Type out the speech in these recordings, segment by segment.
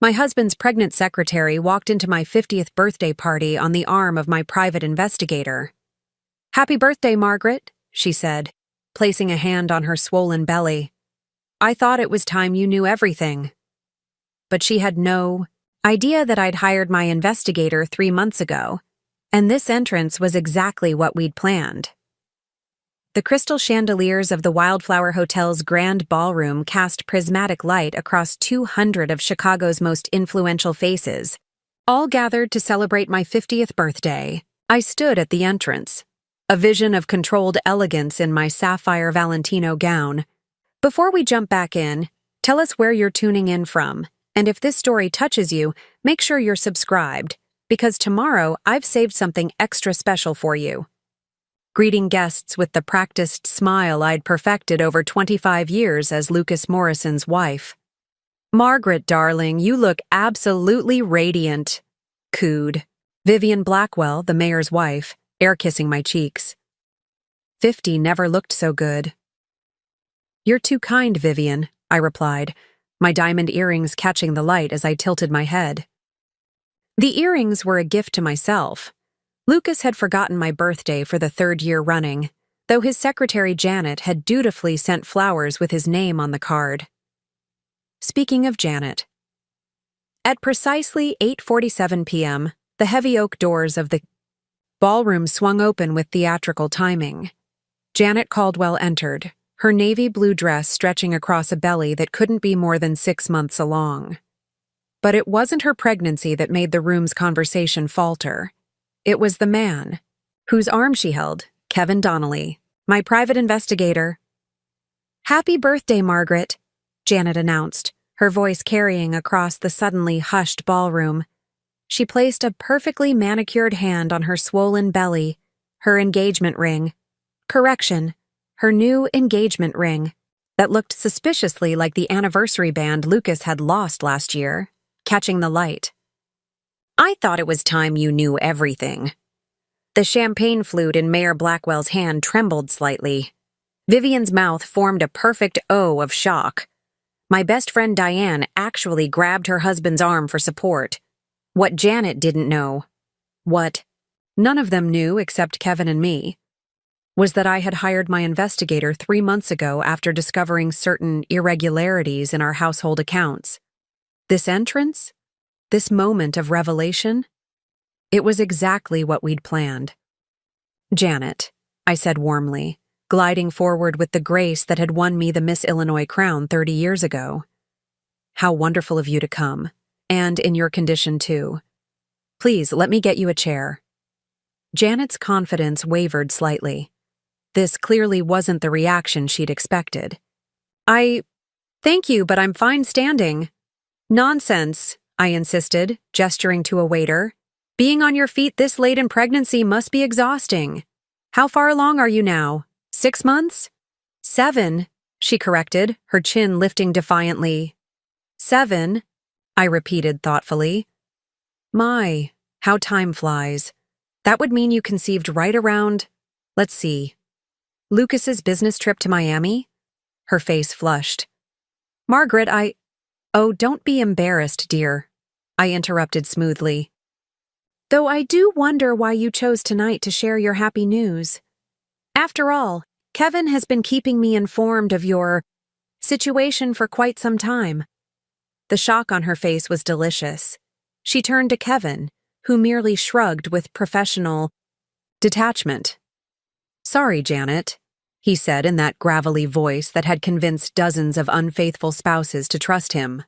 My husband's pregnant secretary walked into my 50th birthday party on the arm of my private investigator. "Happy birthday, Margaret," she said, placing a hand on her swollen belly. "I thought it was time you knew everything." But she had no idea that I'd hired my investigator 3 months ago, and this entrance was exactly what we'd planned. The crystal chandeliers of the Wildflower Hotel's grand ballroom cast prismatic light across 200 of Chicago's most influential faces, all gathered to celebrate my 50th birthday. I stood at the entrance, a vision of controlled elegance in my sapphire Valentino gown. Before we jump back in, tell us where you're tuning in from, and if this story touches you, make sure you're subscribed, because tomorrow I've saved something extra special for you. Greeting guests with the practiced smile I'd perfected over 25 years as Lucas Morrison's wife. "Margaret, darling, you look absolutely radiant," cooed Vivian Blackwell, the mayor's wife, air-kissing my cheeks. 50 never looked so good. "You're too kind, Vivian," I replied, my diamond earrings catching the light as I tilted my head. The earrings were a gift to myself. Lucas had forgotten my birthday for the 3rd year running, though his secretary Janet had dutifully sent flowers with his name on the card. Speaking of Janet. At precisely 8:47 p.m., the heavy oak doors of the ballroom swung open with theatrical timing. Janet Caldwell entered, her navy blue dress stretching across a belly that couldn't be more than 6 months along. But it wasn't her pregnancy that made the room's conversation falter. It was the man, whose arm she held, Kevin Donnelly, my private investigator. "Happy birthday, Margaret," Janet announced, her voice carrying across the suddenly hushed ballroom. She placed a perfectly manicured hand on her swollen belly, her engagement ring. Correction, her new engagement ring, that looked suspiciously like the anniversary band Lucas had lost last year, catching the light. "I thought it was time you knew everything." The champagne flute in Mayor Blackwell's hand trembled slightly. Vivian's mouth formed a perfect O of shock. My best friend Diane actually grabbed her husband's arm for support. What Janet didn't know, what none of them knew except Kevin and me, was that I had hired my investigator 3 months ago after discovering certain irregularities in our household accounts. This entrance? This moment of revelation? It was exactly what we'd planned. "Janet," I said warmly, gliding forward with the grace that had won me the Miss Illinois crown 30 years ago. "How wonderful of you to come, and in your condition too. Please, let me get you a chair." Janet's confidence wavered slightly. This clearly wasn't the reaction she'd expected. Thank you, but I'm fine standing." "Nonsense," I insisted, gesturing to a waiter. "Being on your feet this late in pregnancy must be exhausting. How far along are you now? 6 months?" "7, she corrected, her chin lifting defiantly. "7, I repeated thoughtfully. "My, how time flies. That would mean you conceived right around, let's see, Lucas's business trip to Miami?" Her face flushed. "Margaret, Oh, don't be embarrassed, dear," I interrupted smoothly. "Though I do wonder why you chose tonight to share your happy news. After all, Kevin has been keeping me informed of your situation for quite some time." The shock on her face was delicious. She turned to Kevin, who merely shrugged with professional detachment. "Sorry, Janet," he said in that gravelly voice that had convinced dozens of unfaithful spouses to trust him.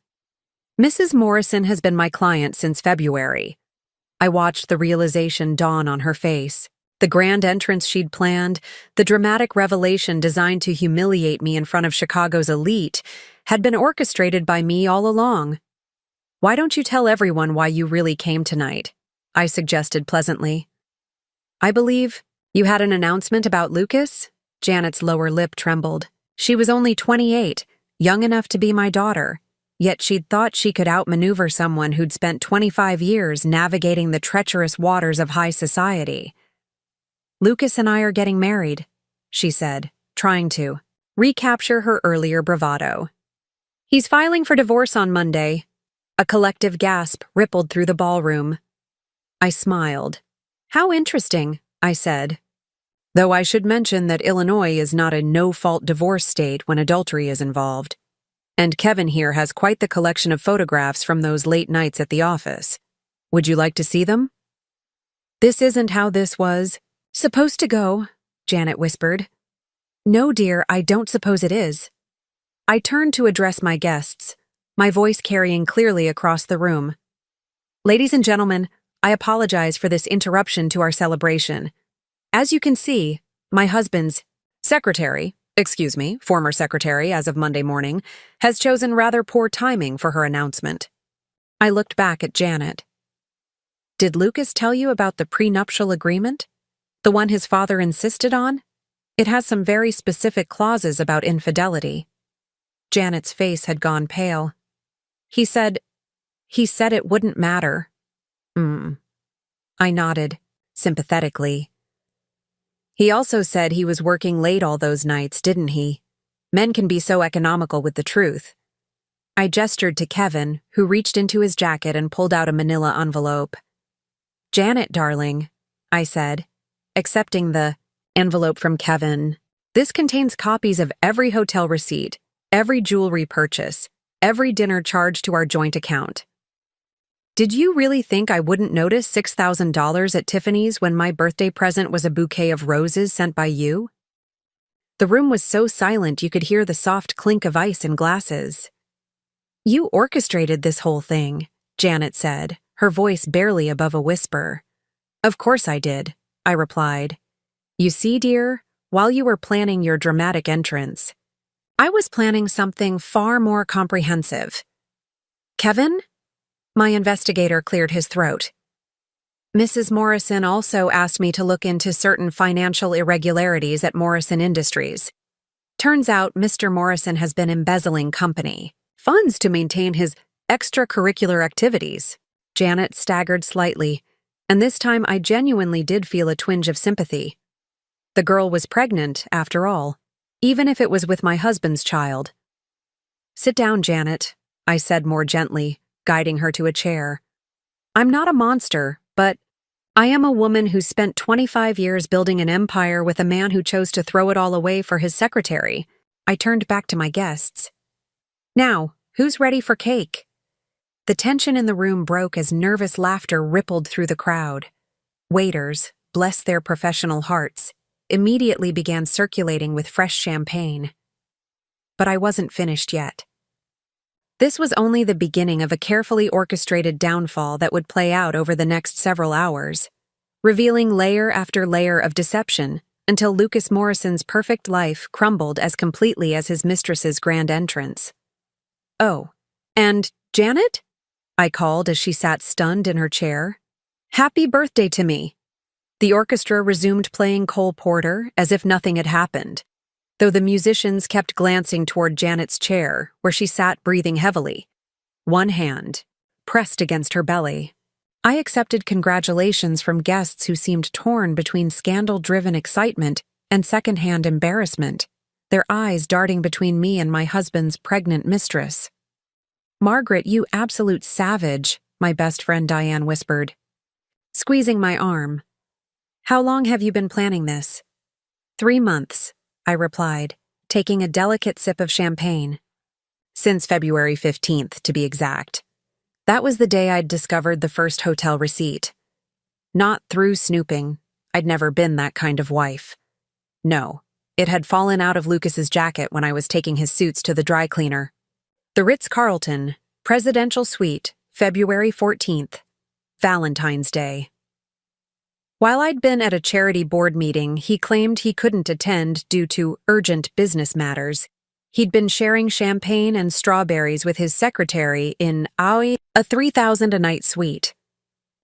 "Mrs. Morrison has been my client since February." I watched the realization dawn on her face. The grand entrance she'd planned, the dramatic revelation designed to humiliate me in front of Chicago's elite, had been orchestrated by me all along. "Why don't you tell everyone why you really came tonight?" I suggested pleasantly. "I believe you had an announcement about Lucas?" Janet's lower lip trembled. She was only 28, young enough to be my daughter, yet she'd thought she could outmaneuver someone who'd spent 25 years navigating the treacherous waters of high society. "Lucas and I are getting married," she said, trying to recapture her earlier bravado. "He's filing for divorce on Monday." A collective gasp rippled through the ballroom. I smiled. "How interesting," I said. "Though I should mention that Illinois is not a no-fault divorce state when adultery is involved. And Kevin here has quite the collection of photographs from those late nights at the office. Would you like to see them?" "This isn't how this was supposed to go," Janet whispered. "No, dear, I don't suppose it is." I turned to address my guests, my voice carrying clearly across the room. "Ladies and gentlemen, I apologize for this interruption to our celebration. As you can see, my husband's former secretary as of Monday morning, has chosen rather poor timing for her announcement." I looked back at Janet. "Did Lucas tell you about the prenuptial agreement? The one his father insisted on? It has some very specific clauses about infidelity." Janet's face had gone pale. He said it wouldn't matter." I nodded, sympathetically. "He also said he was working late all those nights, didn't he? Men can be so economical with the truth." I gestured to Kevin, who reached into his jacket and pulled out a manila envelope. "Janet, darling," I said, accepting the envelope from Kevin. "This contains copies of every hotel receipt, every jewelry purchase, every dinner charge to our joint account. Did you really think I wouldn't notice $6,000 at Tiffany's when my birthday present was a bouquet of roses sent by you?" The room was so silent you could hear the soft clink of ice in glasses. "You orchestrated this whole thing," Janet said, her voice barely above a whisper. "Of course I did," I replied. "You see, dear, while you were planning your dramatic entrance, I was planning something far more comprehensive." "Kevin?" My investigator cleared his throat. "Mrs. Morrison also asked me to look into certain financial irregularities at Morrison Industries. Turns out Mr. Morrison has been embezzling company funds to maintain his extracurricular activities." Janet staggered slightly, and this time I genuinely did feel a twinge of sympathy. The girl was pregnant, after all, even if it was with my husband's child. "Sit down, Janet," I said more gently, guiding her to a chair. "I'm not a monster, but I am a woman who spent 25 years building an empire with a man who chose to throw it all away for his secretary." I turned back to my guests. "Now, who's ready for cake?" The tension in the room broke as nervous laughter rippled through the crowd. Waiters, bless their professional hearts, immediately began circulating with fresh champagne. But I wasn't finished yet. This was only the beginning of a carefully orchestrated downfall that would play out over the next several hours, revealing layer after layer of deception until Lucas Morrison's perfect life crumbled as completely as his mistress's grand entrance. "Oh, and Janet?" I called as she sat stunned in her chair. "Happy birthday to me." The orchestra resumed playing Cole Porter as if nothing had happened, though the musicians kept glancing toward Janet's chair, where she sat breathing heavily, one hand pressed against her belly. I accepted congratulations from guests who seemed torn between scandal-driven excitement and second-hand embarrassment, their eyes darting between me and my husband's pregnant mistress. "Margaret, you absolute savage," my best friend Diane whispered, squeezing my arm. "How long have you been planning this?" 3 months, I replied, taking a delicate sip of champagne. "Since February 15th, to be exact. That was the day I'd discovered the first hotel receipt. Not through snooping. I'd never been that kind of wife. No, it had fallen out of Lucas's jacket when I was taking his suits to the dry cleaner. The Ritz-Carlton, Presidential Suite, February 14th, Valentine's Day." While I'd been at a charity board meeting he claimed he couldn't attend due to urgent business matters, he'd been sharing champagne and strawberries with his secretary in a 3,000 a night suite.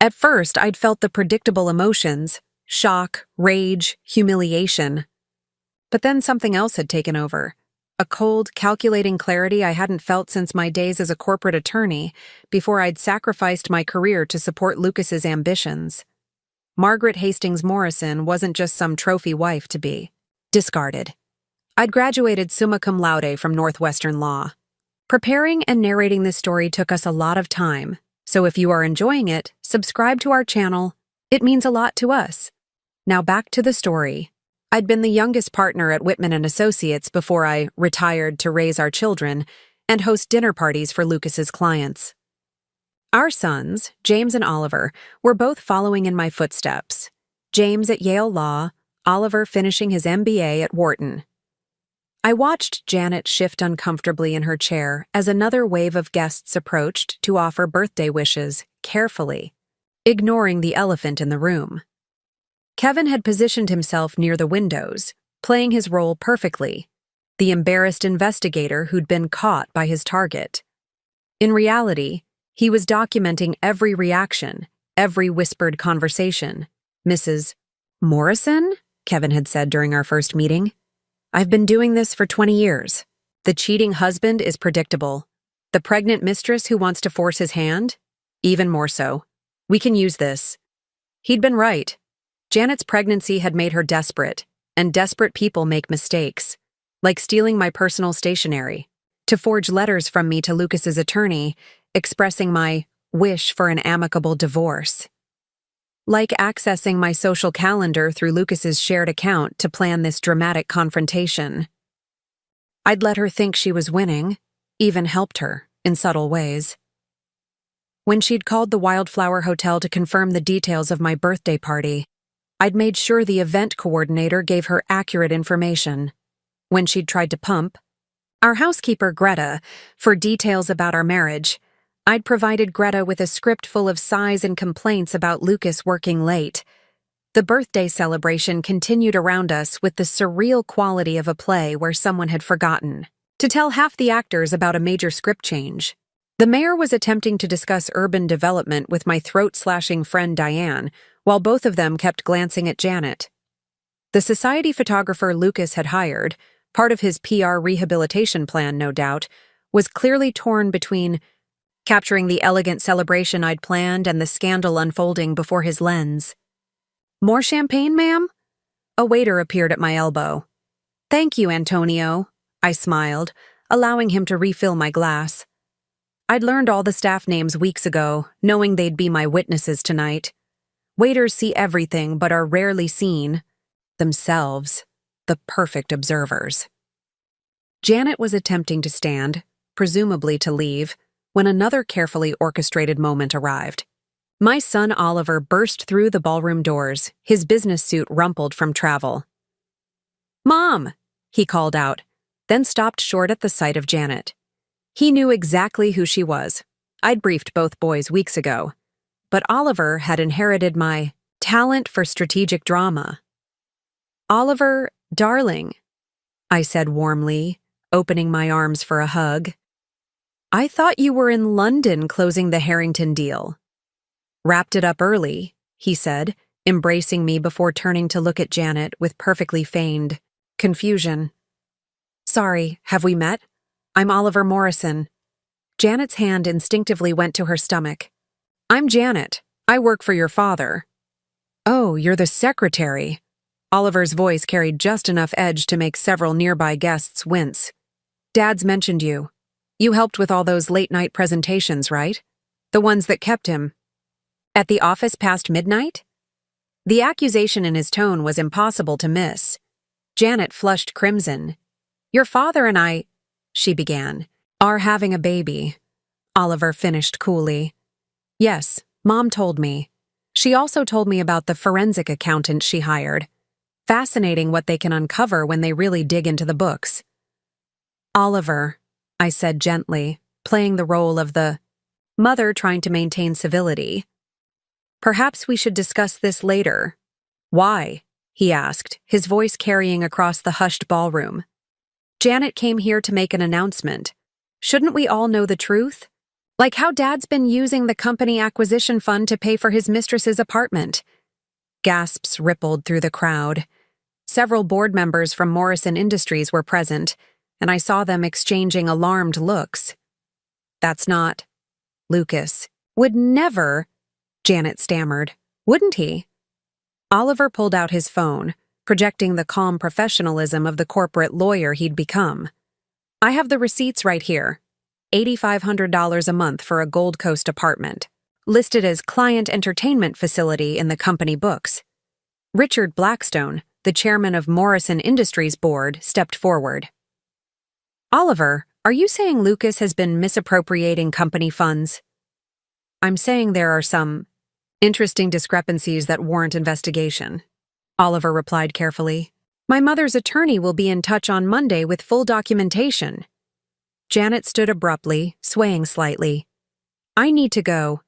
At first, I'd felt the predictable emotions: shock, rage, humiliation. But then something else had taken over. A cold, calculating clarity I hadn't felt since my days as a corporate attorney, before I'd sacrificed my career to support Lucas's ambitions. Margaret Hastings Morrison wasn't just some trophy wife to be discarded. I'd graduated summa cum laude from Northwestern Law. Preparing and narrating this story took us a lot of time, so if you are enjoying it, subscribe to our channel. It means a lot to us. Now back to the story. I'd been the youngest partner at Whitman & Associates before I retired to raise our children and host dinner parties for Lucas's clients. Our sons, James and Oliver, were both following in my footsteps. James at Yale Law, Oliver finishing his MBA at Wharton. I watched Janet shift uncomfortably in her chair as another wave of guests approached to offer birthday wishes, carefully, ignoring the elephant in the room. Kevin had positioned himself near the windows, playing his role perfectly, the embarrassed investigator who'd been caught by his target. In reality, he was documenting every reaction, every whispered conversation. "Mrs. Morrison?" Kevin had said during our first meeting. "I've been doing this for 20 years. The cheating husband is predictable. The pregnant mistress who wants to force his hand? Even more so. We can use this." He'd been right. Janet's pregnancy had made her desperate, and desperate people make mistakes, like stealing my personal stationery, to forge letters from me to Lucas's attorney, expressing my wish for an amicable divorce. Like accessing my social calendar through Lucas's shared account to plan this dramatic confrontation. I'd let her think she was winning, even helped her, in subtle ways. When she'd called the Wildflower Hotel to confirm the details of my birthday party, I'd made sure the event coordinator gave her accurate information. When she'd tried to pump our housekeeper, Greta, for details about our marriage, I'd provided Greta with a script full of sighs and complaints about Lucas working late. The birthday celebration continued around us with the surreal quality of a play where someone had forgotten to tell half the actors about a major script change. The mayor was attempting to discuss urban development with my throat-slashing friend Diane, while both of them kept glancing at Janet. The society photographer Lucas had hired, part of his PR rehabilitation plan, no doubt, was clearly torn between capturing the elegant celebration I'd planned and the scandal unfolding before his lens. "More champagne, ma'am?" A waiter appeared at my elbow. "Thank you, Antonio," I smiled, allowing him to refill my glass. I'd learned all the staff names weeks ago, knowing they'd be my witnesses tonight. Waiters see everything but are rarely seen themselves, the perfect observers. Janet was attempting to stand, presumably to leave, when another carefully orchestrated moment arrived. My son Oliver burst through the ballroom doors, his business suit rumpled from travel. "Mom!" he called out, then stopped short at the sight of Janet. He knew exactly who she was. I'd briefed both boys weeks ago. But Oliver had inherited my talent for strategic drama. "Oliver, darling," I said warmly, opening my arms for a hug. "I thought you were in London closing the Harrington deal." "Wrapped it up early," he said, embracing me before turning to look at Janet with perfectly feigned confusion. "Sorry, have we met? I'm Oliver Morrison." Janet's hand instinctively went to her stomach. "I'm Janet. I work for your father." "Oh, you're the secretary." Oliver's voice carried just enough edge to make several nearby guests wince. "Dad's mentioned you. You helped with all those late-night presentations, right? The ones that kept him at the office past midnight?" The accusation in his tone was impossible to miss. Janet flushed crimson. "Your father and I," she began, "are having a baby," Oliver finished coolly. "Yes, Mom told me. She also told me about the forensic accountant she hired. Fascinating what they can uncover when they really dig into the books." "Oliver," I said gently, playing the role of the mother trying to maintain civility. "Perhaps we should discuss this later." "Why?" he asked, his voice carrying across the hushed ballroom. "Janet came here to make an announcement. Shouldn't we all know the truth? Like how Dad's been using the company acquisition fund to pay for his mistress's apartment." Gasps rippled through the crowd. Several board members from Morrison Industries were present, and I saw them exchanging alarmed looks. "That's not..." "Lucas would never..." Janet stammered. "Wouldn't he?" Oliver pulled out his phone, projecting the calm professionalism of the corporate lawyer he'd become. "I have the receipts right here. $8,500 a month for a Gold Coast apartment, listed as client entertainment facility in the company books. Richard Blackstone, the chairman of Morrison Industries Board, stepped forward. "Oliver, are you saying Lucas has been misappropriating company funds?" "I'm saying there are some interesting discrepancies that warrant investigation," Oliver replied carefully. "My mother's attorney will be in touch on Monday with full documentation." Janet stood abruptly, swaying slightly. "I need to go."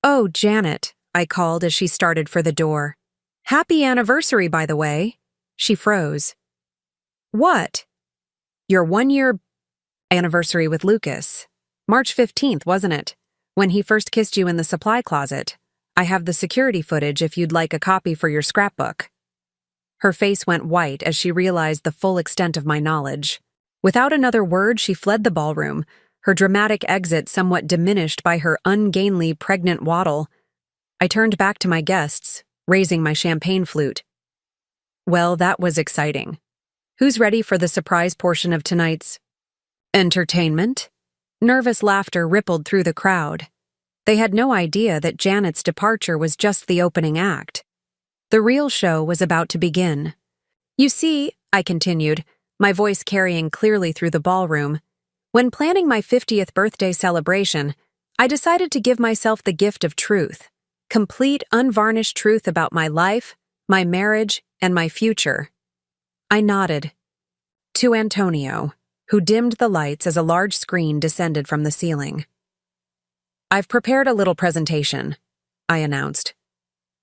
"Oh, Janet," I called as she started for the door. "Happy anniversary, by the way." She froze. "What?" "Your 1-year anniversary with Lucas. March 15th, wasn't it? When he first kissed you in the supply closet. I have the security footage if you'd like a copy for your scrapbook." Her face went white as she realized the full extent of my knowledge. Without another word, she fled the ballroom, her dramatic exit somewhat diminished by her ungainly pregnant waddle. I turned back to my guests, raising my champagne flute. Well, that was exciting. Who's ready for the surprise portion of tonight's entertainment? Nervous laughter rippled through the crowd. They had no idea that Janet's departure was just the opening act. The real show was about to begin. "You see," I continued, my voice carrying clearly through the ballroom, "when planning my 50th birthday celebration, I decided to give myself the gift of truth. Complete, unvarnished truth about my life, my marriage, and my future." I nodded. To Antonio, who dimmed the lights as a large screen descended from the ceiling. "I've prepared a little presentation," I announced.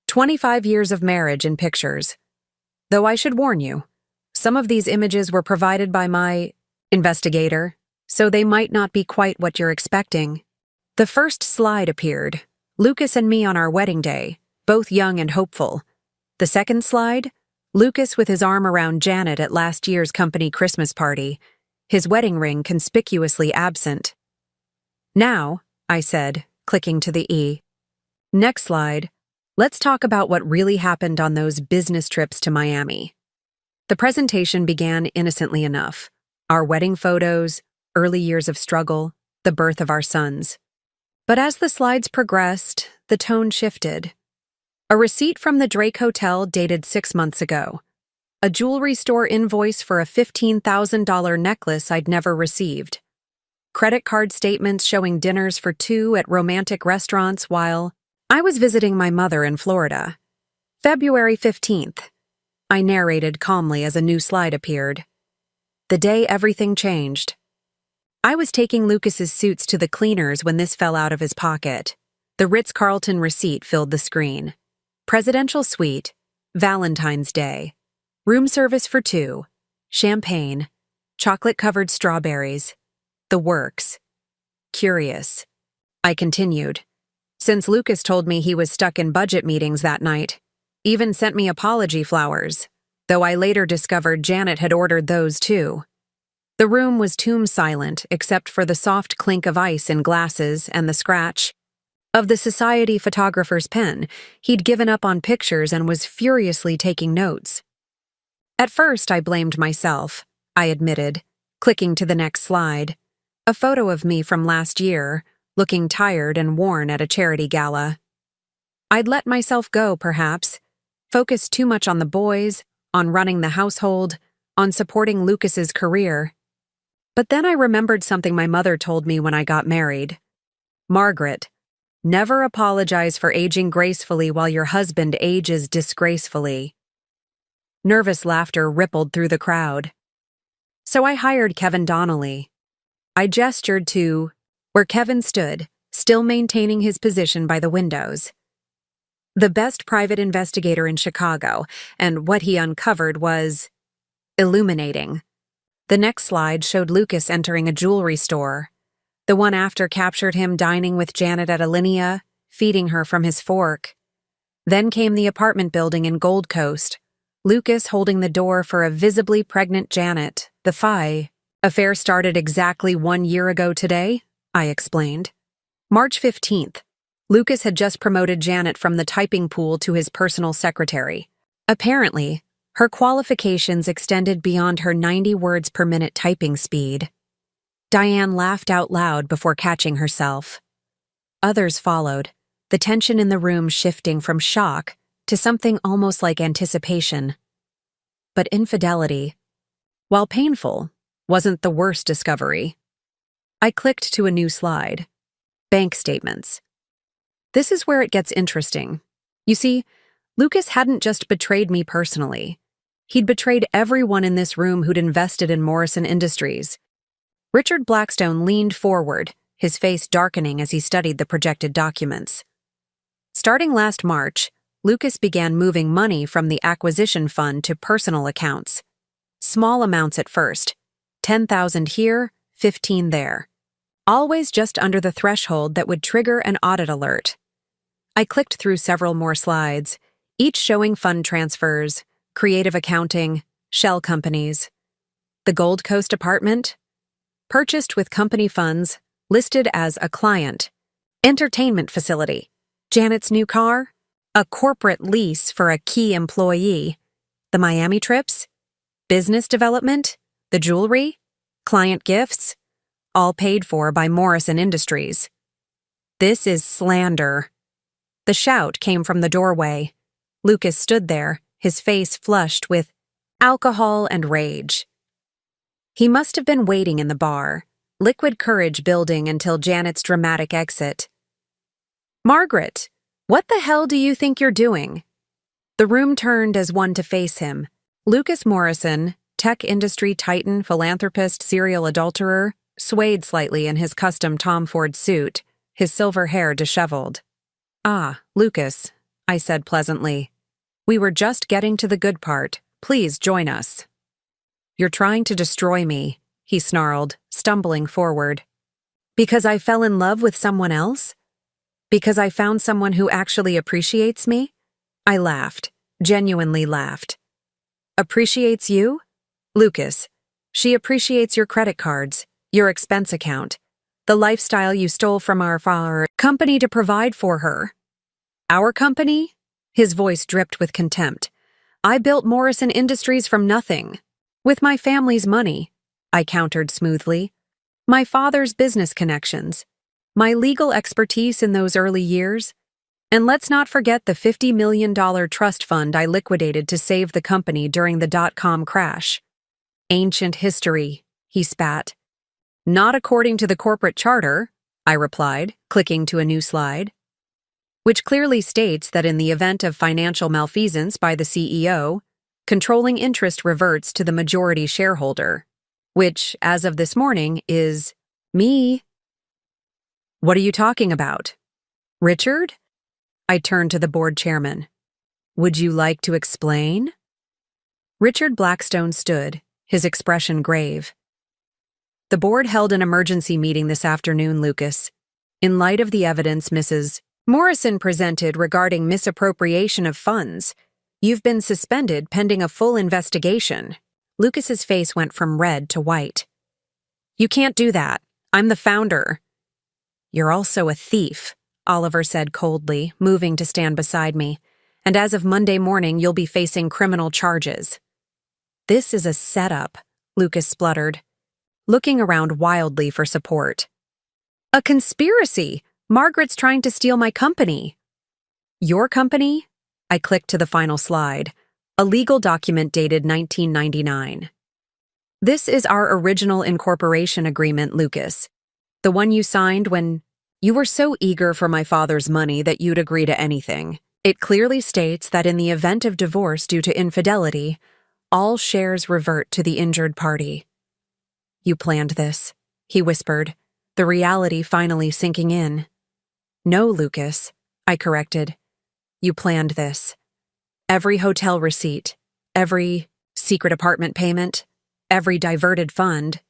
25 years of marriage in pictures. Though I should warn you, some of these images were provided by my investigator, so they might not be quite what you're expecting. The first slide appeared, Lucas and me on our wedding day, both young and hopeful. The second slide, Lucas with his arm around Janet at last year's company Christmas party, his wedding ring conspicuously absent. "Now," I said, clicking to the E. "Next slide. Let's talk about what really happened on those business trips to Miami." The presentation began innocently enough. Our wedding photos, early years of struggle, the birth of our sons. But as the slides progressed, the tone shifted. A receipt from the Drake Hotel dated 6 months ago. A jewelry store invoice for a $15,000 necklace I'd never received. Credit card statements showing dinners for 2 at romantic restaurants while I was visiting my mother in Florida. February 15th. I narrated calmly as a new slide appeared. The day everything changed. I was taking Lucas's suits to the cleaners when this fell out of his pocket. The Ritz-Carlton receipt filled the screen. Presidential suite, Valentine's Day, room service for 2, champagne, chocolate-covered strawberries, the works. Curious. I continued. Since Lucas told me he was stuck in budget meetings that night, even sent me apology flowers, though I later discovered Janet had ordered those too. The room was tomb-silent except for the soft clink of ice in glasses and the scratch of the society photographer's pen. He'd given up on pictures and was furiously taking notes. At first, I blamed myself, I admitted, clicking to the next slide. A photo of me from last year, looking tired and worn at a charity gala. I'd let myself go, perhaps, focused too much on the boys, on running the household, on supporting Lucas's career. But then I remembered something my mother told me when I got married. "Margaret, never apologize for aging gracefully while your husband ages disgracefully." Nervous laughter rippled through the crowd. So I hired Kevin Donnelly. I gestured to where Kevin stood, still maintaining his position by the windows. The best private investigator in Chicago, and what he uncovered was illuminating. The next slide showed Lucas entering a jewelry store. The one after captured him dining with Janet at Alinea, feeding her from his fork. Then came the apartment building in Gold Coast, Lucas holding the door for a visibly pregnant Janet. The affair started exactly 1 year ago today, I explained. March 15th. Lucas had just promoted Janet from the typing pool to his personal secretary. Apparently, her qualifications extended beyond her 90 words per minute typing speed. Diane laughed out loud before catching herself. Others followed, the tension in the room shifting from shock to something almost like anticipation. But infidelity, while painful, wasn't the worst discovery. I clicked to a new slide. Bank statements. This is where it gets interesting. You see, Lucas hadn't just betrayed me personally. He'd betrayed everyone in this room who'd invested in Morrison Industries. Richard Blackstone leaned forward, his face darkening as he studied the projected documents. Starting last March, Lucas began moving money from the acquisition fund to personal accounts. Small amounts at first, 10,000 here, 15 there. Always just under the threshold that would trigger an audit alert. I clicked through several more slides, each showing fund transfers, creative accounting, shell companies. The Gold Coast apartment? Purchased with company funds, listed as a client. Entertainment facility. Janet's new car? A corporate lease for a key employee. The Miami trips? Business development? The jewelry? Client gifts? All paid for by Morrison Industries. This is slander. The shout came from the doorway. Lucas stood there, his face flushed with alcohol and rage. He must have been waiting in the bar, liquid courage building until Janet's dramatic exit. "Margaret, what the hell do you think you're doing?" The room turned as one to face him. Lucas Morrison, tech industry titan, philanthropist, serial adulterer, swayed slightly in his custom Tom Ford suit, his silver hair disheveled. "Ah, Lucas," I said pleasantly. "We were just getting to the good part. Please join us." "You're trying to destroy me," he snarled, stumbling forward. "Because I fell in love with someone else? Because I found someone who actually appreciates me?" I laughed, genuinely laughed. "Appreciates you? Lucas, she appreciates your credit cards, your expense account, the lifestyle you stole from our company to provide for her." "Our company?" His voice dripped with contempt. "I built Morrison Industries from nothing. With my family's money," I countered smoothly. "My father's business connections, my legal expertise in those early years, and let's not forget the $50 million trust fund I liquidated to save the company during the dot-com crash." "Ancient history," he spat. "Not according to the corporate charter," I replied, clicking to a new slide, which clearly states that in the event of financial malfeasance by the CEO, controlling interest reverts to the majority shareholder, which, as of this morning, is me. "What are you talking about? Richard?" I turned to the board chairman. "Would you like to explain?" Richard Blackstone stood, his expression grave. "The board held an emergency meeting this afternoon, Lucas. In light of the evidence Mrs. Morrison presented regarding misappropriation of funds, you've been suspended pending a full investigation." Lucas's face went from red to white. "You can't do that. I'm the founder." "You're also a thief," Oliver said coldly, moving to stand beside me. "And as of Monday morning, you'll be facing criminal charges." "This is a setup," Lucas spluttered, looking around wildly for support. "A conspiracy! Margaret's trying to steal my company." "Your company?" I clicked to the final slide, a legal document dated 1999. "This is our original incorporation agreement, Lucas. The one you signed when you were so eager for my father's money that you'd agree to anything. It clearly states that in the event of divorce due to infidelity, all shares revert to the injured party." "You planned this," he whispered, the reality finally sinking in. "No, Lucas," I corrected. "You planned this. Every hotel receipt, every secret apartment payment, every diverted fund.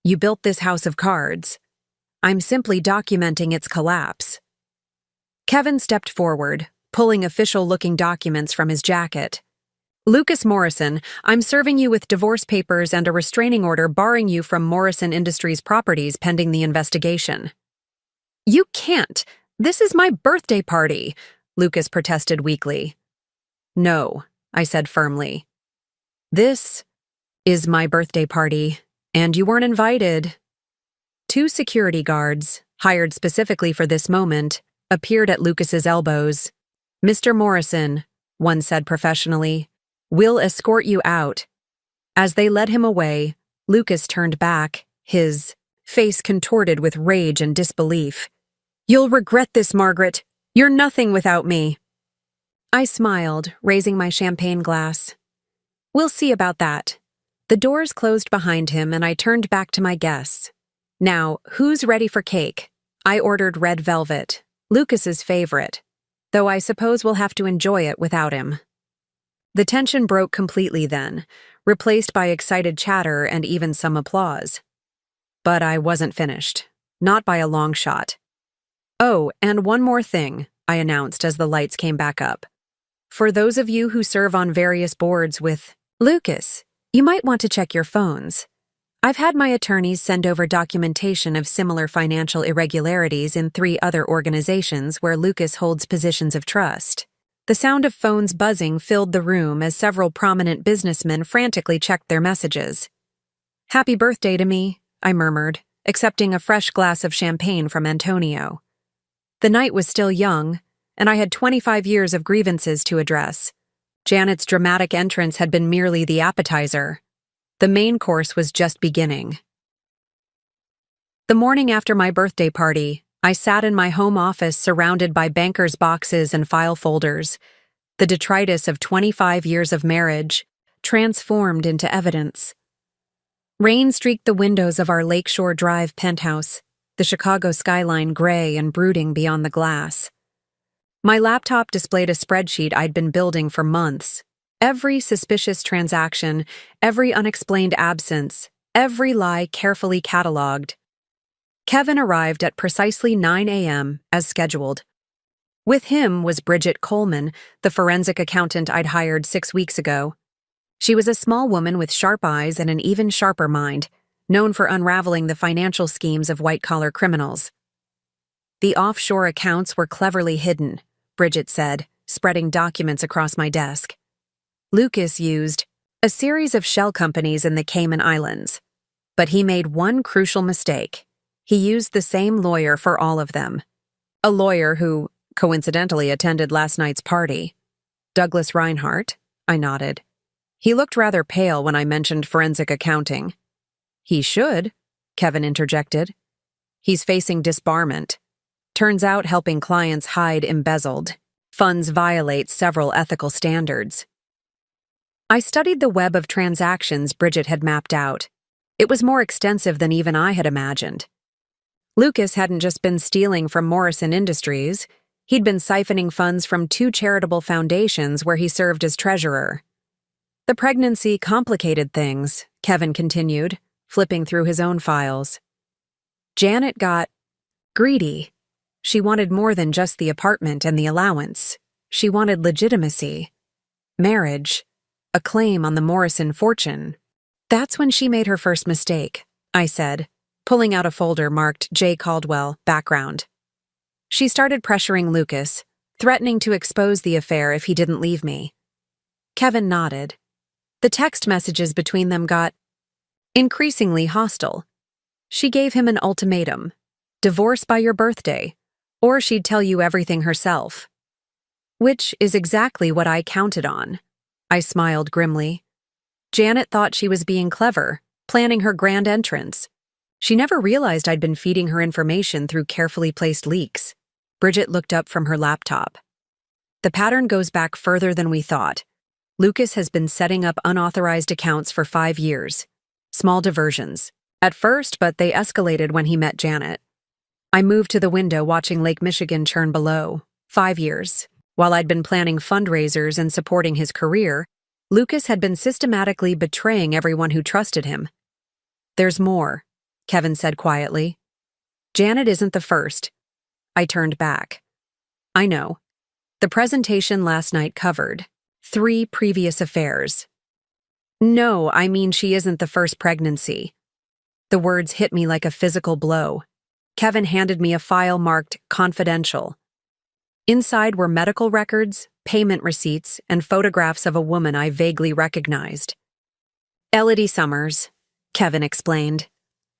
You built this house of cards. I'm simply documenting its collapse." Kevin stepped forward, pulling official-looking documents from his jacket. "Lucas Morrison, I'm serving you with divorce papers and a restraining order barring you from Morrison Industries properties pending the investigation." "You can't! This is my birthday party," Lucas protested weakly. "No," I said firmly. "This is my birthday party, and you weren't invited." Two security guards, hired specifically for this moment, appeared at Lucas's elbows. "Mr. Morrison," one said professionally, "we'll escort you out." As they led him away, Lucas turned back, his face contorted with rage and disbelief. "You'll regret this, Margaret. You're nothing without me." I smiled, raising my champagne glass. "We'll see about that." The doors closed behind him and I turned back to my guests. "Now, who's ready for cake?" I ordered red velvet, Lucas's favorite, though I suppose we'll have to enjoy it without him. The tension broke completely then, replaced by excited chatter and even some applause. But I wasn't finished. Not by a long shot. "Oh, and one more thing," I announced as the lights came back up. "For those of you who serve on various boards with Lucas, you might want to check your phones. I've had my attorneys send over documentation of similar financial irregularities in 3 other organizations where Lucas holds positions of trust." The sound of phones buzzing filled the room as several prominent businessmen frantically checked their messages. "Happy birthday to me," I murmured, accepting a fresh glass of champagne from Antonio. The night was still young, and I had 25 years of grievances to address. Janet's dramatic entrance had been merely the appetizer. The main course was just beginning. The morning after my birthday party, I sat in my home office surrounded by bankers' boxes and file folders, the detritus of 25 years of marriage, transformed into evidence. Rain streaked the windows of our Lakeshore Drive penthouse, the Chicago skyline gray and brooding beyond the glass. My laptop displayed a spreadsheet I'd been building for months. Every suspicious transaction, every unexplained absence, every lie carefully cataloged. Kevin arrived at precisely 9 a.m., as scheduled. With him was Bridget Coleman, the forensic accountant I'd hired 6 weeks ago. She was a small woman with sharp eyes and an even sharper mind, known for unraveling the financial schemes of white-collar criminals. "The offshore accounts were cleverly hidden," Bridget said, spreading documents across my desk. "Lucas used a series of shell companies in the Cayman Islands, but he made one crucial mistake. He used the same lawyer for all of them. A lawyer who, coincidentally, attended last night's party. Douglas Reinhardt?" I nodded. He looked rather pale when I mentioned forensic accounting. "He should," Kevin interjected. "He's facing disbarment. Turns out helping clients hide embezzled funds violates several ethical standards." I studied the web of transactions Bridget had mapped out. It was more extensive than even I had imagined. Lucas hadn't just been stealing from Morrison Industries, he'd been siphoning funds from 2 charitable foundations where he served as treasurer. "The pregnancy complicated things," Kevin continued, flipping through his own files. "Janet got greedy. She wanted more than just the apartment and the allowance. She wanted legitimacy, marriage, a claim on the Morrison fortune. That's when she made her first mistake," I said, pulling out a folder marked J. Caldwell, background. "She started pressuring Lucas, threatening to expose the affair if he didn't leave me." Kevin nodded. The text messages between them got increasingly hostile. She gave him an ultimatum: divorce by your birthday, or she'd tell you everything herself. Which is exactly what I counted on. I smiled grimly. Janet thought she was being clever, planning her grand entrance. She never realized I'd been feeding her information through carefully placed leaks. Bridget looked up from her laptop. "The pattern goes back further than we thought. Lucas has been setting up unauthorized accounts for 5 years. Small diversions. At first, but they escalated when he met Janet." I moved to the window watching Lake Michigan churn below. 5 years. While I'd been planning fundraisers and supporting his career, Lucas had been systematically betraying everyone who trusted him. "There's more," Kevin said quietly. "Janet isn't the first." I turned back. "I know. The presentation last night covered 3 previous affairs." "No, I mean she isn't the first pregnancy." The words hit me like a physical blow. Kevin handed me a file marked confidential. Inside were medical records, payment receipts, and photographs of a woman I vaguely recognized. "Elodie Summers," Kevin explained.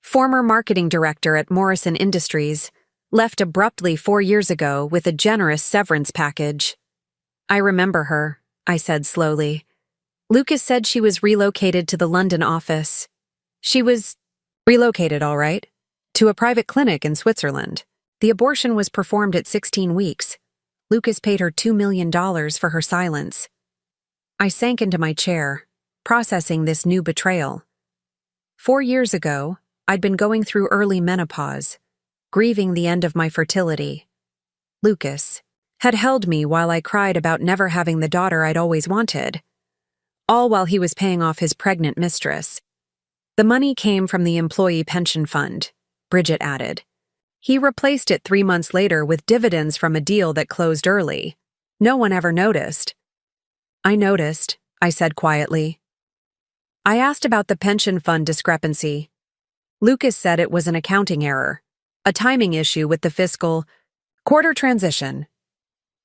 former marketing director at Morrison Industries, left abruptly 4 years ago with a generous severance package. I remember her, I said slowly. Lucas said she was relocated to the London office. She was relocated, all right, to a private clinic in Switzerland. The abortion was performed at 16 weeks. Lucas paid her $2 million for her silence. I sank into my chair, processing this new betrayal. 4 years ago, I'd been going through early menopause, grieving the end of my fertility. Lucas had held me while I cried about never having the daughter I'd always wanted, all while he was paying off his pregnant mistress. The money came from the employee pension fund, Bridget added. He replaced it 3 months later with dividends from a deal that closed early. No one ever noticed. I noticed, I said quietly. I asked about the pension fund discrepancy. Lucas said it was an accounting error, a timing issue with the fiscal quarter transition.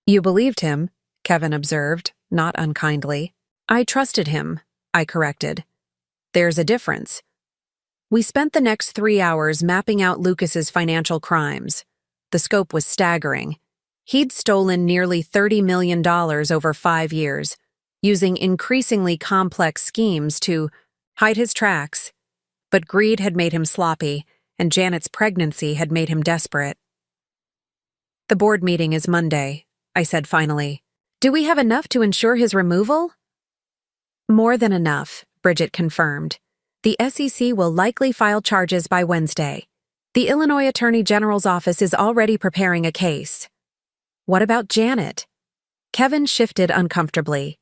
You believed him, Kevin observed, not unkindly. I trusted him, I corrected. There's a difference. We spent the next 3 hours mapping out Lucas's financial crimes. The scope was staggering. He'd stolen nearly $30 million over 5 years, using increasingly complex schemes to hide his tracks. But greed had made him sloppy, and Janet's pregnancy had made him desperate. The board meeting is Monday, I said finally. Do we have enough to ensure his removal? More than enough, Bridget confirmed. The SEC will likely file charges by Wednesday. The Illinois Attorney General's office is already preparing a case. What about Janet? Kevin shifted uncomfortably.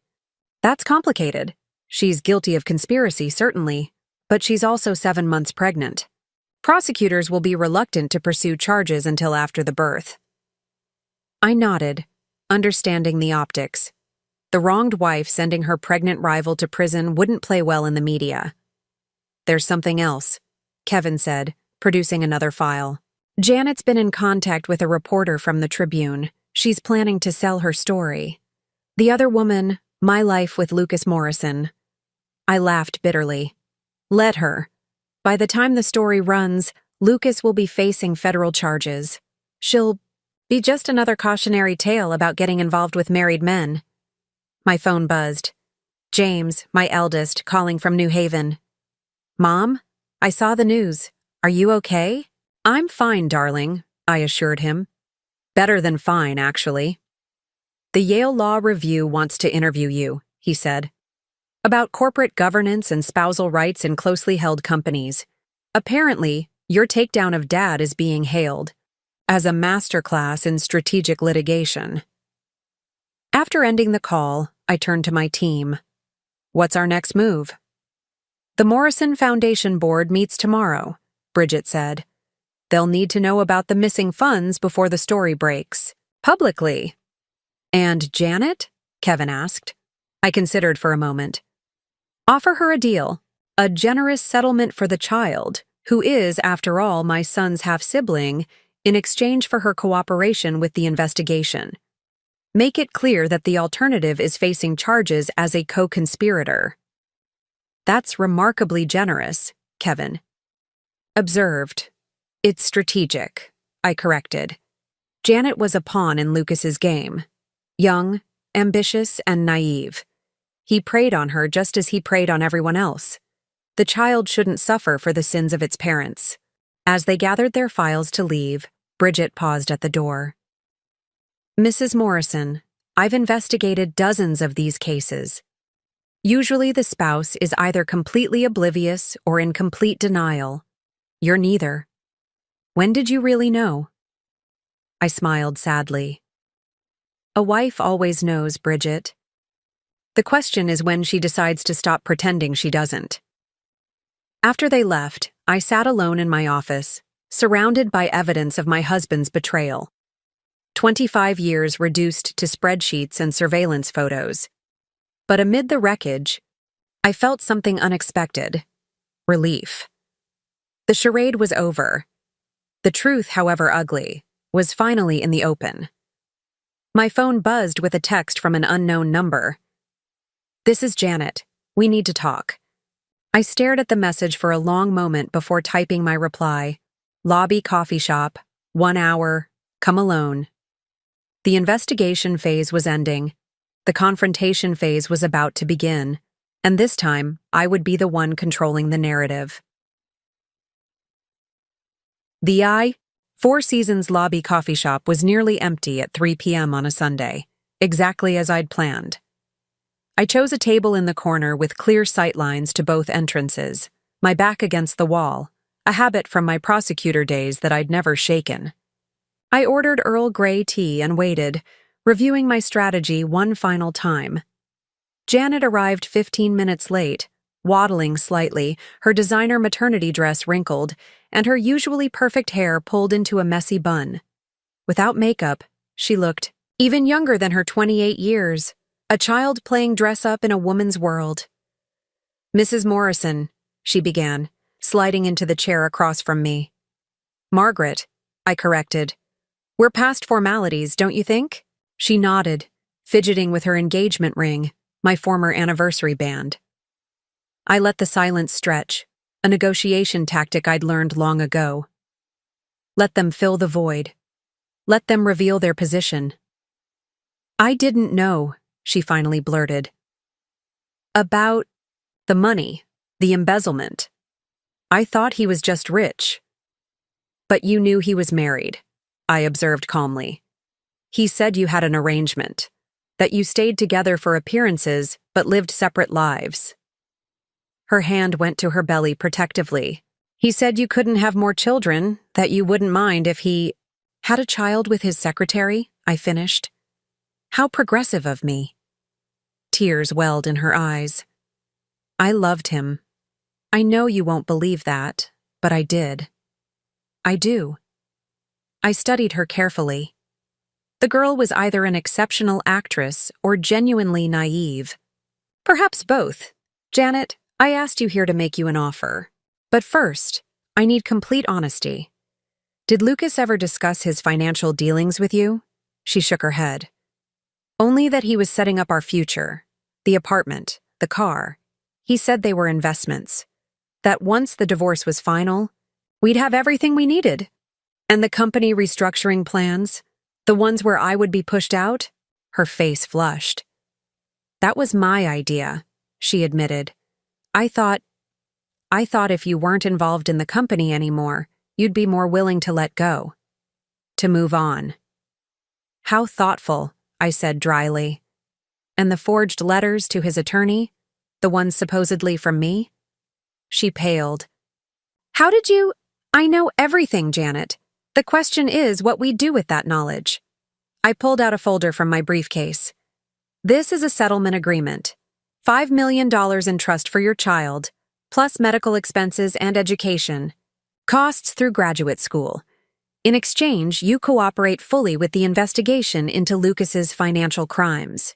That's complicated. She's guilty of conspiracy, certainly, but she's also 7 months pregnant. Prosecutors will be reluctant to pursue charges until after the birth. I nodded, understanding the optics. The wronged wife sending her pregnant rival to prison wouldn't play well in the media. There's something else, Kevin said, producing another file. Janet's been in contact with a reporter from the Tribune. She's planning to sell her story. The other woman, My Life with Lucas Morrison. I laughed bitterly. Let her. By the time the story runs, Lucas will be facing federal charges. She'll be just another cautionary tale about getting involved with married men. My phone buzzed. James, my eldest, calling from New Haven. Mom, I saw the news. Are you okay? I'm fine, darling, I assured him. Better than fine, actually. The Yale Law Review wants to interview you, he said. About corporate governance and spousal rights in closely held companies. Apparently, your takedown of Dad is being hailed as a masterclass in strategic litigation. After ending the call, I turned to my team. What's our next move? The Morrison Foundation Board meets tomorrow, Bridget said. They'll need to know about the missing funds before the story breaks. Publicly. And Janet? Kevin asked. I considered for a moment. Offer her a deal. A generous settlement for the child, who is, after all, my son's half-sibling, in exchange for her cooperation with the investigation. Make it clear that the alternative is facing charges as a co-conspirator. That's remarkably generous, Kevin observed. It's strategic, I corrected. Janet was a pawn in Lucas's game. Young, ambitious, and naive. He preyed on her just as he preyed on everyone else. The child shouldn't suffer for the sins of its parents. As they gathered their files to leave, Bridget paused at the door. Mrs. Morrison, I've investigated dozens of these cases. Usually the spouse is either completely oblivious or in complete denial. You're neither. When did you really know? I smiled sadly. A wife always knows, Bridget. The question is when she decides to stop pretending she doesn't. After they left, I sat alone in my office, surrounded by evidence of my husband's betrayal. 25 years reduced to spreadsheets and surveillance photos. But amid the wreckage, I felt something unexpected. Relief. The charade was over. The truth, however ugly, was finally in the open. My phone buzzed with a text from an unknown number. This is Janet. We need to talk. I stared at the message for a long moment before typing my reply. Lobby coffee shop, 1 hour, come alone. The investigation phase was ending. The confrontation phase was about to begin, and this time I would be the one controlling the narrative. The Four Seasons lobby coffee shop was nearly empty at 3 p.m. on a Sunday, exactly as I'd planned. I chose a table in the corner with clear sight lines to both entrances, my back against the wall, a habit from my prosecutor days that I'd never shaken. I ordered Earl Grey tea and waited, reviewing my strategy one final time. Janet arrived 15 minutes late, waddling slightly, her designer maternity dress wrinkled, and her usually perfect hair pulled into a messy bun. Without makeup, she looked even younger than her 28 years, a child playing dress-up in a woman's world. "Mrs. Morrison," she began, sliding into the chair across from me. "Margaret," I corrected. "We're past formalities, don't you think?" She nodded, fidgeting with her engagement ring, my former anniversary band. I let the silence stretch, a negotiation tactic I'd learned long ago. Let them fill the void. Let them reveal their position. "I didn't know," she finally blurted. "About the money, the embezzlement. I thought he was just rich." "But you knew he was married," I observed calmly. "He said you had an arrangement, that you stayed together for appearances but lived separate lives." Her hand went to her belly protectively. "He said you couldn't have more children, that you wouldn't mind if he had a child with his secretary," I finished. How progressive of me. Tears welled in her eyes. "I loved him. I know you won't believe that, but I did. I do." I studied her carefully. The girl was either an exceptional actress or genuinely naive. Perhaps both. "Janet, I asked you here to make you an offer. But first, I need complete honesty. Did Lucas ever discuss his financial dealings with you?" She shook her head. "Only that he was setting up our future. The apartment, the car. He said they were investments. That once the divorce was final, we'd have everything we needed. And the company restructuring plans, the ones where I would be pushed out?" Her face flushed. "That was my idea," she admitted. I thought if you weren't involved in the company anymore, you'd be more willing to let go. To move on." "How thoughtful," I said dryly. "And the forged letters to his attorney? The ones supposedly from me?" She paled. "How did you— I know everything, Janet. The question is what we do with that knowledge." I pulled out a folder from my briefcase. "This is a settlement agreement. $5 million in trust for your child, plus medical expenses and education. Costs through graduate school. In exchange, you cooperate fully with the investigation into Lucas's financial crimes."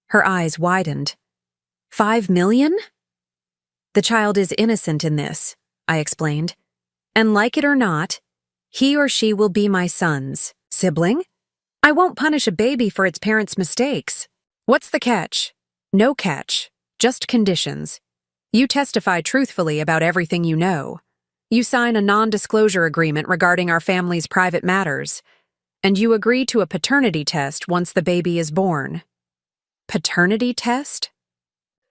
Her eyes widened. $5 million? "The child is innocent in this," I explained. "And like it or not, he or she will be my son's sibling. I won't punish a baby for its parents' mistakes. What's the catch?" "No catch, just conditions. You testify truthfully about everything you know. You sign a non-disclosure agreement regarding our family's private matters, and you agree to a paternity test once the baby is born." "Paternity test?"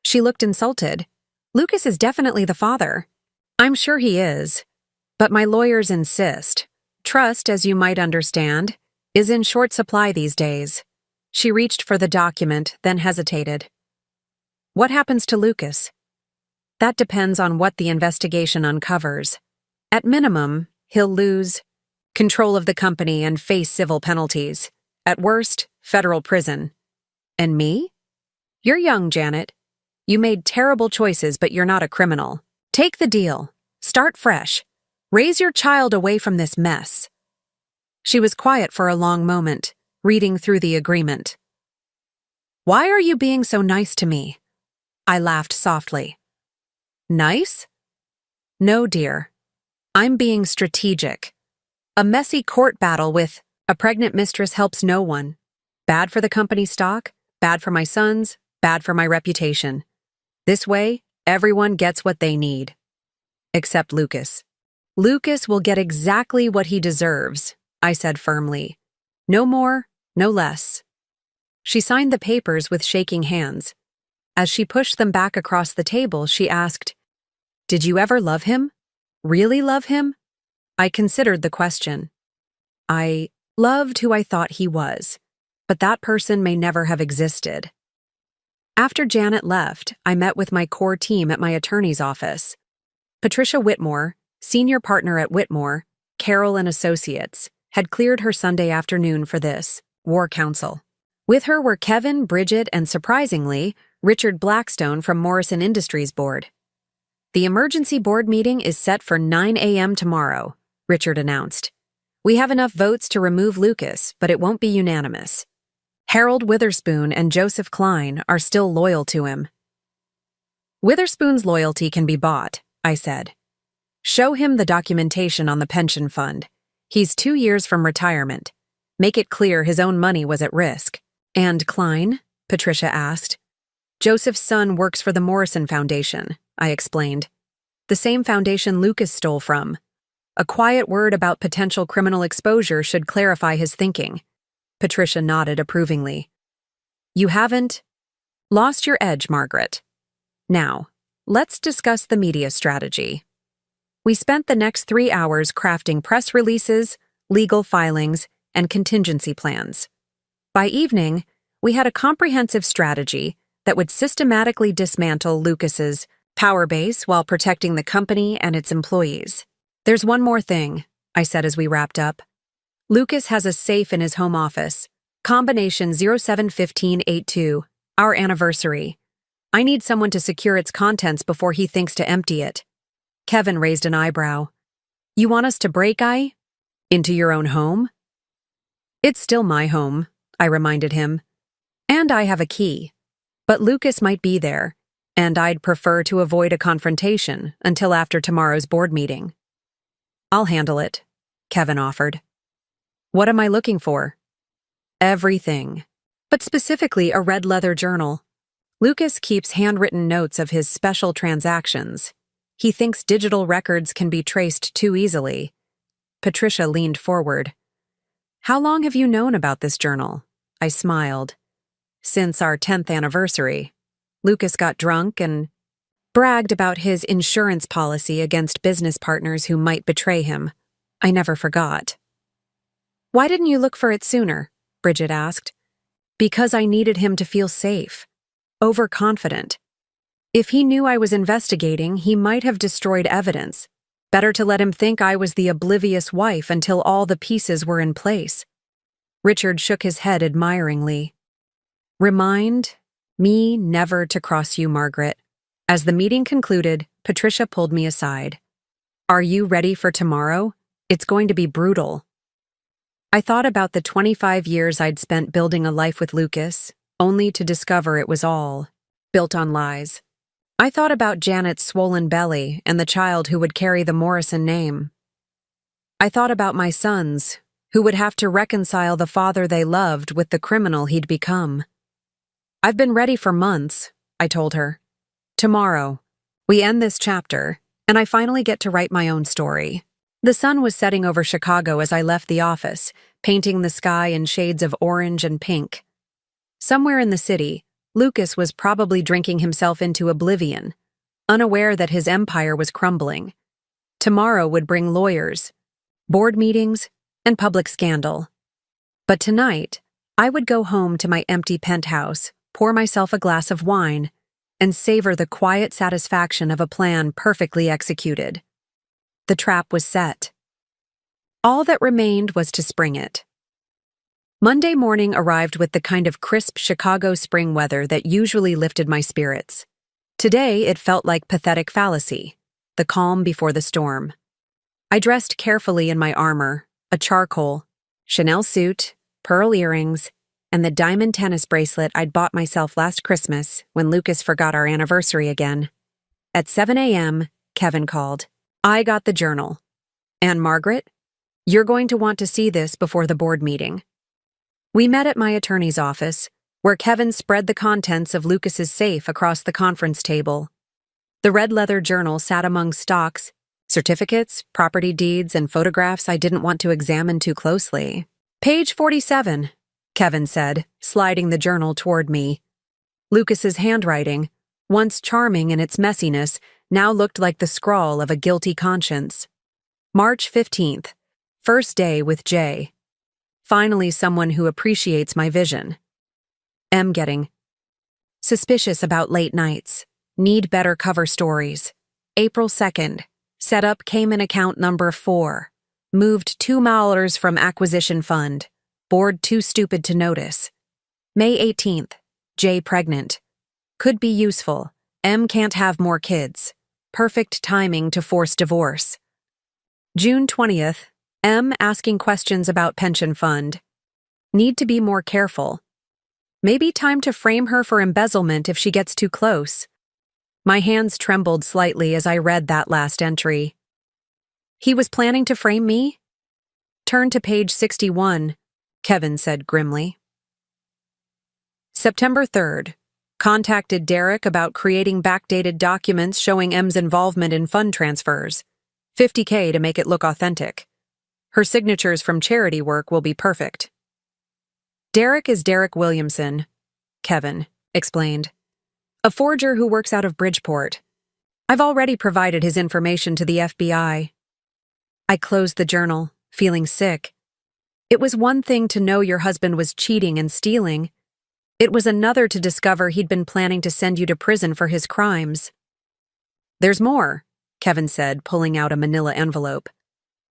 She looked insulted. "Lucas is definitely the father." "I'm sure he is. But my lawyers insist. Trust, as you might understand, is in short supply these days." She reached for the document, then hesitated. "What happens to Lucas?" "That depends on what the investigation uncovers. At minimum, he'll lose control of the company and face civil penalties. At worst, federal prison." "And me?" "You're young, Janet. You made terrible choices, but you're not a criminal. Take the deal. Start fresh. Raise your child away from this mess." She was quiet for a long moment, reading through the agreement. "Why are you being so nice to me?" I laughed softly. "Nice?" "No, dear. I'm being strategic. A messy court battle with a pregnant mistress helps no one. Bad for the company stock, bad for my sons, bad for my reputation. This way, Everyone gets what they need. Except Lucas. Lucas will get exactly what he deserves, I said firmly. No more, no less. She signed the papers with shaking hands. As she pushed them back across the table, she asked, "Did you ever love him? Really love him?" I considered the question. I loved who I thought he was, but that person may never have existed. After Janet left, I met with my core team at my attorney's office. Patricia Whitmore, senior partner at Whitmore, Carroll and Associates, had cleared her Sunday afternoon for this, War Council. With her were Kevin, Bridget, and surprisingly, Richard Blackstone from Morrison Industries Board. "The emergency board meeting is set for 9 a.m. tomorrow," Richard announced. "We have enough votes to remove Lucas, but it won't be unanimous. Harold Witherspoon and Joseph Klein are still loyal to him." "Witherspoon's loyalty can be bought," I said. "Show him the documentation on the pension fund. He's 2 years from retirement. Make it clear his own money was at risk." "And Klein?" Patricia asked. "Joseph's son works for the Morrison Foundation," I explained. "The same foundation Lucas stole from. A quiet word about potential criminal exposure should clarify his thinking." Patricia nodded approvingly. "You haven't lost your edge, Margaret. Now, let's discuss the media strategy." We spent the next 3 hours crafting press releases, legal filings, and contingency plans. By evening, we had a comprehensive strategy that would systematically dismantle Lucas's power base while protecting the company and its employees. "There's one more thing," I said as we wrapped up. "Lucas has a safe in his home office, combination 071582, our anniversary. I need someone to secure its contents before he thinks to empty it." Kevin raised an eyebrow. "You want us to break into your own home?" "It's still my home," I reminded him. "And I have a key. But Lucas might be there, and I'd prefer to avoid a confrontation until after tomorrow's board meeting." "I'll handle it," Kevin offered. "What am I looking for?" "Everything, but specifically a red leather journal. Lucas keeps handwritten notes of his special transactions. He thinks digital records can be traced too easily." Patricia leaned forward. "How long have you known about this journal?" I smiled. "Since our 10th anniversary. Lucas got drunk and bragged about his insurance policy against business partners who might betray him. I never forgot." "Why didn't you look for it sooner?" Bridget asked. "Because I needed him to feel safe. Overconfident. If he knew I was investigating, he might have destroyed evidence. Better to let him think I was the oblivious wife until all the pieces were in place." Richard shook his head admiringly. "Remind me never to cross you, Margaret." As the meeting concluded, Patricia pulled me aside. "Are you ready for tomorrow? It's going to be brutal." I thought about the 25 years I'd spent building a life with Lucas, only to discover it was all built on lies. I thought about Janet's swollen belly and the child who would carry the Morrison name. I thought about my sons, who would have to reconcile the father they loved with the criminal he'd become. "I've been ready for months," I told her. "Tomorrow, we end this chapter, and I finally get to write my own story." The sun was setting over Chicago as I left the office, painting the sky in shades of orange and pink. Somewhere in the city, Lucas was probably drinking himself into oblivion, unaware that his empire was crumbling. Tomorrow would bring lawyers, board meetings, and public scandal. But tonight, I would go home to my empty penthouse, pour myself a glass of wine, and savor the quiet satisfaction of a plan perfectly executed. The trap was set. All that remained was to spring it. Monday morning arrived with the kind of crisp Chicago spring weather that usually lifted my spirits. Today it felt like pathetic fallacy, the calm before the storm. I dressed carefully in my armor, a charcoal, Chanel suit, pearl earrings, and the diamond tennis bracelet I'd bought myself last Christmas when Lucas forgot our anniversary again. At 7 a.m., Kevin called. "I got the journal. And Margaret, you're going to want to see this before the board meeting." We met at my attorney's office, where Kevin spread the contents of Lucas's safe across the conference table. The red leather journal sat among stocks, certificates, property deeds, and photographs I didn't want to examine too closely. Page 47, Kevin said, sliding the journal toward me. Lucas's handwriting, once charming in its messiness, now looked like the scrawl of a guilty conscience. March 15th, first day with Jay. Finally someone who appreciates my vision. M. Getting suspicious about late nights. Need better cover stories. April 2nd. Set up Cayman account number 4. Moved $2 from acquisition fund. Board too stupid to notice. May 18th. J pregnant. Could be useful. M can't have more kids. Perfect timing to force divorce. June 20th. M asking questions about pension fund. Need to be more careful. Maybe time to frame her for embezzlement if she gets too close. My hands trembled slightly as I read that last entry. He was planning to frame me? Turn to page 61, Kevin said grimly. September 3rd. Contacted Derek about creating backdated documents showing M's involvement in fund transfers. $50K to make it look authentic. Her signatures from charity work will be perfect. Derek is Derek Williamson, Kevin explained. A forger who works out of Bridgeport. I've already provided his information to the FBI. I closed the journal, feeling sick. It was one thing to know your husband was cheating and stealing. It was another to discover he'd been planning to send you to prison for his crimes. There's more, Kevin said, pulling out a manila envelope.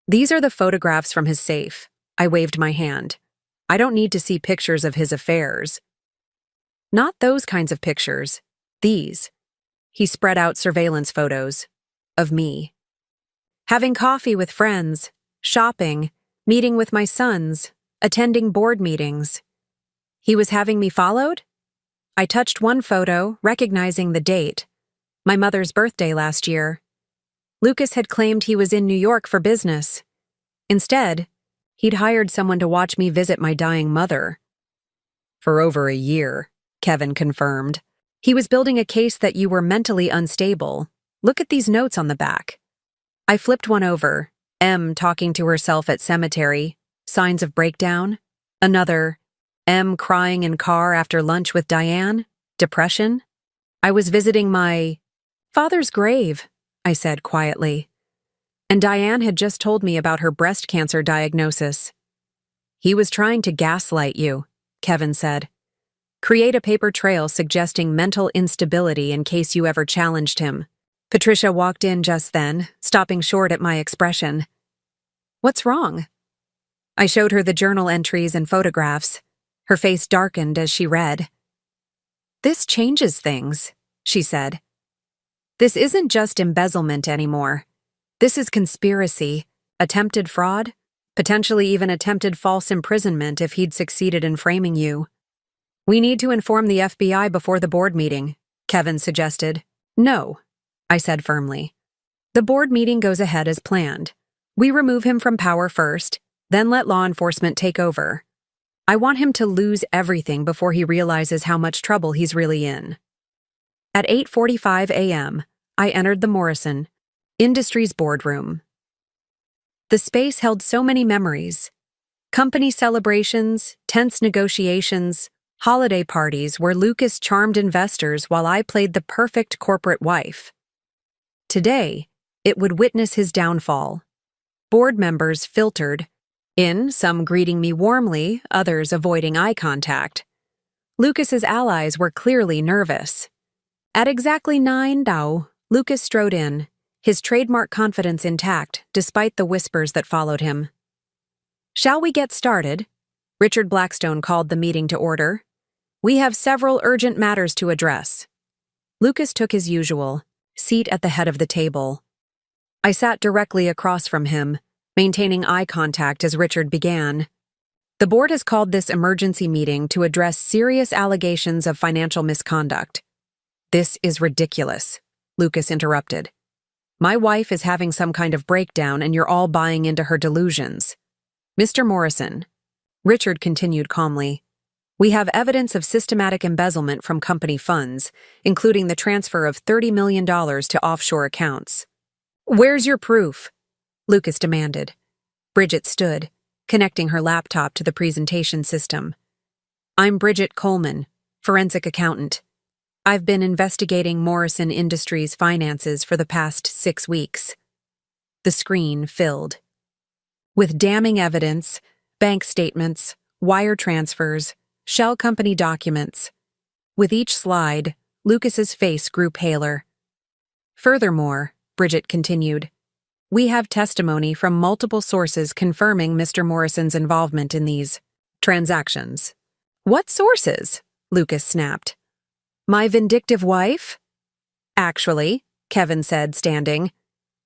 These are the photographs from his safe. I waved my hand. I don't need to see pictures of his affairs. Not those kinds of pictures. These. He spread out surveillance photos. Of me. Having coffee with friends, shopping, meeting with my sons, attending board meetings. He was having me followed? I touched one photo, recognizing the date. My mother's birthday last year. Lucas had claimed he was in New York for business. Instead, he'd hired someone to watch me visit my dying mother. For over a year, Kevin confirmed. He was building a case that you were mentally unstable. Look at these notes on the back. I flipped one over. M talking to herself at cemetery. Signs of breakdown. Another. M crying in car after lunch with Diane. Depression. I was visiting my father's grave, I said quietly. And Diane had just told me about her breast cancer diagnosis. He was trying to gaslight you, Kevin said. Create a paper trail suggesting mental instability in case you ever challenged him. Patricia walked in just then, stopping short at my expression. What's wrong? I showed her the journal entries and photographs. Her face darkened as she read. This changes things, she said. This isn't just embezzlement anymore. This is conspiracy, attempted fraud, potentially even attempted false imprisonment if he'd succeeded in framing you. We need to inform the FBI before the board meeting, Kevin suggested. No, I said firmly. The board meeting goes ahead as planned. We remove him from power first, then let law enforcement take over. I want him to lose everything before he realizes how much trouble he's really in. At 8:45 a.m., I entered the Morrison Industries boardroom. The space held so many memories. Company celebrations, tense negotiations, holiday parties where Lucas charmed investors while I played the perfect corporate wife. Today, it would witness his downfall. Board members filtered in, some greeting me warmly, others avoiding eye contact. Lucas's allies were clearly nervous. At exactly 9, Lucas strode in, his trademark confidence intact despite the whispers that followed him. Shall we get started? Richard Blackstone called the meeting to order. We have several urgent matters to address. Lucas took his usual seat at the head of the table. I sat directly across from him, maintaining eye contact as Richard began. The board has called this emergency meeting to address serious allegations of financial misconduct. This is ridiculous, Lucas interrupted. My wife is having some kind of breakdown and you're all buying into her delusions. Mr. Morrison, Richard continued calmly, We have evidence of systematic embezzlement from company funds, including the transfer of $30 million to offshore accounts. Where's your proof? Lucas demanded. Bridget stood, connecting her laptop to the presentation system. I'm Bridget Coleman, forensic accountant. I've been investigating Morrison Industries' finances for the past 6 weeks. The screen filled. With damning evidence, bank statements, wire transfers, shell company documents. With each slide, Lucas's face grew paler. Furthermore, Bridget continued, we have testimony from multiple sources confirming Mr. Morrison's involvement in these transactions. What sources? Lucas snapped. My vindictive wife? Actually, Kevin said, standing,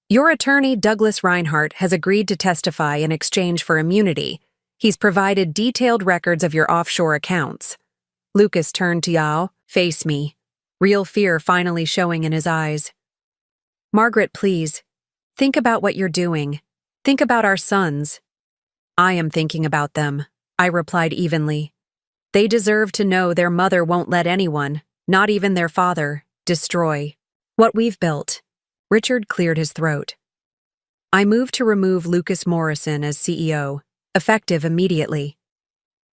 your attorney Douglas Reinhardt has agreed to testify in exchange for immunity. He's provided detailed records of your offshore accounts. Lucas turned to Yao, face me, real fear finally showing in his eyes. Margaret, please, think about what you're doing. Think about our sons. I am thinking about them, I replied evenly. They deserve to know their mother won't let anyone, not even their father, destroy what we've built. Richard cleared his throat. I moved to remove Lucas Morrison as CEO. Effective immediately.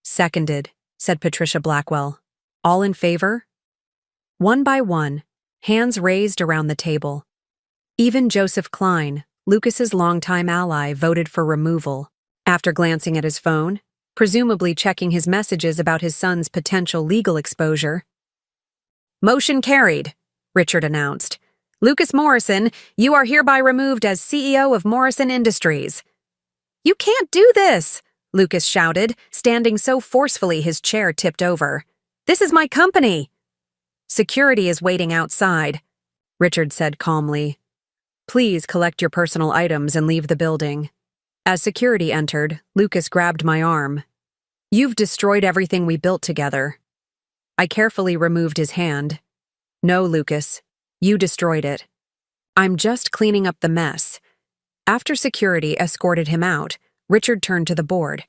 Seconded, said Patricia Blackwell. All in favor? One by one, hands raised around the table. Even Joseph Klein, Lucas's longtime ally, voted for removal. After glancing at his phone, presumably checking his messages about his son's potential legal exposure. Motion carried, Richard announced. Lucas Morrison, you are hereby removed as CEO of Morrison Industries. You can't do this, Lucas shouted, standing so forcefully his chair tipped over. This is my company. Security is waiting outside, Richard said calmly. Please collect your personal items and leave the building. As security entered, Lucas grabbed my arm. You've destroyed everything we built together. I carefully removed his hand. No, Lucas, you destroyed it. I'm just cleaning up the mess. After security escorted him out, Richard turned to the board.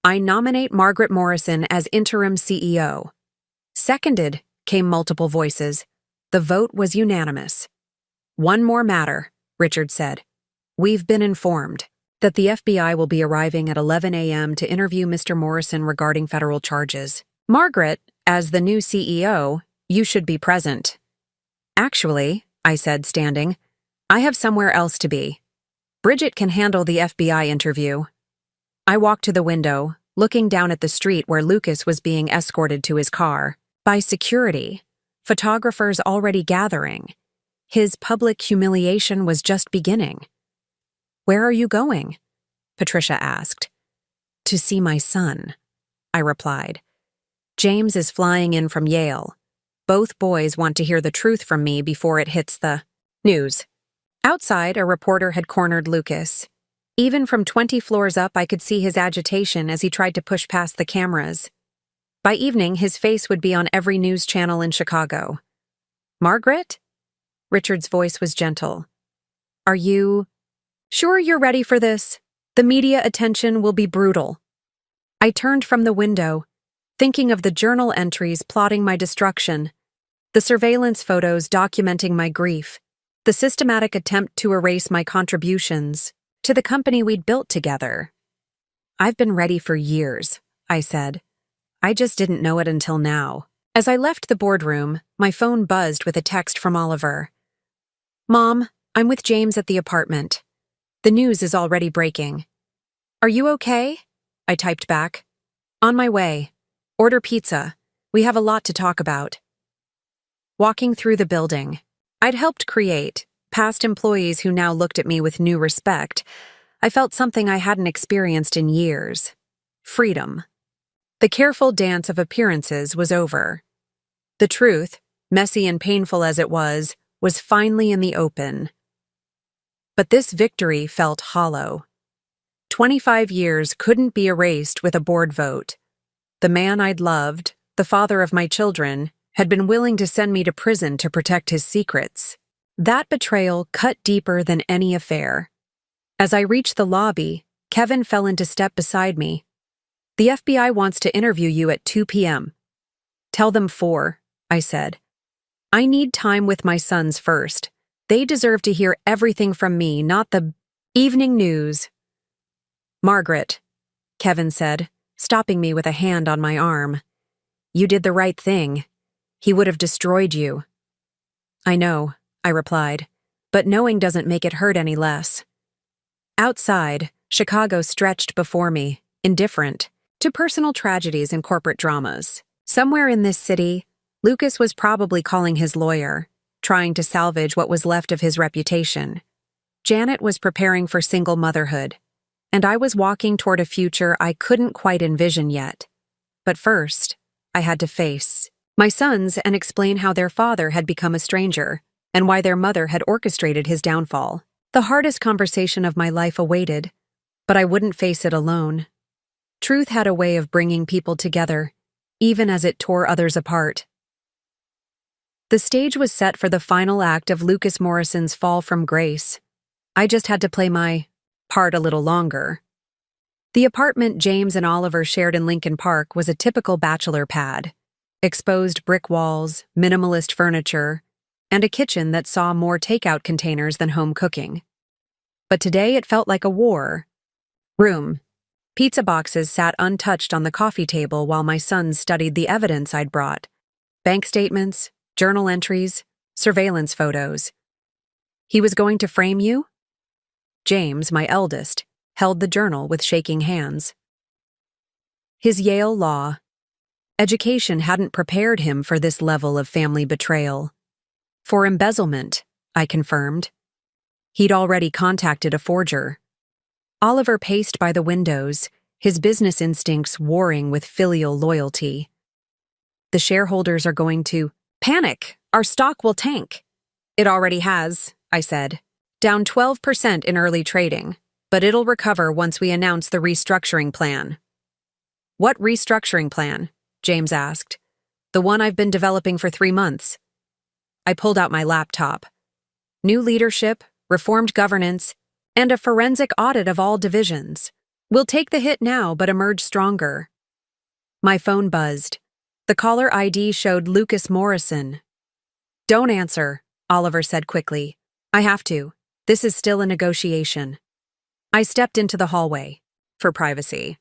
I nominate Margaret Morrison as interim CEO. Seconded, came multiple voices. The vote was unanimous. One more matter, Richard said. We've been informed that the FBI will be arriving at 11 a.m. to interview Mr. Morrison regarding federal charges. Margaret, as the new CEO, you should be present. Actually, I said, standing, I have somewhere else to be. Bridget can handle the FBI interview. I walked to the window, looking down at the street where Lucas was being escorted to his car. By security, photographers already gathering. His public humiliation was just beginning. Where are you going? Patricia asked. To see my son, I replied. James is flying in from Yale. Both boys want to hear the truth from me before it hits the news. Outside, a reporter had cornered Lucas. Even from 20 floors up, I could see his agitation as he tried to push past the cameras. By evening, his face would be on every news channel in Chicago. Margaret? Richard's voice was gentle. Are you sure you're ready for this? The media attention will be brutal. I turned from the window, thinking of the journal entries plotting my destruction, the surveillance photos documenting my grief, the systematic attempt to erase my contributions to the company we'd built together. I've been ready for years, I said. I just didn't know it until now. As I left the boardroom, my phone buzzed with a text from Oliver. Mom, I'm with James at the apartment. The news is already breaking. Are you okay? I typed back. On my way. Order pizza. We have a lot to talk about. Walking through the building, I'd helped create, past employees who now looked at me with new respect. I felt something I hadn't experienced in years. Freedom. The careful dance of appearances was over. The truth, messy and painful as it was finally in the open. But this victory felt hollow. 25 years couldn't be erased with a board vote. The man I'd loved, the father of my children, had been willing to send me to prison to protect his secrets. That betrayal cut deeper than any affair. As I reached the lobby, Kevin fell into step beside me. The FBI wants to interview you at 2 p.m. Tell them 4, I said. I need time with my sons first. They deserve to hear everything from me, not the evening news. Margaret, Kevin said, stopping me with a hand on my arm. You did the right thing. He would have destroyed you. I know, I replied, but knowing doesn't make it hurt any less. Outside, Chicago stretched before me, indifferent to personal tragedies and corporate dramas. Somewhere in this city, Lucas was probably calling his lawyer, trying to salvage what was left of his reputation. Janet was preparing for single motherhood, and I was walking toward a future I couldn't quite envision yet. But first, I had to face my sons and explain how their father had become a stranger and why their mother had orchestrated his downfall. The hardest conversation of my life awaited, but I wouldn't face it alone. Truth had a way of bringing people together, even as it tore others apart. The stage was set for the final act of Lucas Morrison's fall from grace. I just had to play my part a little longer. The apartment James and Oliver shared in Lincoln Park was a typical bachelor pad. Exposed brick walls, minimalist furniture, and a kitchen that saw more takeout containers than home cooking. But today it felt like a war room. Pizza boxes sat untouched on the coffee table while my sons studied the evidence I'd brought. Bank statements, journal entries, surveillance photos. He was going to frame you? James, my eldest, held the journal with shaking hands. His Yale law education hadn't prepared him for this level of family betrayal. For embezzlement, I confirmed. He'd already contacted a forger. Oliver paced by the windows, his business instincts warring with filial loyalty. The shareholders are going to panic. Our stock will tank. It already has, I said. Down 12% in early trading, but it'll recover once we announce the restructuring plan. What restructuring plan? James asked. The one I've been developing for 3 months. I pulled out my laptop. New leadership, reformed governance, and a forensic audit of all divisions. We'll take the hit now but emerge stronger. My phone buzzed. The caller ID showed Lucas Morrison. Don't answer, Oliver said quickly. I have to. This is still a negotiation. I stepped into the hallway. For privacy.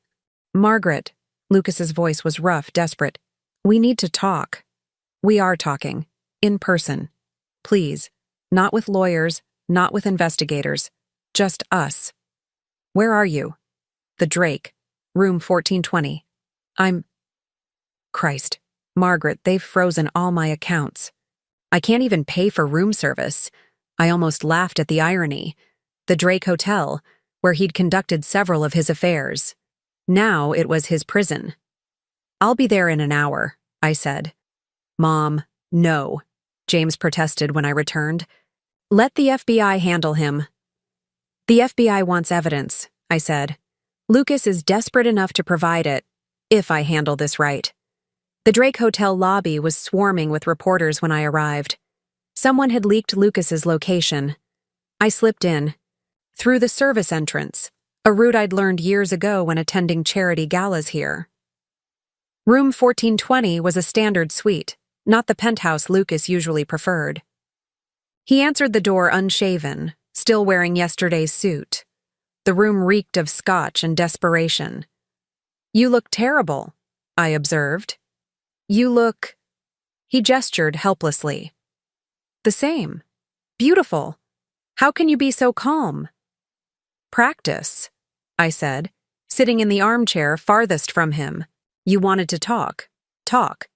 Margaret, Lucas's voice was rough, desperate. We need to talk. We are talking. In person. Please. Not with lawyers, not with investigators. Just us. Where are you? The Drake. Room 1420. Christ. Margaret, they've frozen all my accounts. I can't even pay for room service. I almost laughed at the irony. The Drake Hotel, where he'd conducted several of his affairs. Now it was his prison. I'll be there in an hour, I said. Mom, no, James protested when I returned. Let the FBI handle him. The FBI wants evidence, I said. Lucas is desperate enough to provide it, if I handle this right. The Drake Hotel lobby was swarming with reporters when I arrived. Someone had leaked Lucas's location. I slipped in. Through the service entrance, a route I'd learned years ago when attending charity galas here. Room 1420 was a standard suite, not the penthouse Lucas usually preferred. He answered the door unshaven, still wearing yesterday's suit. The room reeked of scotch and desperation. You look terrible, I observed. You look... He gestured helplessly. The same. Beautiful. How can you be so calm? Practice, I said, sitting in the armchair farthest from him. You wanted to talk. Talk.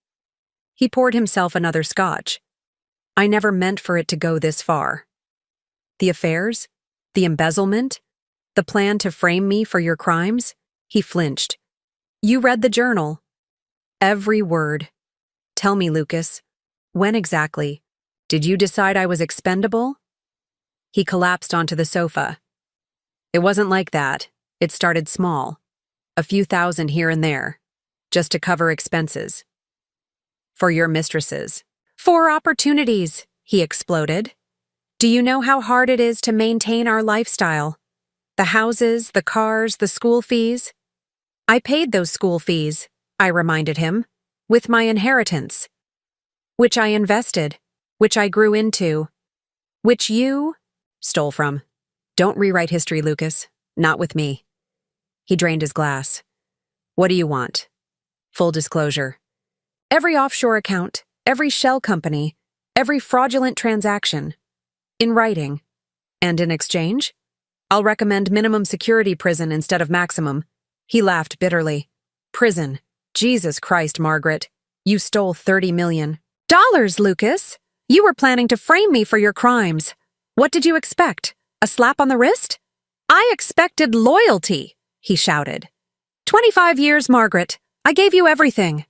He poured himself another scotch. I never meant for it to go this far. The affairs? The embezzlement? The plan to frame me for your crimes? He flinched. You read the journal. Every word. Tell me, Lucas. When exactly? Did you decide I was expendable? He collapsed onto the sofa. It wasn't like that. It started small. A few thousand here and there. Just to cover expenses. For your mistresses. 4 opportunities, he exploded. Do you know how hard it is to maintain our lifestyle? The houses, the cars, the school fees? I paid those school fees, I reminded him, with my inheritance, which I invested, which I grew into, which you stole from. Don't rewrite history, Lucas. Not with me. He drained his glass. What do you want? Full disclosure. Every offshore account, every shell company, every fraudulent transaction. In writing. And in exchange, I'll recommend minimum security prison instead of maximum. He laughed bitterly. Prison. Jesus Christ, Margaret. You stole $30 million. Lucas! You were planning to frame me for your crimes. What did you expect? A slap on the wrist? I expected loyalty, he shouted. 25 years, Margaret. I gave you everything.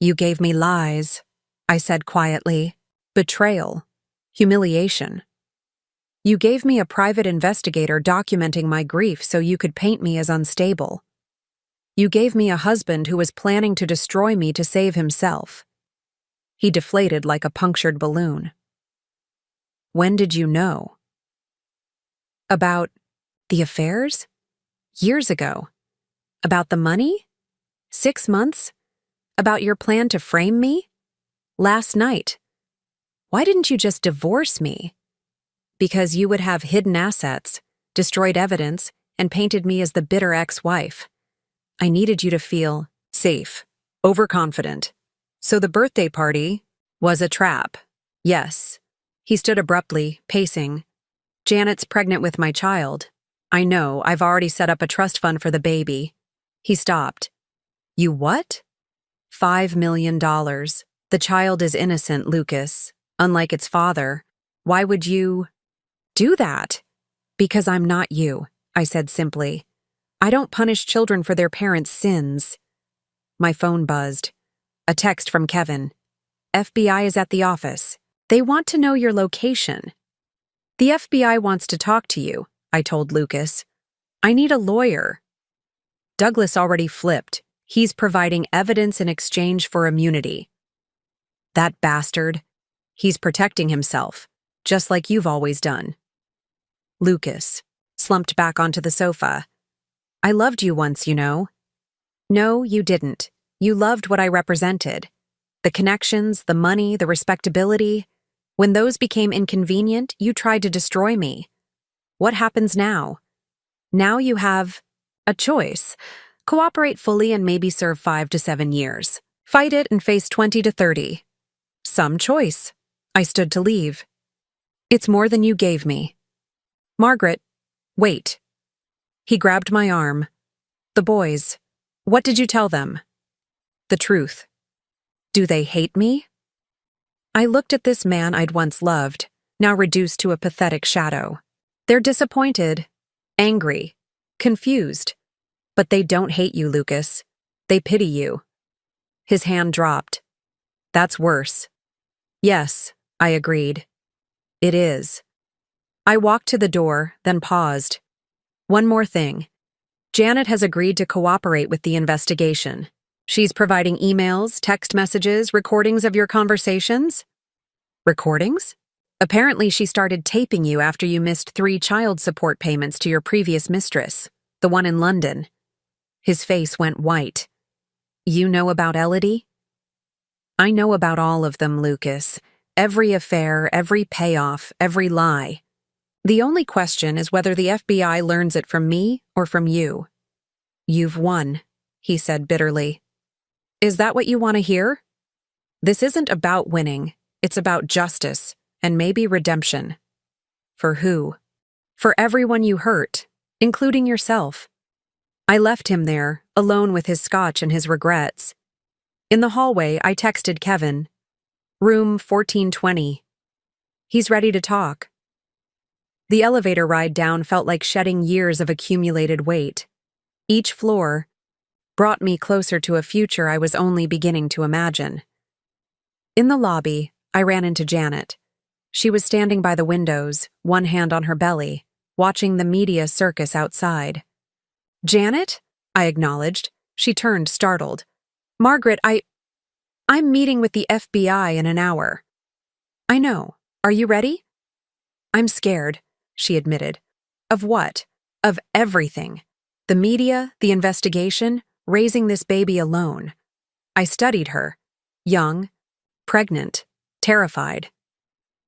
You gave me lies, I said quietly. Betrayal. Humiliation. You gave me a private investigator documenting my grief so you could paint me as unstable. You gave me a husband who was planning to destroy me to save himself. He deflated like a punctured balloon. When did you know? About the affairs? Years ago. About the money? 6 months? About your plan to frame me? Last night. Why didn't you just divorce me? Because you would have hidden assets, destroyed evidence, and painted me as the bitter ex-wife. I needed you to feel safe, overconfident. So the birthday party was a trap. Yes. He stood abruptly, pacing. Janet's pregnant with my child. I know, I've already set up a trust fund for the baby. He stopped. You what? $5 million. The child is innocent, Lucas. Unlike its father. Why would you do that? Because I'm not you, I said simply. I don't punish children for their parents' sins. My phone buzzed. A text from Kevin. FBI is at the office. They want to know your location. The FBI wants to talk to you, I told Lucas. I need a lawyer. Douglas already flipped. He's providing evidence in exchange for immunity. That bastard. He's protecting himself, just like you've always done. Lucas slumped back onto the sofa. I loved you once, you know. No, you didn't. You loved what I represented. The connections, the money, the respectability. When those became inconvenient, you tried to destroy me. What happens now? Now you have a choice. Cooperate fully and maybe serve 5 to 7 years. Fight it and face 20 to 30. Some choice. I stood to leave. It's more than you gave me. Margaret, wait. He grabbed my arm. The boys. What did you tell them? The truth. Do they hate me? I looked at this man I'd once loved, now reduced to a pathetic shadow. They're disappointed, angry, confused. But they don't hate you, Lucas. They pity you. His hand dropped. That's worse. Yes, I agreed. It is. I walked to the door, then paused. One more thing. Janet has agreed to cooperate with the investigation. She's providing emails, text messages, recordings of your conversations. Recordings? Apparently she started taping you after you missed 3 child support payments to your previous mistress, the one in London. His face went white. You know about Elodie? I know about all of them, Lucas. Every affair, every payoff, every lie. The only question is whether the FBI learns it from me or from you. You've won, he said bitterly. Is that what you want to hear? This isn't about winning. It's about justice and maybe redemption. For who? For everyone you hurt, including yourself. I left him there, alone with his scotch and his regrets. In the hallway, I texted Kevin. Room 1420. He's ready to talk. The elevator ride down felt like shedding years of accumulated weight. Each floor brought me closer to a future I was only beginning to imagine. In the lobby, I ran into Janet. She was standing by the windows, one hand on her belly, watching the media circus outside. Janet? I acknowledged. She turned, startled. Margaret, I'm meeting with the FBI in an hour. I know. Are you ready? I'm scared, she admitted. Of what? Of everything. The media, the investigation, raising this baby alone. I studied her. Young, pregnant, terrified.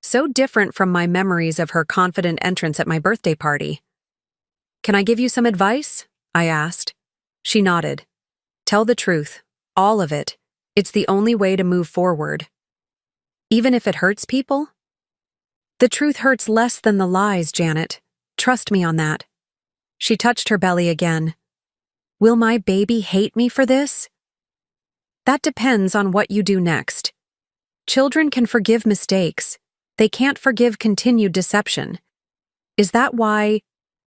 So different from my memories of her confident entrance at my birthday party. "Can I give you some advice?" I asked. She nodded. "Tell the truth. All of it. It's the only way to move forward. Even if it hurts people?" "The truth hurts less than the lies, Janet. Trust me on that." She touched her belly again. "Will my baby hate me for this?" "That depends on what you do next. Children can forgive mistakes. They can't forgive continued deception. Is that why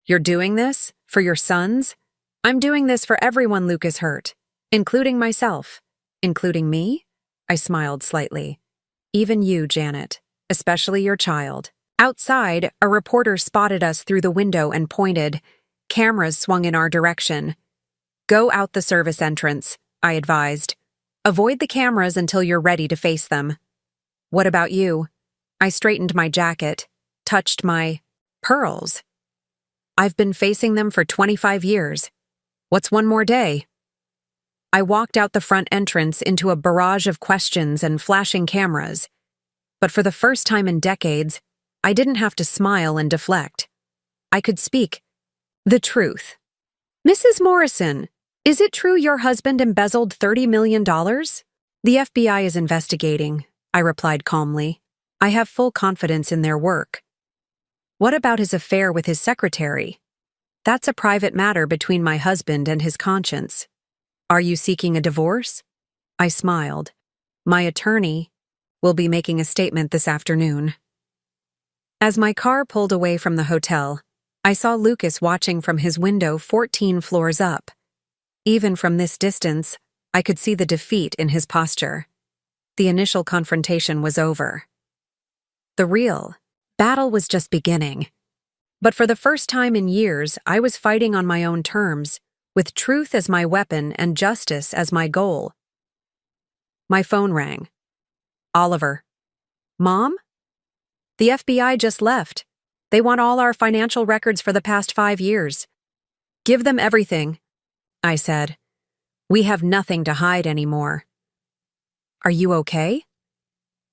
you're doing this? For your sons? I'm doing this for everyone Lucas hurt, including myself. Including me?" I smiled slightly. "Even you, Janet, especially your child." Outside, a reporter spotted us through the window and pointed. Cameras swung in our direction. "Go out the service entrance," I advised. "Avoid the cameras until you're ready to face them." "What about you?" I straightened my jacket, touched my pearls. "I've been facing them for 25 years. What's one more day?" I walked out the front entrance into a barrage of questions and flashing cameras. But for the first time in decades, I didn't have to smile and deflect. I could speak the truth. "Mrs. Morrison, is it true your husband embezzled $30 million? "The FBI is investigating," I replied calmly. "I have full confidence in their work." "What about his affair with his secretary?" "That's a private matter between my husband and his conscience." "Are you seeking a divorce?" I smiled. "My attorney will be making a statement this afternoon." As my car pulled away from the hotel, I saw Lucas watching from his window 14 floors up. Even from this distance, I could see the defeat in his posture. The initial confrontation was over. The real battle was just beginning. But for the first time in years, I was fighting on my own terms, with truth as my weapon and justice as my goal. My phone rang. "Oliver." "Mom?" "The FBI just left. They want all our financial records for the past 5 years." "Give them everything," I said. "We have nothing to hide anymore." "Are you okay?"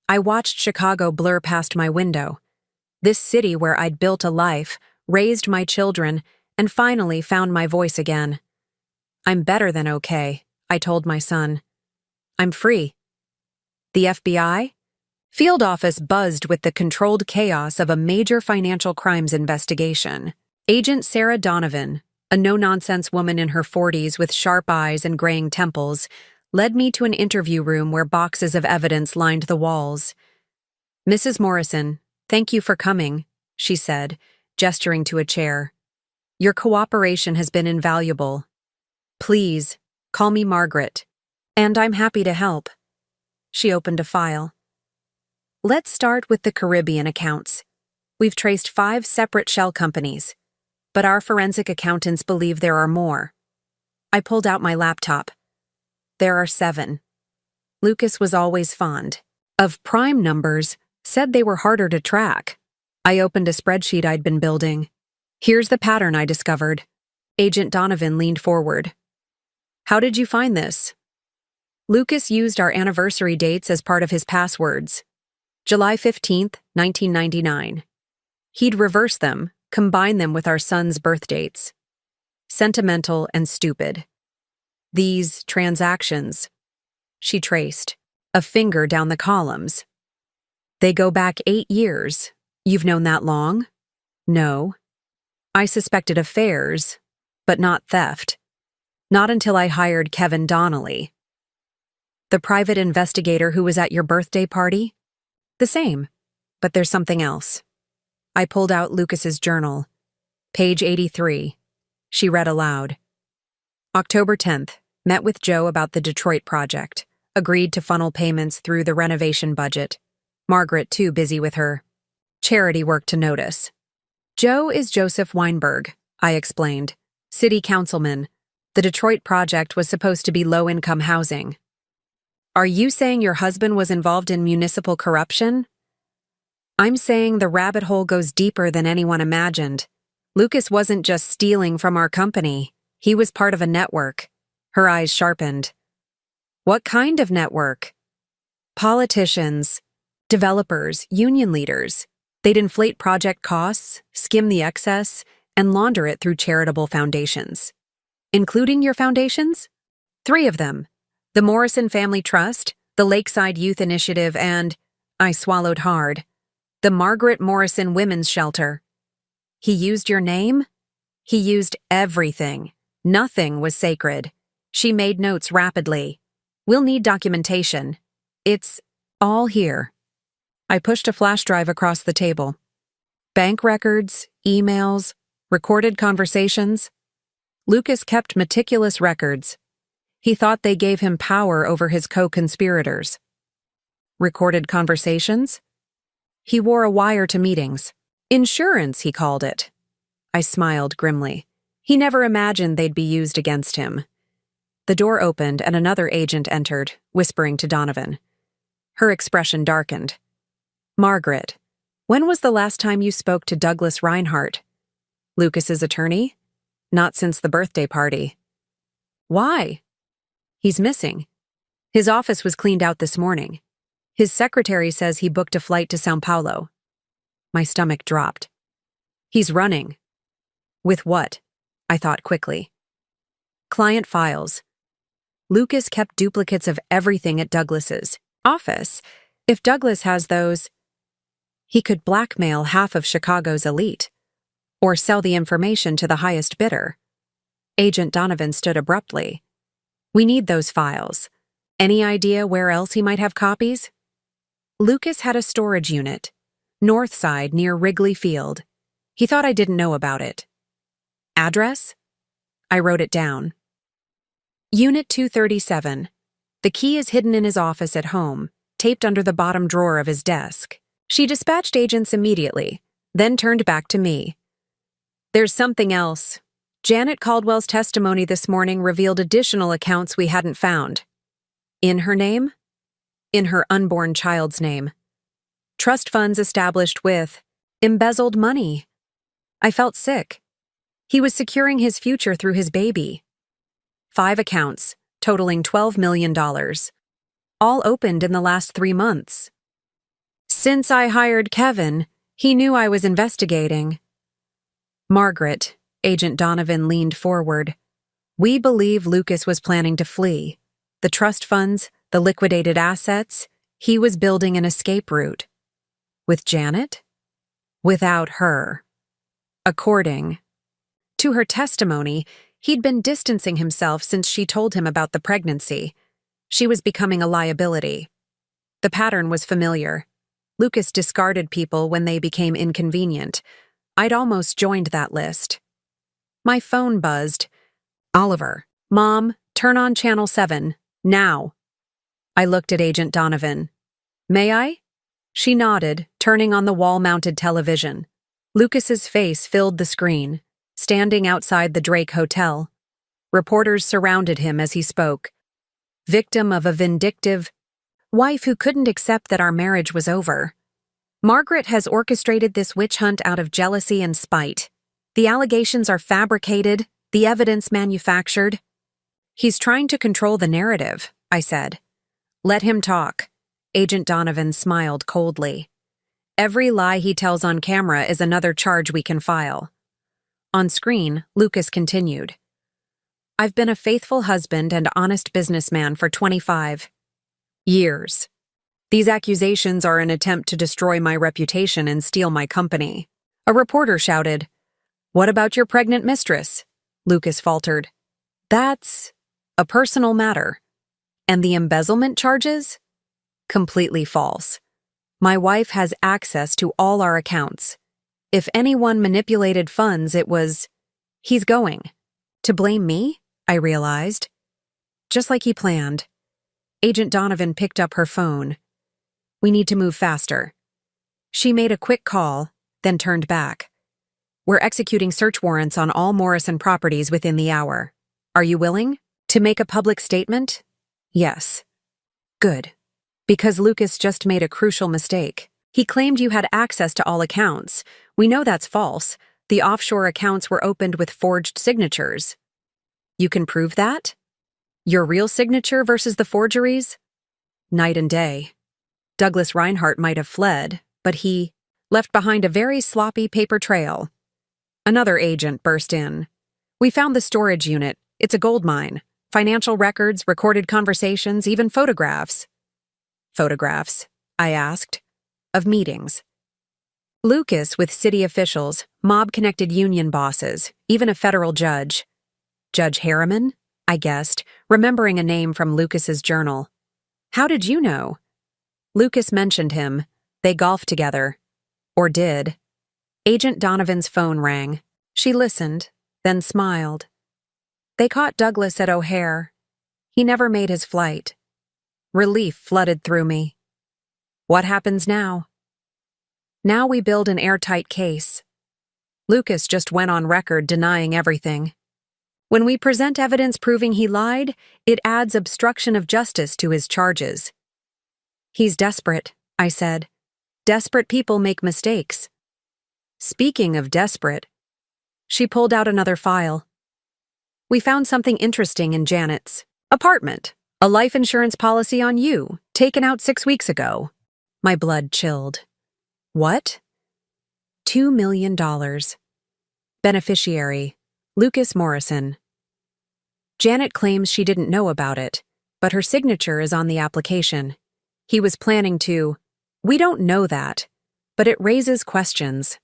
I watched Chicago blur past my window. This city where I'd built a life, raised my children, and finally found my voice again. "I'm better than okay," I told my son. "I'm free." "The FBI?" Field office buzzed with the controlled chaos of a major financial crimes investigation. Agent Sarah Donovan, a no-nonsense woman in her 40s with sharp eyes and graying temples, led me to an interview room where boxes of evidence lined the walls. "Mrs. Morrison, thank you for coming," she said, gesturing to a chair. "Your cooperation has been invaluable. Please, call me Margaret. And I'm happy to help." She opened a file. "Let's start with the Caribbean accounts. We've traced 5 separate shell companies, but our forensic accountants believe there are more." I pulled out my laptop. "There are 7. Lucas was always fond of prime numbers, said they were harder to track. I opened a spreadsheet I'd been building. "Here's the pattern I discovered." Agent Donovan leaned forward. "How did you find this?" "Lucas used our anniversary dates as part of his passwords. July 15th, 1999. He'd reverse them, combine them with our son's birth dates. Sentimental and stupid. These transactions," she traced, a finger down the columns. "They go back 8 years. You've known that long?" "No. I suspected affairs, but not theft. Not until I hired Kevin Donnelly." "The private investigator who was at your birthday party?" "The same, but there's something else." I pulled out Lucas's journal. Page 83. She read aloud. "October 10th, met with Joe about the Detroit project. Agreed to funnel payments through the renovation budget. Margaret too busy with her charity work to notice. Joe is Joseph Weinberg," I explained. "City councilman. The Detroit project was supposed to be low-income housing." "Are you saying your husband was involved in municipal corruption?" "I'm saying the rabbit hole goes deeper than anyone imagined. Lucas wasn't just stealing from our company. He was part of a network. Her eyes sharpened. What kind of network? Politicians, developers, union leaders. They'd inflate project costs, skim the excess, and launder it through charitable foundations. Including your foundations? 3 of them. The Morrison Family Trust, the Lakeside Youth Initiative, and, I swallowed hard, the Margaret Morrison Women's Shelter. He used your name? He used everything. Nothing was sacred. She made notes rapidly. We'll need documentation. It's all here. I pushed a flash drive across the table. Bank records, emails, recorded conversations. Lucas kept meticulous records. He thought they gave him power over his co-conspirators. Recorded conversations? He wore a wire to meetings. Insurance, he called it. I smiled grimly. He never imagined they'd be used against him. The door opened and another agent entered, whispering to Donovan. Her expression darkened. Margaret, when was the last time you spoke to Douglas Reinhardt? Lucas's attorney? Not since the birthday party. Why? He's missing. His office was cleaned out this morning. His secretary says he booked a flight to São Paulo. My stomach dropped. He's running. With what? I thought quickly. Client files. Lucas kept duplicates of everything at Douglas's office. If Douglas has those, he could blackmail half of Chicago's elite, or sell the information to the highest bidder. Agent Donovan stood abruptly. We need those files. Any idea where else he might have copies? Lucas had a storage unit, north side near Wrigley Field. He thought I didn't know about it. Address? I wrote it down. Unit 237. The key is hidden in his office at home, taped under the bottom drawer of his desk. She dispatched agents immediately, then turned back to me. There's something else. Janet Caldwell's testimony this morning revealed additional accounts we hadn't found. In her name? In her unborn child's name. Trust funds established with embezzled money. I felt sick. He was securing his future through his baby. 5 accounts, totaling $12 million. All opened in the last 3 months. Since I hired Kevin, he knew I was investigating. Margaret, Agent Donovan leaned forward. We believe Lucas was planning to flee. The trust funds, the liquidated assets, he was building an escape route. With Janet? Without her. According to her testimony, he'd been distancing himself since she told him about the pregnancy. She was becoming a liability. The pattern was familiar. Lucas discarded people when they became inconvenient. I'd almost joined that list. My phone buzzed. Oliver, Mom, turn on Channel 7, now. I looked at Agent Donovan. May I? She nodded, turning on the wall-mounted television. Lucas's face filled the screen, standing outside the Drake Hotel. Reporters surrounded him as he spoke. Victim of a vindictive wife who couldn't accept that our marriage was over. Margaret has orchestrated this witch hunt out of jealousy and spite. The allegations are fabricated, the evidence manufactured. He's trying to control the narrative, I said. Let him talk. Agent Donovan smiled coldly. Every lie he tells on camera is another charge we can file. On screen, Lucas continued. I've been a faithful husband and honest businessman for 25 years. These accusations are an attempt to destroy my reputation and steal my company. A reporter shouted, What about your pregnant mistress? Lucas faltered. That's a personal matter. And the embezzlement charges? Completely false. My wife has access to all our accounts. If anyone manipulated funds, it was, he's going. To blame me? I realized. Just like he planned. Agent Donovan picked up her phone. We need to move faster. She made a quick call, then turned back. We're executing search warrants on all Morrison properties within the hour. Are you willing to make a public statement? Yes. Good. Because Lucas just made a crucial mistake. He claimed you had access to all accounts. We know that's false. The offshore accounts were opened with forged signatures. You can prove that? Your real signature versus the forgeries? Night and day. Douglas Reinhardt might have fled, but he left behind a very sloppy paper trail. Another agent burst in. We found the storage unit. It's a gold mine. Financial records, recorded conversations, even photographs. Photographs, I asked. Of meetings. Lucas with city officials, mob-connected union bosses, even a federal judge. Judge Harriman? I guessed, remembering a name from Lucas's journal. How did you know? Lucas mentioned him. They golfed together. Or did. Agent Donovan's phone rang. She listened, then smiled. They caught Douglas at O'Hare. He never made his flight. Relief flooded through me. What happens now? Now we build an airtight case. Lucas just went on record denying everything. When we present evidence proving he lied, it adds obstruction of justice to his charges. He's desperate, I said. Desperate people make mistakes. Speaking of desperate, she pulled out another file. We found something interesting in Janet's apartment. A life insurance policy on you, taken out 6 weeks ago. My blood chilled. What? $2 million. Beneficiary, Lucas Morrison. Janet claims she didn't know about it, but her signature is on the application. He was planning to. We don't know that, but it raises questions.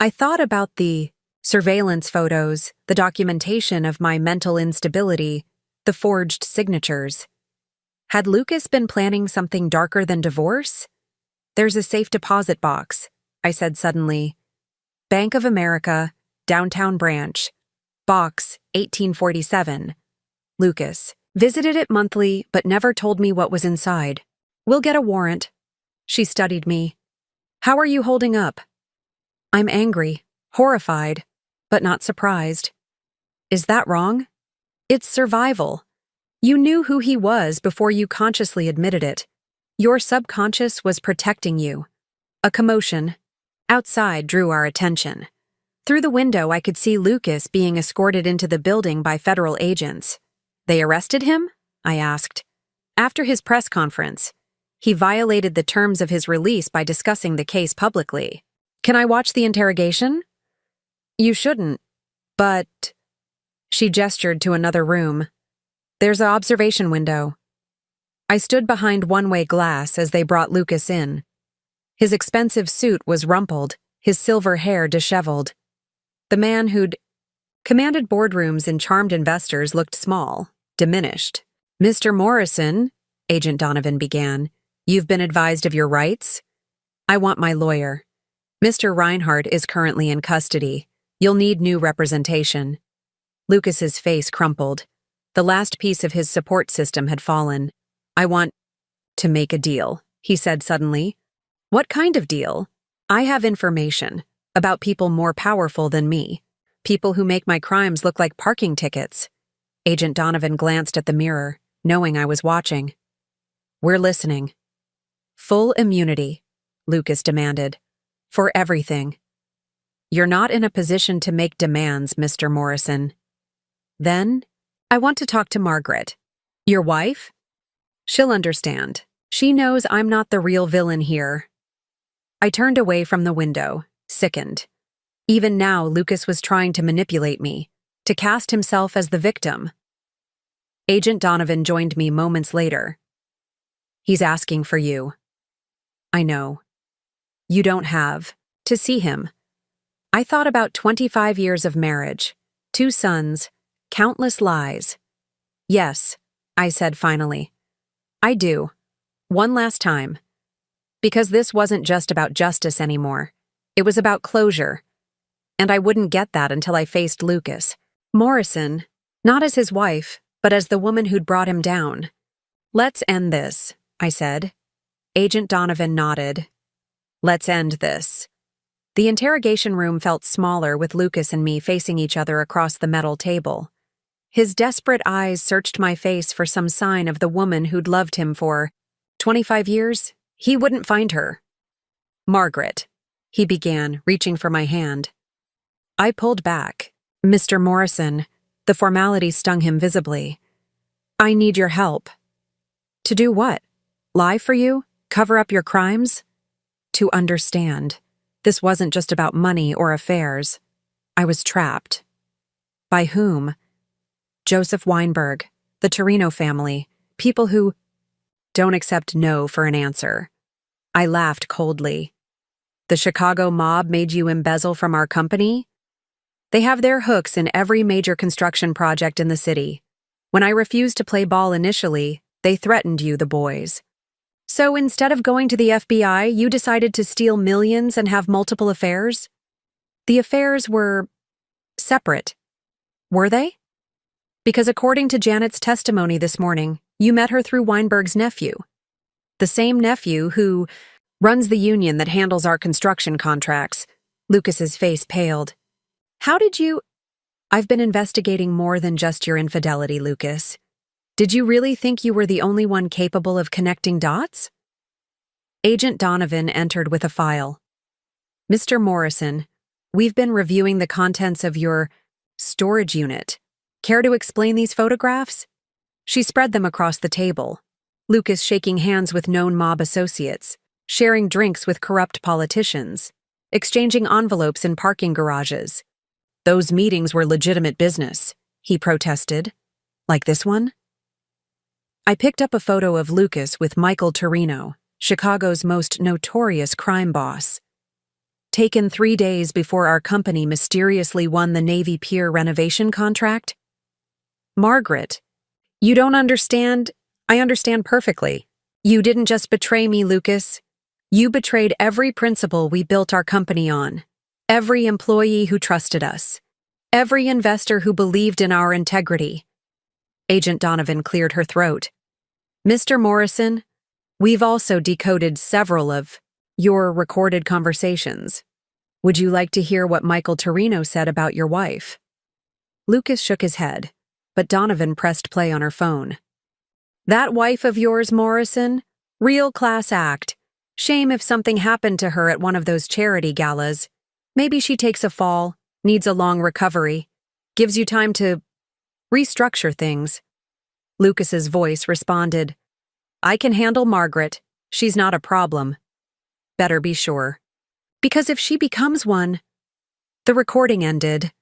I thought about the surveillance photos, the documentation of my mental instability, the forged signatures. Had Lucas been planning something darker than divorce? There's a safe deposit box, I said suddenly. Bank of America, downtown branch. Box 1847. Lucas. Visited it monthly, but never told me what was inside. We'll get a warrant. She studied me. How are you holding up? I'm angry, horrified, but not surprised. Is that wrong? It's survival. You knew who he was before you consciously admitted it. Your subconscious was protecting you. A commotion outside drew our attention. Through the window, I could see Lucas being escorted into the building by federal agents. They arrested him? I asked. After his press conference, he violated the terms of his release by discussing the case publicly. Can I watch the interrogation? You shouldn't, but... She gestured to another room. There's an observation window. I stood behind one-way glass as they brought Lucas in. His expensive suit was rumpled, his silver hair disheveled. The man who'd commanded boardrooms and charmed investors looked small, diminished. Mr. Morrison, Agent Donovan began, you've been advised of your rights? I want my lawyer. Mr. Reinhardt is currently in custody. You'll need new representation. Lucas's face crumpled. The last piece of his support system had fallen. I want to make a deal, he said suddenly. What kind of deal? I have information about people more powerful than me, people who make my crimes look like parking tickets. Agent Donovan glanced at the mirror, knowing I was watching. We're listening. Full immunity, Lucas demanded. For everything. You're not in a position to make demands, Mr. Morrison. Then, I want to talk to Margaret. Your wife? She'll understand. She knows I'm not the real villain here. I turned away from the window, sickened. Even now, Lucas was trying to manipulate me, to cast himself as the victim. Agent Donovan joined me moments later. He's asking for you. I know. You don't have to see him. I thought about 25 years of marriage, 2 sons, countless lies. Yes, I said finally. I do. One last time. Because this wasn't just about justice anymore. It was about closure. And I wouldn't get that until I faced Lucas Morrison, not as his wife, but as the woman who'd brought him down. Let's end this, I said. Agent Donovan nodded. Let's end this. The interrogation room felt smaller with Lucas and me facing each other across the metal table. His desperate eyes searched my face for some sign of the woman who'd loved him for 25 years. He wouldn't find her. Margaret, he began, reaching for my hand. I pulled back. Mr. Morrison, the formality stung him visibly. I need your help. To do what? Lie for you? Cover up your crimes? To understand. This wasn't just about money or affairs. I was trapped. By whom? Joseph Weinberg, the Torino family, people who don't accept no for an answer. I laughed coldly. The Chicago mob made you embezzle from our company? They have their hooks in every major construction project in the city. When I refused to play ball initially, they threatened you, the boys. So instead of going to the FBI, you decided to steal millions and have multiple affairs? The affairs were separate. Were they? Because according to Janet's testimony this morning, you met her through Weinberg's nephew. The same nephew who runs the union that handles our construction contracts. Lucas's face paled. How did you— I've been investigating more than just your infidelity, Lucas. Did you really think you were the only one capable of connecting dots? Agent Donovan entered with a file. Mr. Morrison, we've been reviewing the contents of your storage unit. Care to explain these photographs? She spread them across the table. Lucas shaking hands with known mob associates, sharing drinks with corrupt politicians, exchanging envelopes in parking garages. Those meetings were legitimate business, he protested. Like this one? I picked up a photo of Lucas with Michael Torino, Chicago's most notorious crime boss. Taken 3 days before our company mysteriously won the Navy Pier renovation contract? Margaret, you don't understand. I understand perfectly. You didn't just betray me, Lucas. You betrayed every principle we built our company on, every employee who trusted us, every investor who believed in our integrity. Agent Donovan cleared her throat. Mr. Morrison, we've also decoded several of your recorded conversations. Would you like to hear what Michael Torino said about your wife? Lucas shook his head, but Donovan pressed play on her phone. That wife of yours, Morrison? Real class act. Shame if something happened to her at one of those charity galas. Maybe she takes a fall, needs a long recovery, gives you time to restructure things. Lucas's voice responded, I can handle Margaret. She's not a problem. Better be sure. Because if she becomes one— The recording ended.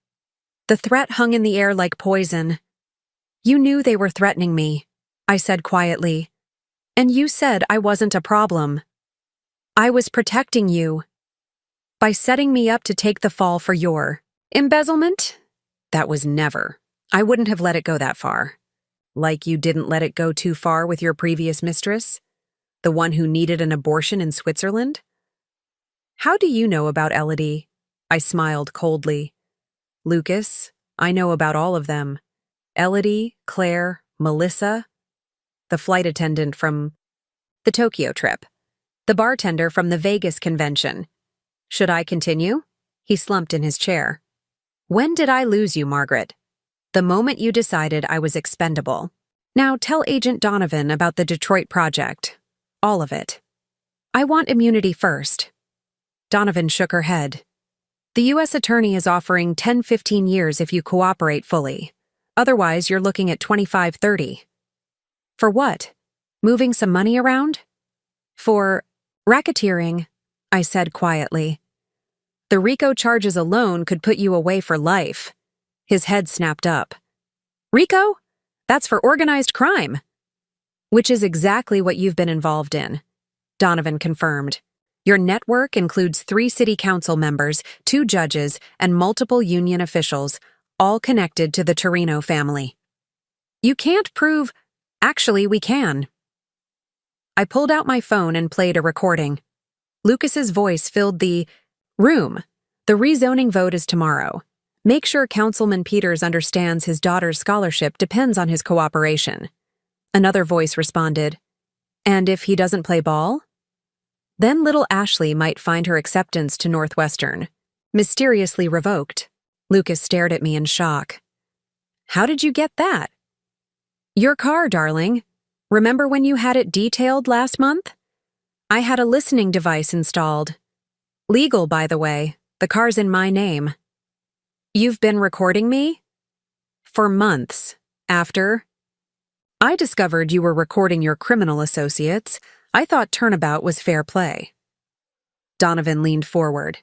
The threat hung in the air like poison. You knew they were threatening me, I said quietly. And you said I wasn't a problem. I was protecting you. By setting me up to take the fall for your embezzlement? That was never. I wouldn't have let it go that far. Like you didn't let it go too far with your previous mistress? The one who needed an abortion in Switzerland? How do you know about Elodie? I smiled coldly. Lucas, I know about all of them. Elodie, Claire, Melissa, the flight attendant from the Tokyo trip, the bartender from the Vegas convention. Should I continue? He slumped in his chair. When did I lose you, Margaret? The moment you decided I was expendable. Now tell Agent Donovan about the Detroit project. All of it. I want immunity first. Donovan shook her head. The U.S. attorney is offering 10-15 years if you cooperate fully. Otherwise, you're looking at 25-30. For what? Moving some money around? For racketeering, I said quietly. The RICO charges alone could put you away for life. His head snapped up. RICO? That's for organized crime. Which is exactly what you've been involved in, Donovan confirmed. Your network includes 3 city council members, 2 judges, and multiple union officials, all connected to the Torino family. You can't prove— Actually, we can. I pulled out my phone and played a recording. Lucas's voice filled the room. The rezoning vote is tomorrow. Make sure Councilman Peters understands his daughter's scholarship depends on his cooperation. Another voice responded, And if he doesn't play ball? Then little Ashley might find her acceptance to Northwestern mysteriously revoked. Lucas stared at me in shock. How did you get that? Your car, darling. Remember when you had it detailed last month? I had a listening device installed. Legal, by the way. The car's in my name. You've been recording me? For months. After? I discovered you were recording your criminal associates. I thought turnabout was fair play. Donovan leaned forward.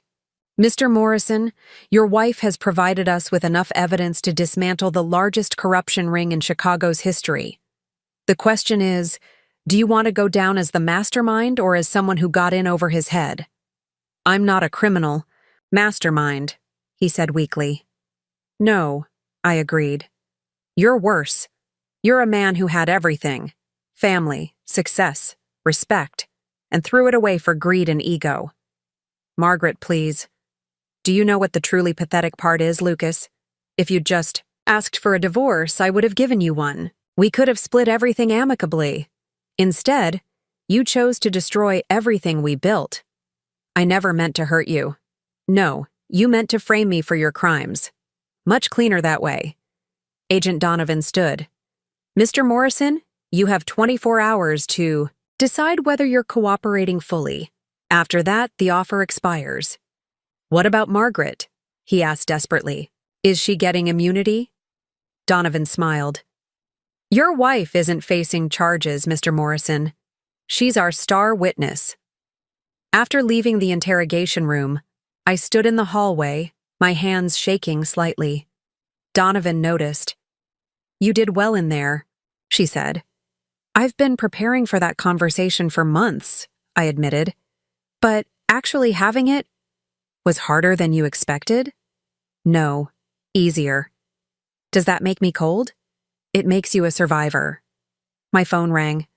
Mr. Morrison, your wife has provided us with enough evidence to dismantle the largest corruption ring in Chicago's history. The question is, do you want to go down as the mastermind or as someone who got in over his head? I'm not a criminal. Mastermind, he said weakly. No, I agreed. You're worse. You're a man who had everything. Family, success, respect, and threw it away for greed and ego. Margaret, please. Do you know what the truly pathetic part is, Lucas? If you'd just asked for a divorce, I would have given you one. We could have split everything amicably. Instead, you chose to destroy everything we built. I never meant to hurt you. No, you meant to frame me for your crimes. Much cleaner that way. Agent Donovan stood. Mr. Morrison, you have 24 hours to decide whether you're cooperating fully. After that, the offer expires. What about Margaret? He asked desperately. Is she getting immunity? Donovan smiled. Your wife isn't facing charges, Mr. Morrison. She's our star witness. After leaving the interrogation room, I stood in the hallway, my hands shaking slightly. Donovan noticed. You did well in there, she said. I've been preparing for that conversation for months, I admitted. But actually having it was harder than you expected? No, easier. Does that make me cold? It makes you a survivor. My phone rang.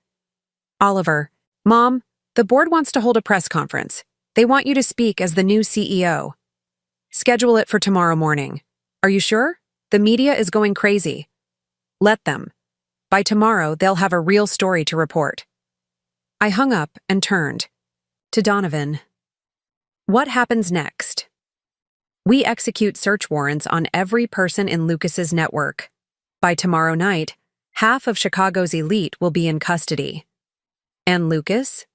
Oliver, Mom, the board wants to hold a press conference. They want you to speak as the new CEO. Schedule it for tomorrow morning. Are you sure? The media is going crazy. Let them. By tomorrow, they'll have a real story to report. I hung up and turned. To Donovan. What happens next? We execute search warrants on every person in Lucas's network. By tomorrow night, half of Chicago's elite will be in custody. And Lucas?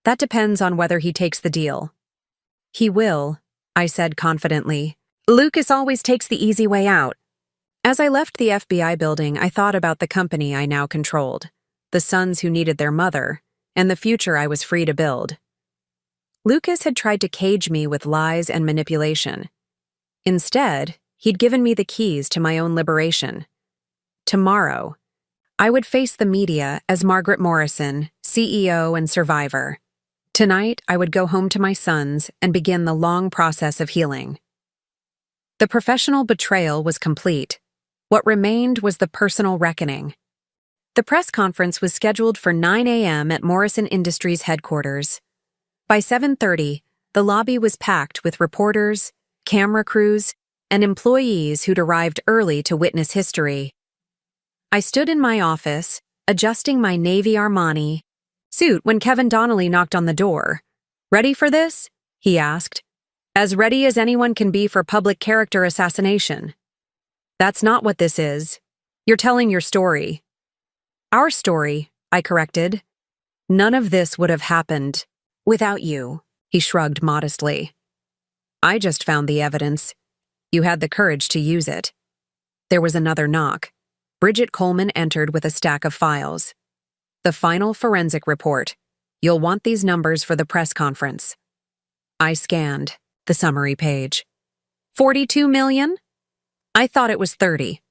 That depends on whether he takes the deal. He will, I said confidently. Lucas always takes the easy way out. As I left the FBI building, I thought about the company I now controlled, the sons who needed their mother, and the future I was free to build. Lucas had tried to cage me with lies and manipulation. Instead, he'd given me the keys to my own liberation. Tomorrow, I would face the media as Margaret Morrison, CEO and survivor. Tonight, I would go home to my sons and begin the long process of healing. The professional betrayal was complete. What remained was the personal reckoning. The press conference was scheduled for 9 a.m. at Morrison Industries headquarters. By 7:30, the lobby was packed with reporters, camera crews, and employees who'd arrived early to witness history. I stood in my office, adjusting my Navy Armani suit when Kevin Donnelly knocked on the door. Ready for this? He asked. As ready as anyone can be for public character assassination. That's not what this is. You're telling your story. Our story, I corrected. None of this would have happened without you, he shrugged modestly. I just found the evidence. You had the courage to use it. There was another knock. Bridget Coleman entered with a stack of files. The final forensic report. You'll want these numbers for the press conference. I scanned the summary page. 42 million? I thought it was 30.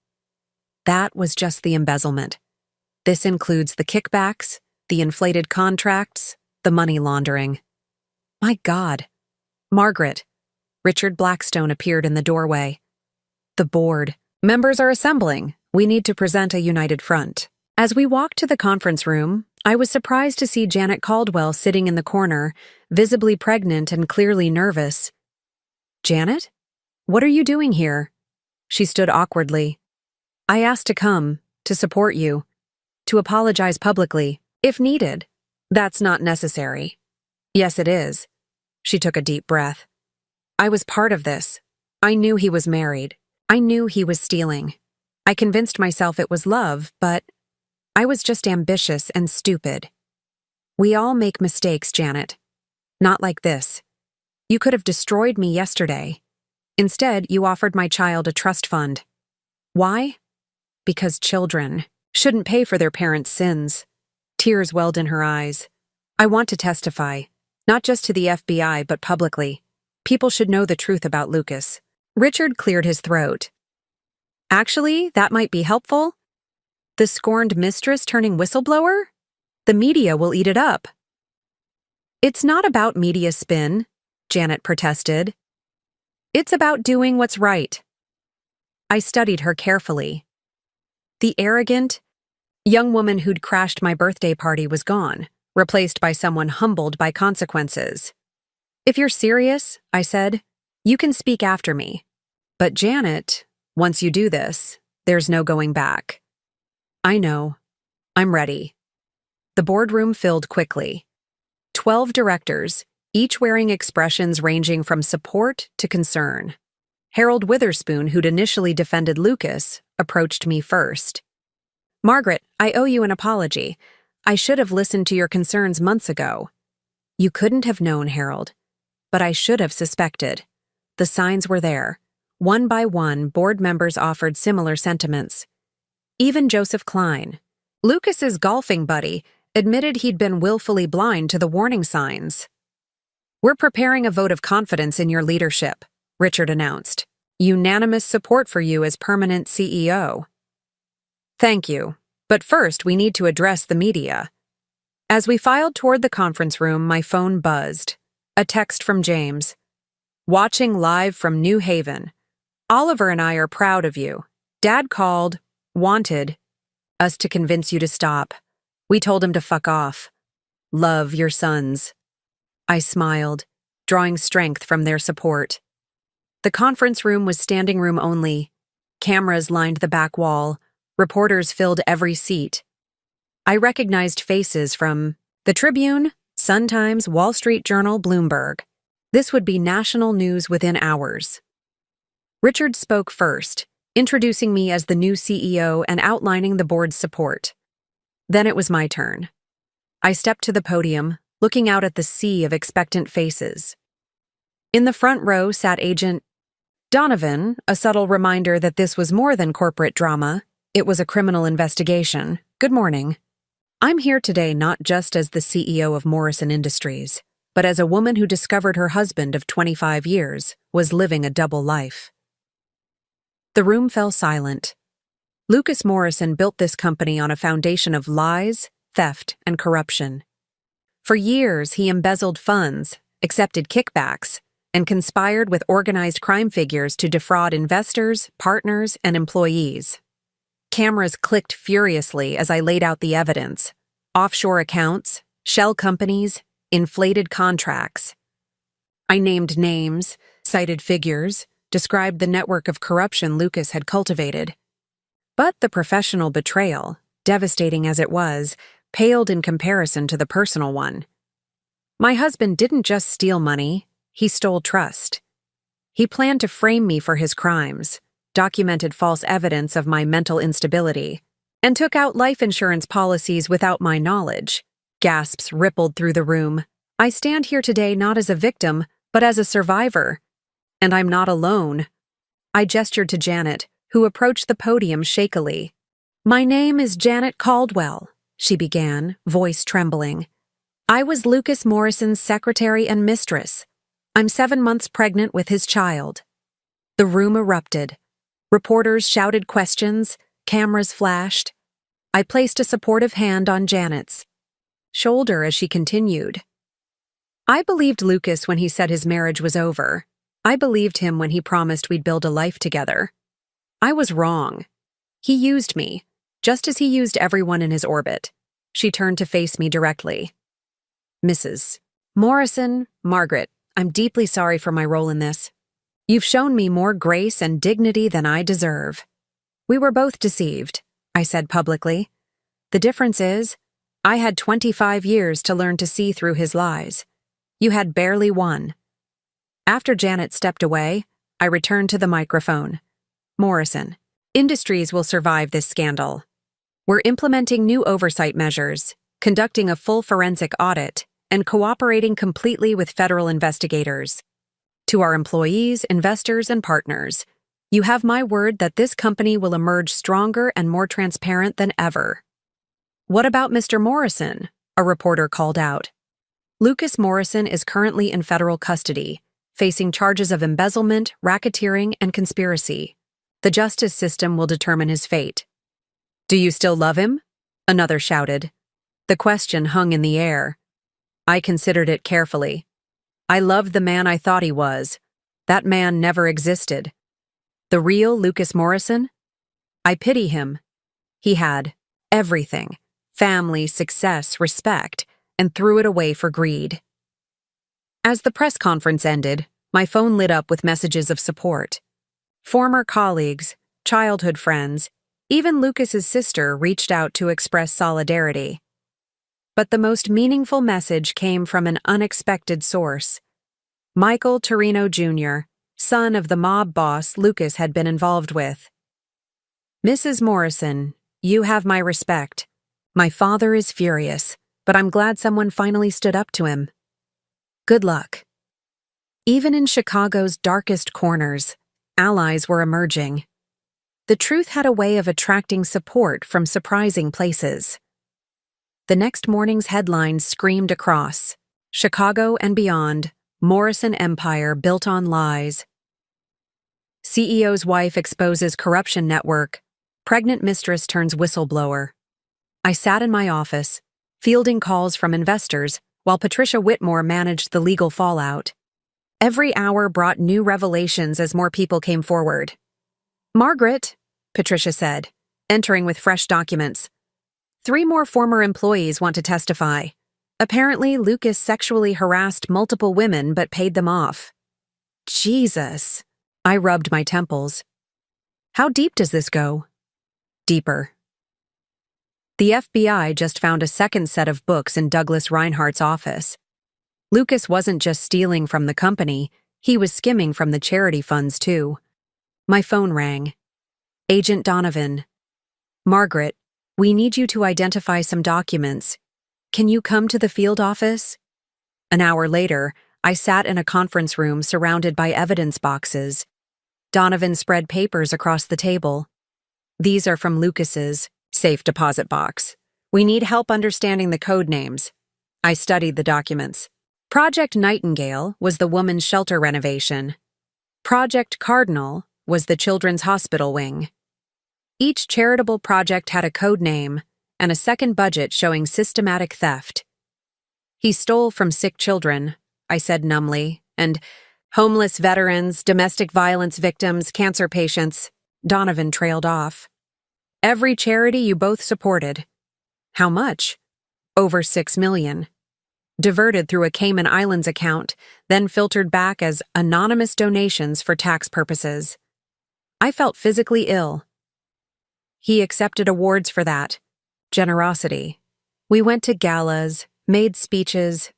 That was just the embezzlement. This includes the kickbacks, the inflated contracts, the money laundering. My God. Margaret. Richard Blackstone appeared in the doorway. The board. Members are assembling. We need to present a united front. As we walked to the conference room, I was surprised to see Janet Caldwell sitting in the corner, visibly pregnant and clearly nervous. Janet? What are you doing here? She stood awkwardly. I asked to come, to support you, to apologize publicly, if needed. That's not necessary. Yes, it is. She took a deep breath. I was part of this. I knew he was married. I knew he was stealing. I convinced myself it was love, but I was just ambitious and stupid. We all make mistakes, Janet. Not like this. You could have destroyed me yesterday. Instead, you offered my child a trust fund. Why? Because children. shouldn't pay for their parents' sins. Tears welled in her eyes. I want to testify, not just to the FBI but publicly. People should know the truth about Lucas. Richard cleared his throat. Actually, that might be helpful. The scorned mistress turning whistleblower? The media will eat it up. It's not about media spin, Janet protested. It's about doing what's right. I studied her carefully. The arrogant, young woman who'd crashed my birthday party was gone, replaced by someone humbled by consequences. If you're serious, I said, you can speak after me. But Janet, once you do this, there's no going back. I know. I'm ready. The boardroom filled quickly. 12 directors, each wearing expressions ranging from support to concern. Harold Witherspoon, who'd initially defended Lucas, approached me first. Margaret, I owe you an apology. I should have listened to your concerns months ago. You couldn't have known, Harold. But I should have suspected. The signs were there. One by one, board members offered similar sentiments. Even Joseph Klein, Lucas's golfing buddy, admitted he'd been willfully blind to the warning signs. We're preparing a vote of confidence in your leadership, Richard announced. Unanimous support for you as permanent CEO. Thank you, but first we need to address the media. As we filed toward the conference room, my phone buzzed. A text from James. Watching live from New Haven. Oliver and I are proud of you. Dad called, wanted us to convince you to stop. We told him to fuck off. Love, your sons. I smiled, drawing strength from their support. The conference room was standing room only. Cameras lined the back wall. Reporters filled every seat. I recognized faces from the Tribune, Sun-Times, Wall Street Journal, Bloomberg. This would be national news within hours. Richard spoke first, introducing me as the new CEO and outlining the board's support. Then it was my turn. I stepped to the podium, looking out at the sea of expectant faces. In the front row sat Agent Donovan, a subtle reminder that this was more than corporate drama. It was a criminal investigation. Good morning. I'm here today not just as the CEO of Morrison Industries, but as a woman who discovered her husband of 25 years was living a double life. The room fell silent. Lucas Morrison built this company on a foundation of lies, theft, and corruption. For years, he embezzled funds, accepted kickbacks, and conspired with organized crime figures to defraud investors, partners, and employees. Cameras clicked furiously as I laid out the evidence. Offshore accounts, shell companies, inflated contracts. I named names, cited figures, described the network of corruption Lucas had cultivated. But the professional betrayal, devastating as it was, paled in comparison to the personal one. My husband didn't just steal money, he stole trust. He planned to frame me for his crimes, documented false evidence of my mental instability, and took out life insurance policies without my knowledge. Gasps rippled through the room. I stand here today not as a victim, but as a survivor. And I'm not alone. I gestured to Janet, who approached the podium shakily. My name is Janet Caldwell, she began, voice trembling. I was Lucas Morrison's secretary and mistress. I'm 7 months pregnant with his child. The room erupted. Reporters shouted questions, cameras flashed. I placed a supportive hand on Janet's shoulder as she continued. I believed Lucas when he said his marriage was over. I believed him when he promised we'd build a life together. I was wrong. He used me, just as he used everyone in his orbit. She turned to face me directly. Mrs. Morrison, Margaret, I'm deeply sorry for my role in this. You've shown me more grace and dignity than I deserve. We were both deceived, I said publicly. The difference is, I had 25 years to learn to see through his lies. You had barely one. After Janet stepped away, I returned to the microphone. Morrison, Industries will survive this scandal. We're implementing new oversight measures, conducting a full forensic audit, and cooperating completely with federal investigators. To our employees, investors, and partners, You have my word that this company will emerge stronger and more transparent than ever. What about Mr. Morrison? A reporter called out. Lucas Morrison is currently in federal custody, facing charges of embezzlement, racketeering, and conspiracy. The justice system will determine his fate. Do you still love him? Another shouted. The question hung in the air. I considered it carefully. I loved the man I thought he was. That man never existed. The real Lucas Morrison? I pity him. He had everything: family, success, respect, and threw it away for greed. As the press conference ended, my phone lit up with messages of support. Former colleagues, childhood friends, even Lucas's sister reached out to express solidarity. But the most meaningful message came from an unexpected source. Michael Torino Jr., son of the mob boss Lucas had been involved with. Mrs. Morrison, you have my respect. My father is furious, but I'm glad someone finally stood up to him. Good luck. Even in Chicago's darkest corners, allies were emerging. The truth had a way of attracting support from surprising places. The next morning's headlines screamed across: Chicago and beyond, Morrison empire built on lies. CEO's wife exposes corruption network. Pregnant mistress turns whistleblower. I sat in my office, fielding calls from investors, while Patricia Whitmore managed the legal fallout. Every hour brought new revelations as more people came forward. Margaret, Patricia said, entering with fresh documents. 3 more former employees want to testify. Apparently, Lucas sexually harassed multiple women but paid them off. Jesus. I rubbed my temples. How deep does this go? Deeper. The FBI just found a second set of books in Douglas Reinhardt's office. Lucas wasn't just stealing from the company, he was skimming from the charity funds too. My phone rang. Agent Donovan. Margaret, we need you to identify some documents. Can you come to the field office? An hour later, I sat in a conference room surrounded by evidence boxes. Donovan spread papers across the table. These are from Lucas's safe deposit box. We need help understanding the code names. I studied the documents. Project Nightingale was the woman's shelter renovation. Project Cardinal was the children's hospital wing. Each charitable project had a code name and a second budget showing systematic theft. He stole from sick children, I said numbly, and homeless veterans, domestic violence victims, cancer patients. Donovan trailed off. Every charity you both supported. How much? Over $6 million. Diverted through a Cayman Islands account, then filtered back as anonymous donations for tax purposes. I felt physically ill. He accepted awards for that. Generosity. We went to galas, made speeches,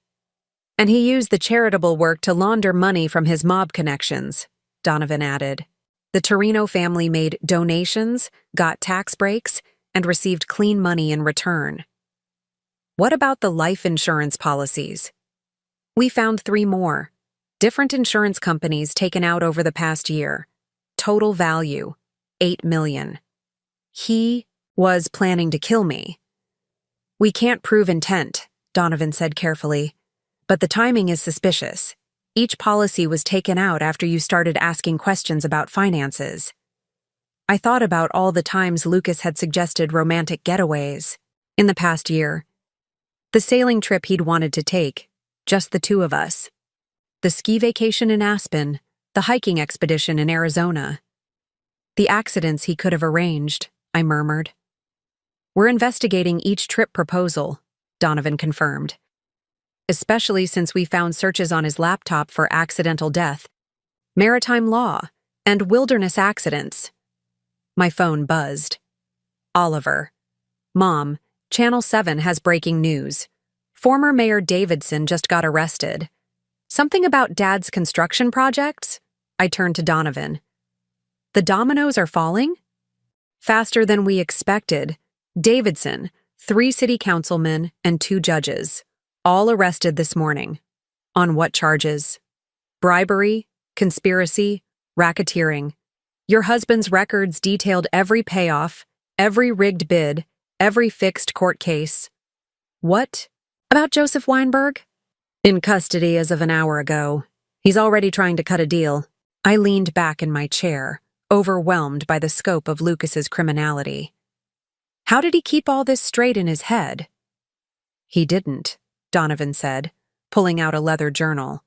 and he used the charitable work to launder money from his mob connections, Donovan added. The Torino family made donations, got tax breaks, and received clean money in return. What about the life insurance policies? We found 3 more. Different insurance companies taken out over the past year. Total value, $8 million. He was planning to kill me. We can't prove intent, Donovan said carefully, but the timing is suspicious. Each policy was taken out after you started asking questions about finances. I thought about all the times Lucas had suggested romantic getaways in the past year. The sailing trip he'd wanted to take, just the 2 of us. The ski vacation in Aspen, the hiking expedition in Arizona. The accidents he could have arranged, I murmured. We're investigating each trip proposal, Donovan confirmed. Especially since we found searches on his laptop for accidental death, maritime law, and wilderness accidents. My phone buzzed. Oliver. Mom, Channel 7 has breaking news. Former Mayor Davidson just got arrested. Something about Dad's construction projects? I turned to Donovan. The dominoes are falling? Faster than we expected. Davidson, 3 city councilmen, and 2 judges. All arrested this morning. On what charges? Bribery, conspiracy, racketeering. Your husband's records detailed every payoff, every rigged bid, every fixed court case. What about Joseph Weinberg? In custody as of an hour ago. He's already trying to cut a deal. I leaned back in my chair, overwhelmed by the scope of Lucas's criminality. How did he keep all this straight in his head? He didn't, Donovan said, pulling out a leather journal.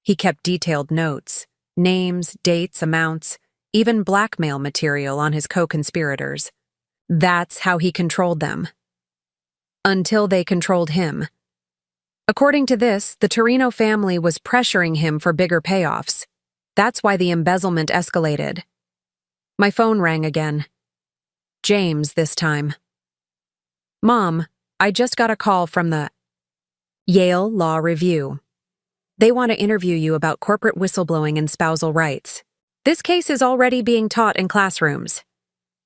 He kept detailed notes, names, dates, amounts, even blackmail material on his co-conspirators. That's how he controlled them. Until they controlled him. According to this, the Torino family was pressuring him for bigger payoffs. That's why the embezzlement escalated. My phone rang again. James this time. Mom, I just got a call from the Yale Law Review. They want to interview you about corporate whistleblowing and spousal rights. This case is already being taught in classrooms.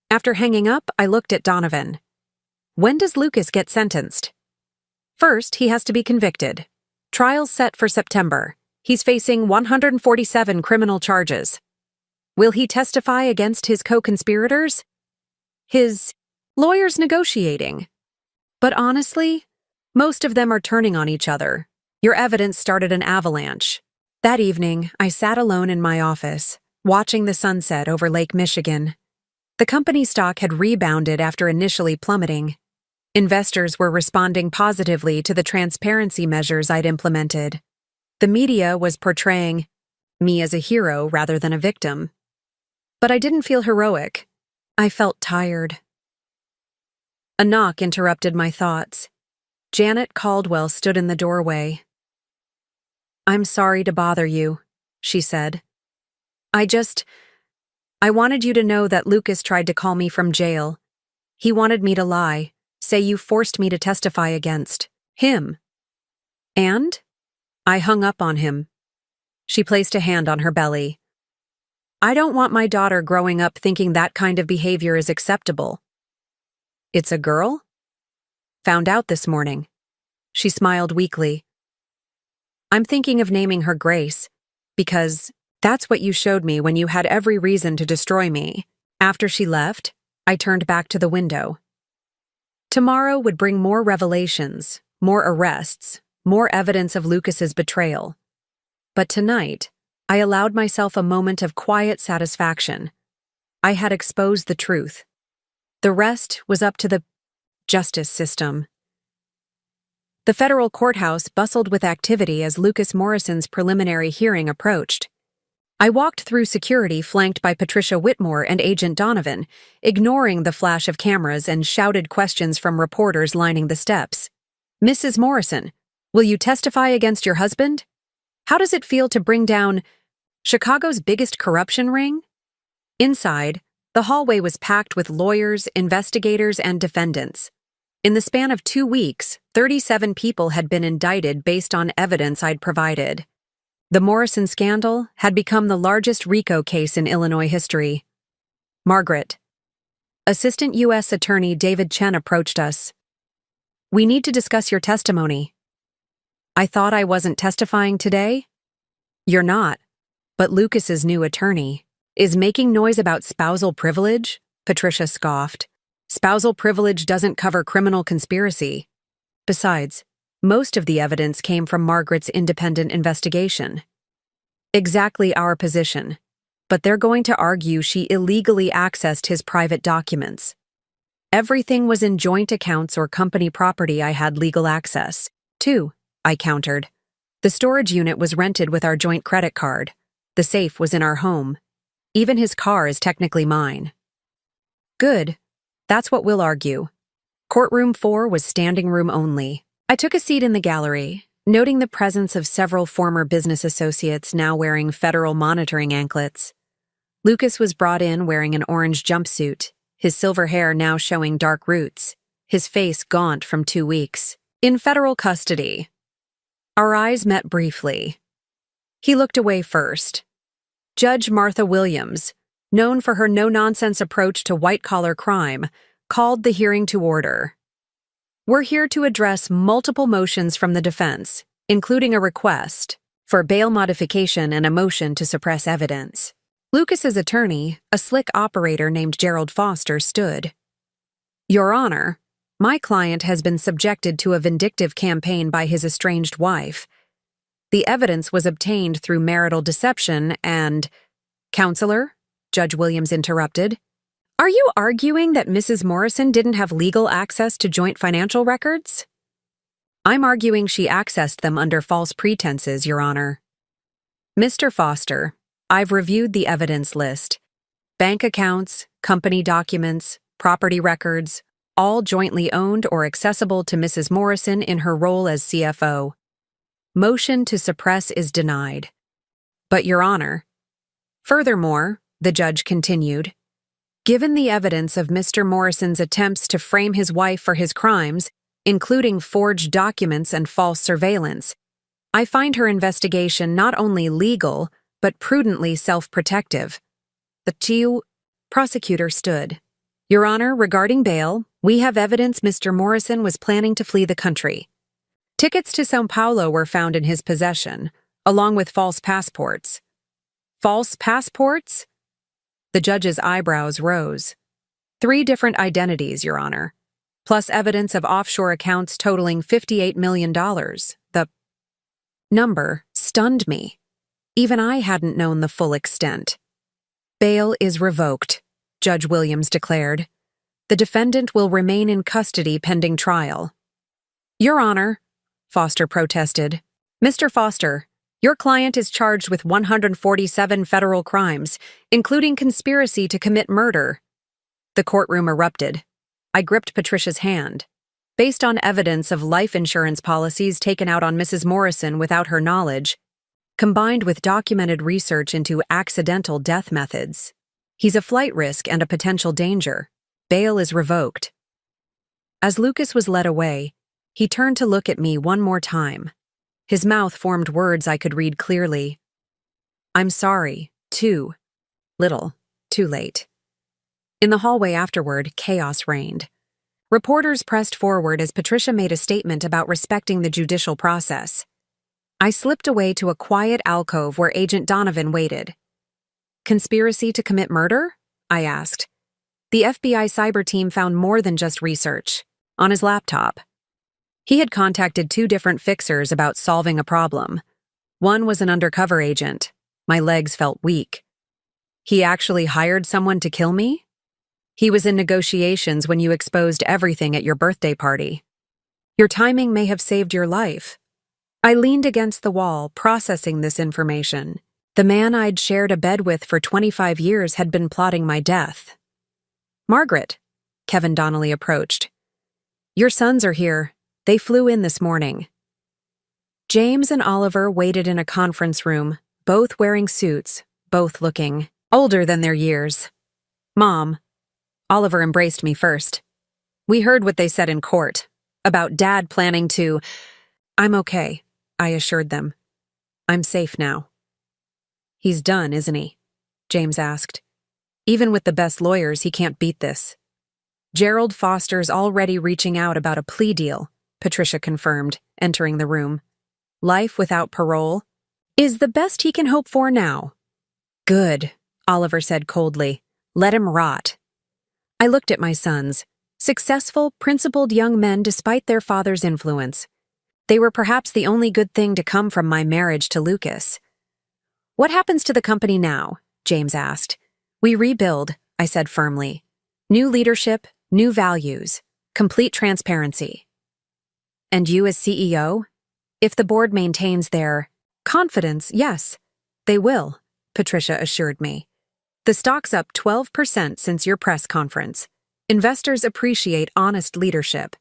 After hanging up, I looked at Donovan. When does Lucas get sentenced? First, he has to be convicted. Trial's set for September. He's facing 147 criminal charges. Will he testify against his co-conspirators? His lawyer's negotiating. But honestly, most of them are turning on each other. Your evidence started an avalanche. That evening, I sat alone in my office, watching the sunset over Lake Michigan. The company stock had rebounded after initially plummeting. Investors were responding positively to the transparency measures I'd implemented. The media was portraying me as a hero rather than a victim. But I didn't feel heroic. I felt tired. A knock interrupted my thoughts. Janet Caldwell stood in the doorway. I'm sorry to bother you, she said. I wanted you to know that Lucas tried to call me from jail. He wanted me to lie, say you forced me to testify against him. And? I hung up on him. She placed a hand on her belly. I don't want my daughter growing up thinking that kind of behavior is acceptable. It's a girl? Found out this morning. She smiled weakly. I'm thinking of naming her Grace, because that's what you showed me when you had every reason to destroy me. After she left, I turned back to the window. Tomorrow would bring more revelations, more arrests, more evidence of Lucas's betrayal. But tonight, I allowed myself a moment of quiet satisfaction. I had exposed the truth. The rest was up to the justice system. The federal courthouse bustled with activity as Lucas Morrison's preliminary hearing approached. I walked through security flanked by Patricia Whitmore and Agent Donovan, ignoring the flash of cameras and shouted questions from reporters lining the steps. Mrs. Morrison, will you testify against your husband? How does it feel to bring down Chicago's biggest corruption ring? Inside, the hallway was packed with lawyers, investigators, and defendants. In the span of 2 weeks, 37 people had been indicted based on evidence I'd provided. The Morrison scandal had become the largest RICO case in Illinois history. Margaret. Assistant U.S. Attorney David Chen approached us. We need to discuss your testimony. I thought I wasn't testifying today? You're not. But Lucas's new attorney is making noise about spousal privilege? Patricia scoffed. Spousal privilege doesn't cover criminal conspiracy. Besides, most of the evidence came from Margaret's independent investigation. Exactly our position. But they're going to argue she illegally accessed his private documents. Everything was in joint accounts or company property I had legal access to, I countered. The storage unit was rented with our joint credit card. The safe was in our home. Even his car is technically mine. Good. That's what we'll argue. Courtroom 4 was standing room only. I took a seat in the gallery, noting the presence of several former business associates now wearing federal monitoring anklets. Lucas was brought in wearing an orange jumpsuit, his silver hair now showing dark roots, his face gaunt from 2 weeks. In federal custody. Our eyes met briefly. He looked away first. Judge Martha Williams, known for her no-nonsense approach to white-collar crime, called the hearing to order. We're here to address multiple motions from the defense, including a request for bail modification and a motion to suppress evidence. Lucas's attorney, a slick operator named Gerald Foster, stood. Your Honor, my client has been subjected to a vindictive campaign by his estranged wife. The evidence was obtained through marital deception and— Counselor, Judge Williams interrupted. Are you arguing that Mrs. Morrison didn't have legal access to joint financial records? I'm arguing she accessed them under false pretenses, Your Honor. Mr. Foster, I've reviewed the evidence list. Bank accounts, company documents, property records, all jointly owned or accessible to Mrs. Morrison in her role as CFO. Motion to suppress is denied. But, Your Honor, furthermore, the judge continued, given the evidence of Mr. Morrison's attempts to frame his wife for his crimes, including forged documents and false surveillance, I find her investigation not only legal, but prudently self-protective. The prosecutor stood. Your Honor, regarding bail, we have evidence Mr. Morrison was planning to flee the country. Tickets to São Paulo were found in his possession, along with false passports. False passports? The judge's eyebrows rose. 3 different identities, Your Honor, plus evidence of offshore accounts totaling $58 million. The number stunned me. Even I hadn't known the full extent. Bail is revoked, Judge Williams declared. The defendant will remain in custody pending trial. Your Honor, Foster protested. Mr. Foster, your client is charged with 147 federal crimes, including conspiracy to commit murder. The courtroom erupted. I gripped Patricia's hand. Based on evidence of life insurance policies taken out on Mrs. Morrison without her knowledge, combined with documented research into accidental death methods, he's a flight risk and a potential danger. Bail is revoked. As Lucas was led away, he turned to look at me one more time. His mouth formed words I could read clearly. I'm sorry, too little, too late. In the hallway afterward, chaos reigned. Reporters pressed forward as Patricia made a statement about respecting the judicial process. I slipped away to a quiet alcove where Agent Donovan waited. Conspiracy to commit murder? I asked. The FBI cyber team found more than just research. On his laptop, he had contacted 2 different fixers about solving a problem. One was an undercover agent. My legs felt weak. He actually hired someone to kill me? He was in negotiations when you exposed everything at your birthday party. Your timing may have saved your life. I leaned against the wall, processing this information. The man I'd shared a bed with for 25 years had been plotting my death. Margaret, Kevin Donnelly approached. Your sons are here. They flew in this morning. James and Oliver waited in a conference room, both wearing suits, both looking older than their years. Mom, Oliver embraced me first. We heard what they said in court, about Dad planning to— I'm okay, I assured them. I'm safe now. He's done, isn't he? James asked. Even with the best lawyers, he can't beat this. Gerald Foster's already reaching out about a plea deal, Patricia confirmed, entering the room. Life without parole is the best he can hope for now. Good, Oliver said coldly. Let him rot. I looked at my sons, successful, principled young men despite their father's influence. They were perhaps the only good thing to come from my marriage to Lucas. What happens to the company now? James asked. We rebuild, I said firmly. New leadership, new values, complete transparency. And you as CEO? If the board maintains their confidence, yes, they will, Patricia assured me. The stock's up 12% since your press conference. Investors appreciate honest leadership.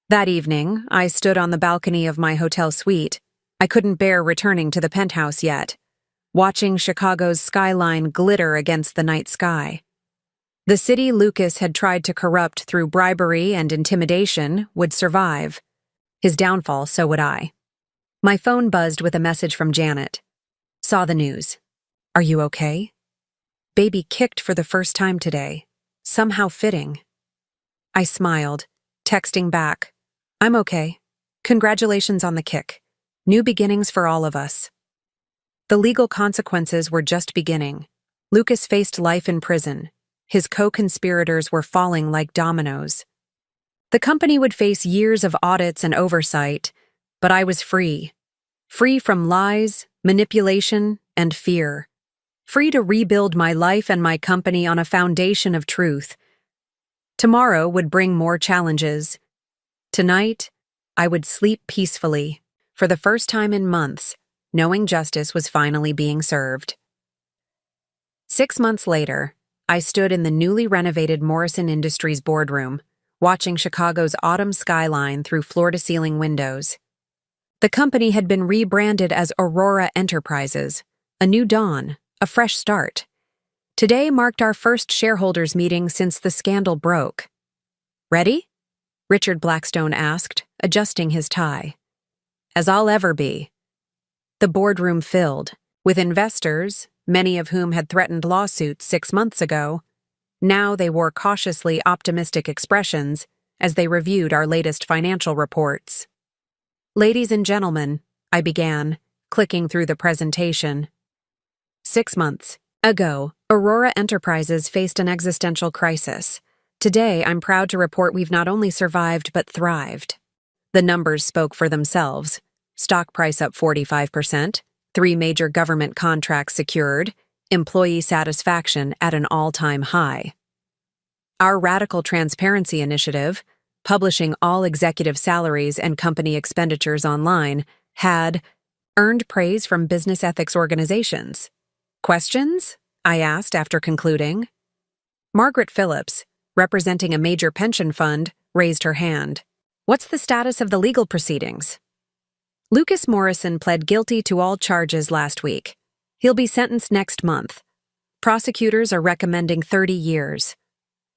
That evening, I stood on the balcony of my hotel suite. I couldn't bear returning to the penthouse yet, watching Chicago's skyline glitter against the night sky. The city Lucas had tried to corrupt through bribery and intimidation would survive. His downfall, so would I. My phone buzzed with a message from Janet. Saw the news. Are you okay? Baby kicked for the first time today. Somehow fitting. I smiled, texting back. I'm okay. Congratulations on the kick. New beginnings for all of us. The legal consequences were just beginning. Lucas faced life in prison. His co-conspirators were falling like dominoes. The company would face years of audits and oversight, but I was free. Free from lies, manipulation, and fear. Free to rebuild my life and my company on a foundation of truth. Tomorrow would bring more challenges. Tonight, I would sleep peacefully, for the first time in months, knowing justice was finally being served. 6 months later, I stood in the newly renovated Morrison Industries boardroom, watching Chicago's autumn skyline through floor-to-ceiling windows. The company had been rebranded as Aurora Enterprises, a new dawn, a fresh start. Today marked our first shareholders' meeting since the scandal broke. "Ready?" Richard Blackstone asked, adjusting his tie. "As I'll ever be." The boardroom filled, with investors, many of whom had threatened lawsuits 6 months ago. Now they wore cautiously optimistic expressions as they reviewed our latest financial reports. "Ladies and gentlemen," I began, clicking through the presentation. 6 months ago, Aurora Enterprises faced an existential crisis. Today, I'm proud to report we've not only survived but thrived. The numbers spoke for themselves. Stock price up 45%, 3 major government contracts secured, employee satisfaction at an all-time high. Our radical transparency initiative, publishing all executive salaries and company expenditures online, had earned praise from business ethics organizations. "Questions?" I asked after concluding. Margaret Phillips, representing a major pension fund, raised her hand. "What's the status of the legal proceedings?" "Lucas Morrison pled guilty to all charges last week. He'll be sentenced next month. Prosecutors are recommending 30 years.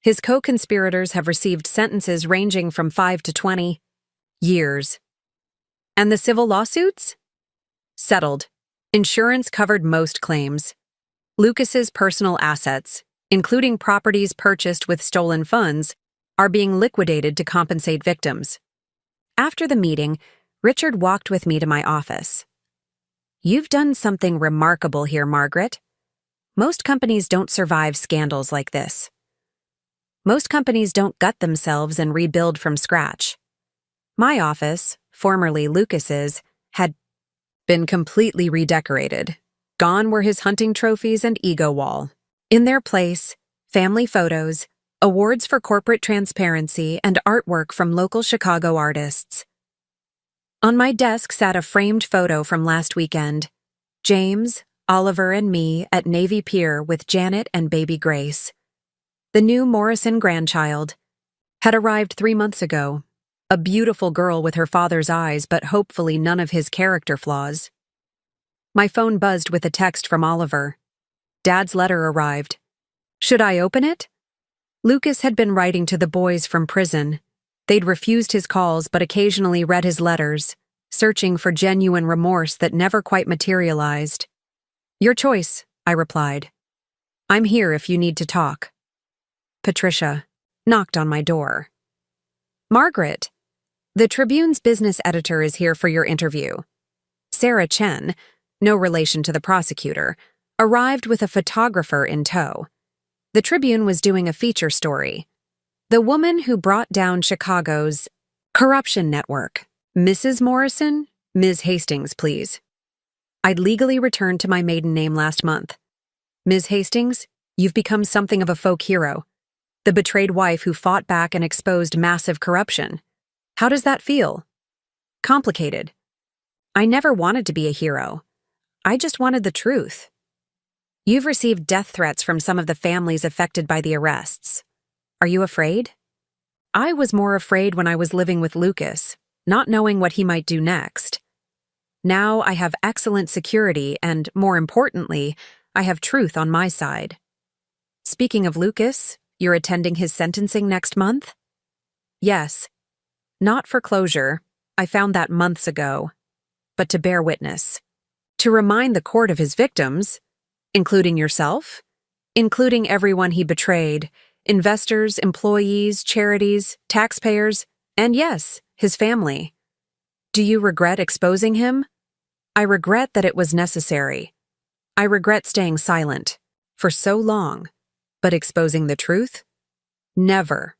His co-conspirators have received sentences ranging from 5 to 20 years. And the civil lawsuits?" "Settled. Insurance covered most claims. Lucas's personal assets, including properties purchased with stolen funds, are being liquidated to compensate victims." After the meeting, Richard walked with me to my office. "You've done something remarkable here, Margaret. Most companies don't survive scandals like this. Most companies don't gut themselves and rebuild from scratch. My office, formerly Lucas's, had been completely redecorated. Gone were his hunting trophies and ego wall. In their place, family photos, awards for corporate transparency, and artwork from local Chicago artists. On my desk sat a framed photo from last weekend. James, Oliver, and me at Navy Pier with Janet and baby Grace. The new Morrison grandchild had arrived 3 months ago. A beautiful girl with her father's eyes, but hopefully none of his character flaws. My phone buzzed with a text from Oliver. Dad's letter arrived. Should I open it? Lucas had been writing to the boys from prison. They'd refused his calls but occasionally read his letters, searching for genuine remorse that never quite materialized. Your choice, I replied. I'm here if you need to talk. Patricia knocked on my door. Margaret, the Tribune's business editor is here for your interview. Sarah Chen, no relation to the prosecutor, arrived with a photographer in tow. The Tribune was doing a feature story. The woman who brought down Chicago's corruption network. Mrs. Morrison, Ms. Hastings, please. I'd legally returned to my maiden name last month. Ms. Hastings, you've become something of a folk hero. The betrayed wife who fought back and exposed massive corruption. How does that feel? Complicated. I never wanted to be a hero. I just wanted the truth. You've received death threats from some of the families affected by the arrests. Are you afraid? I was more afraid when I was living with Lucas, not knowing what he might do next. Now I have excellent security and, more importantly, I have truth on my side. Speaking of Lucas, you're attending his sentencing next month? Yes. Not for closure, I found that months ago, but to bear witness. To remind the court of his victims, including yourself, including everyone he betrayed, investors, employees, charities, taxpayers, and yes, his family. Do you regret exposing him? I regret that it was necessary. I regret staying silent. for so long, but exposing the truth? Never.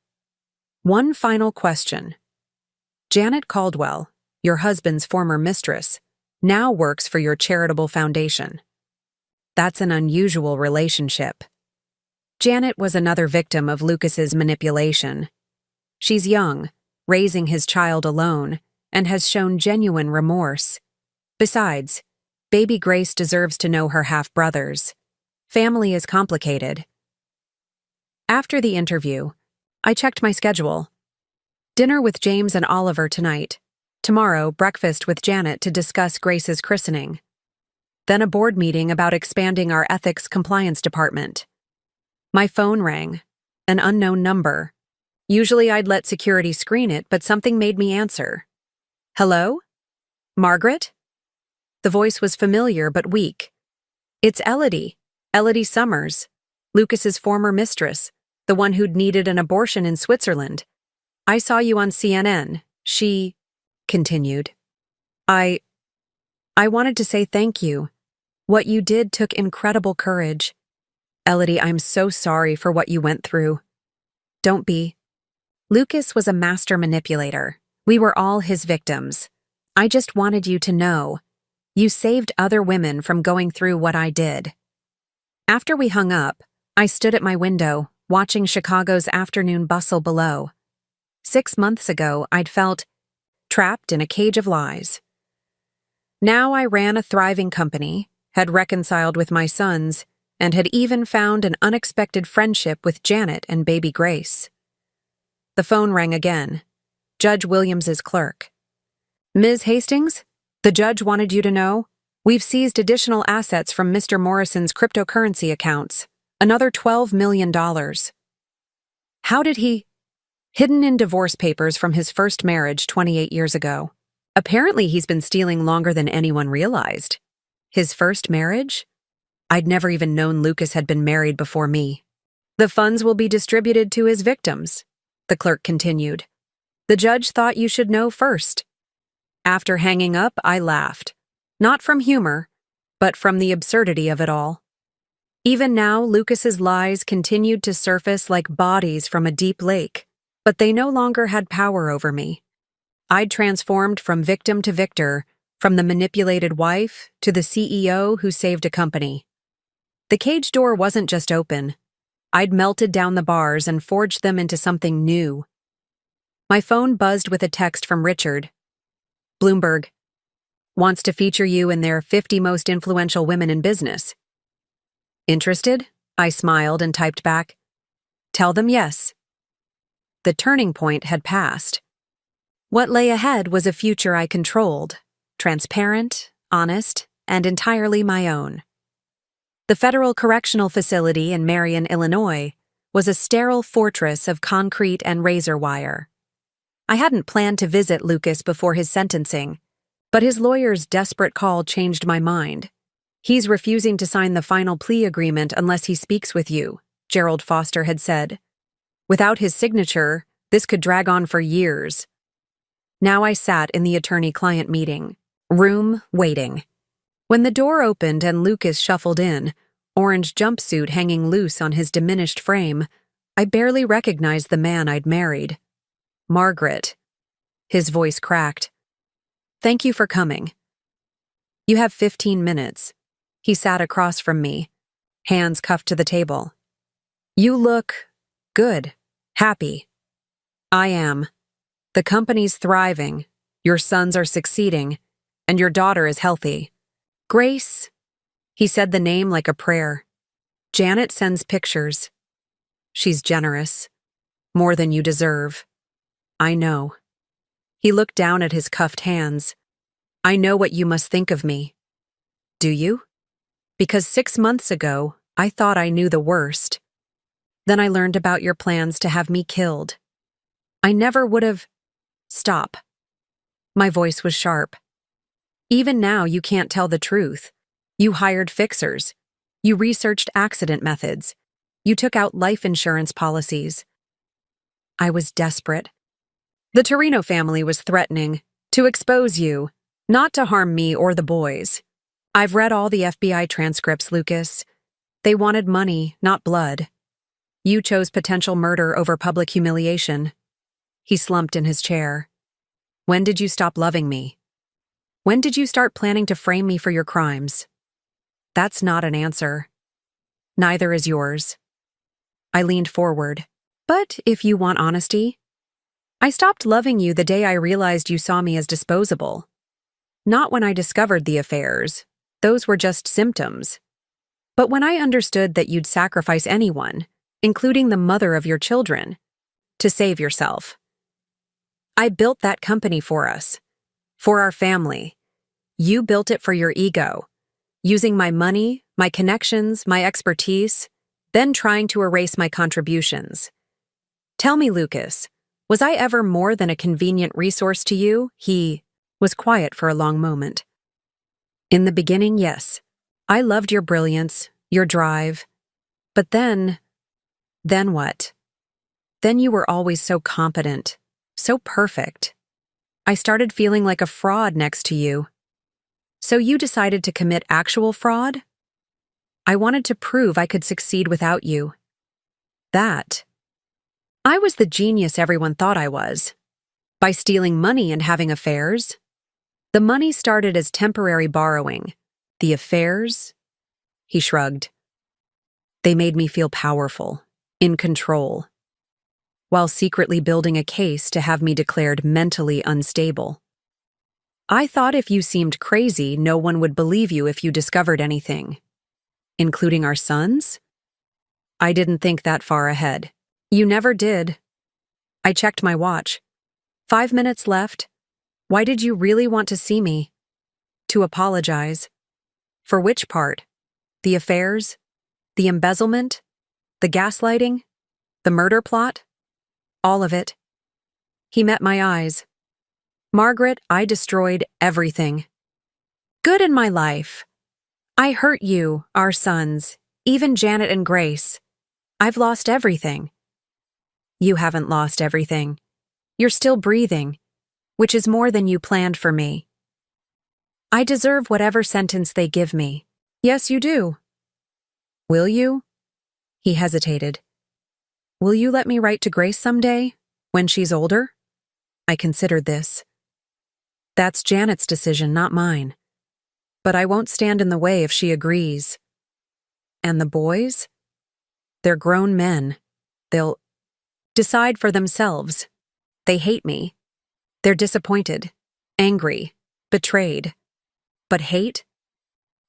One final question. Janet Caldwell, your husband's former mistress, now works for your charitable foundation. That's an unusual relationship. Janet was another victim of Lucas's manipulation. She's young, raising his child alone, and has shown genuine remorse. Besides, baby Grace deserves to know her half-brothers. Family is complicated. After the interview, I checked my schedule. Dinner with James and Oliver tonight. Tomorrow, breakfast with Janet to discuss Grace's christening. Then a board meeting about expanding our ethics compliance department. My phone rang. An unknown number. Usually I'd let security screen it, but something made me answer. Hello? Margaret? The voice was familiar but weak. It's Elodie Summers, Lucas's former mistress, the one who'd needed an abortion in Switzerland. I saw you on CNN, she continued. I wanted to say thank you. What you did took incredible courage. Elodie, I'm so sorry for what you went through. Don't be. Lucas was a master manipulator. We were all his victims. I just wanted you to know. You saved other women from going through what I did. After we hung up, I stood at my window, watching Chicago's afternoon bustle below. 6 months ago, I'd felt trapped in a cage of lies. Now I ran a thriving company, had reconciled with my sons, and had even found an unexpected friendship with Janet and baby Grace. The phone rang again. Judge Williams's clerk. Ms. Hastings, the judge wanted you to know, we've seized additional assets from Mr. Morrison's cryptocurrency accounts, another $12 million. How did he? Hidden in divorce papers from his first marriage 28 years ago. Apparently he's been stealing longer than anyone realized. His first marriage? I'd never even known Lucas had been married before me. The funds will be distributed to his victims, the clerk continued. The judge thought you should know first. After hanging up, I laughed. Not from humor, but from the absurdity of it all. Even now, Lucas's lies continued to surface like bodies from a deep lake, but they no longer had power over me. I'd transformed from victim to victor, from the manipulated wife to the CEO who saved a company. The cage door wasn't just open. I'd melted down the bars and forged them into something new. My phone buzzed with a text from Richard. Bloomberg wants to feature you in their 50 most influential women in business. Interested? I smiled and typed back. Tell them yes. The turning point had passed. What lay ahead was a future I controlled, transparent, honest, and entirely my own. The Federal Correctional Facility in Marion, Illinois, was a sterile fortress of concrete and razor wire. I hadn't planned to visit Lucas before his sentencing, but his lawyer's desperate call changed my mind. He's refusing to sign the final plea agreement unless he speaks with you, Gerald Foster had said. Without his signature, this could drag on for years. Now I sat in the attorney-client meeting room, waiting. When the door opened and Lucas shuffled in, orange jumpsuit hanging loose on his diminished frame, I barely recognized the man I'd married. Margaret. His voice cracked. Thank you for coming. You have 15 minutes. He sat across from me, hands cuffed to the table. You look good, happy. I am. The company's thriving, your sons are succeeding, and your daughter is healthy. Grace, he said the name like a prayer. Janet sends pictures. She's generous. More than you deserve. I know. He looked down at his cuffed hands. I know what you must think of me. Do you? Because 6 months ago, I thought I knew the worst. Then I learned about your plans to have me killed. I never would have... Stop. My voice was sharp. Even now, you can't tell the truth. You hired fixers. You researched accident methods. You took out life insurance policies. I was desperate. The Torino family was threatening to expose you, not to harm me or the boys. I've read all the FBI transcripts, Lucas. They wanted money, not blood. You chose potential murder over public humiliation. He slumped in his chair. When did you stop loving me? When did you start planning to frame me for your crimes? That's not an answer. Neither is yours. I leaned forward. But if you want honesty, I stopped loving you the day I realized you saw me as disposable. Not when I discovered the affairs. Those were just symptoms. But when I understood that you'd sacrifice anyone, including the mother of your children, to save yourself. I built that company for us, for our family. You built it for your ego, using my money, my connections, my expertise, then trying to erase my contributions. Tell me, Lucas, was I ever more than a convenient resource to you? He was quiet for a long moment. In the beginning, yes. I loved your brilliance, your drive. But then what? Then you were always so competent, so perfect. I started feeling like a fraud next to you. So you decided to commit actual fraud? I wanted to prove I could succeed without you. I was the genius everyone thought I was. By stealing money and having affairs. The money started as temporary borrowing. The affairs? He shrugged. They made me feel powerful, in control, while secretly building a case to have me declared mentally unstable. I thought if you seemed crazy, no one would believe you if you discovered anything. Including our sons? I didn't think that far ahead. You never did. I checked my watch. 5 minutes left. Why did you really want to see me? To apologize. For which part? The affairs? The embezzlement? The gaslighting? The murder plot? All of it. He met my eyes. Margaret, I destroyed everything. Good in my life. I hurt you, our sons, even Janet and Grace. I've lost everything. You haven't lost everything. You're still breathing, which is more than you planned for me. I deserve whatever sentence they give me. Yes, you do. Will you? He hesitated. Will you let me write to Grace someday, when she's older? I considered this. That's Janet's decision, not mine. But I won't stand in the way if she agrees. And the boys? They're grown men. They'll decide for themselves. They hate me. They're disappointed, angry, betrayed. But hate?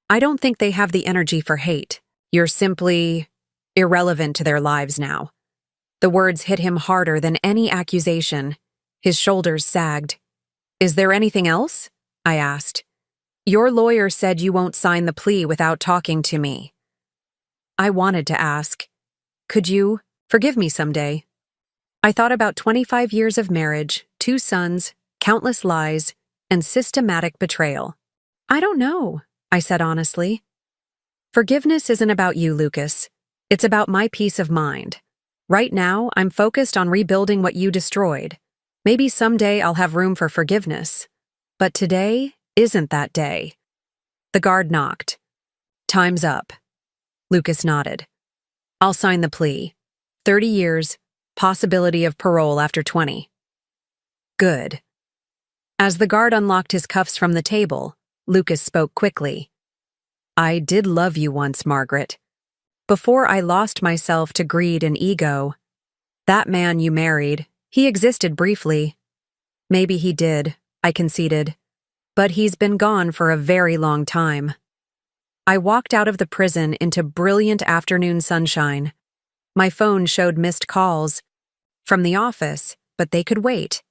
I don't think they have the energy for hate. You're simply irrelevant to their lives now. The words hit him harder than any accusation. His shoulders sagged. Is there anything else? I asked. Your lawyer said you won't sign the plea without talking to me. I wanted to ask, could you forgive me someday? I thought about 25 years of marriage, 2 sons, countless lies, and systematic betrayal. I don't know, I said honestly. Forgiveness isn't about you, Lucas. It's about my peace of mind. Right now, I'm focused on rebuilding what you destroyed. Maybe someday I'll have room for forgiveness. But today isn't that day. The guard knocked. Time's up. Lucas nodded. I'll sign the plea. 30 years, possibility of parole after 20. Good. As the guard unlocked his cuffs from the table, Lucas spoke quickly. I did love you once, Margaret. Before I lost myself to greed and ego. That man you married, he existed briefly. Maybe he did, I conceded. But he's been gone for a very long time. I walked out of the prison into brilliant afternoon sunshine. My phone showed missed calls from the office, but they could wait.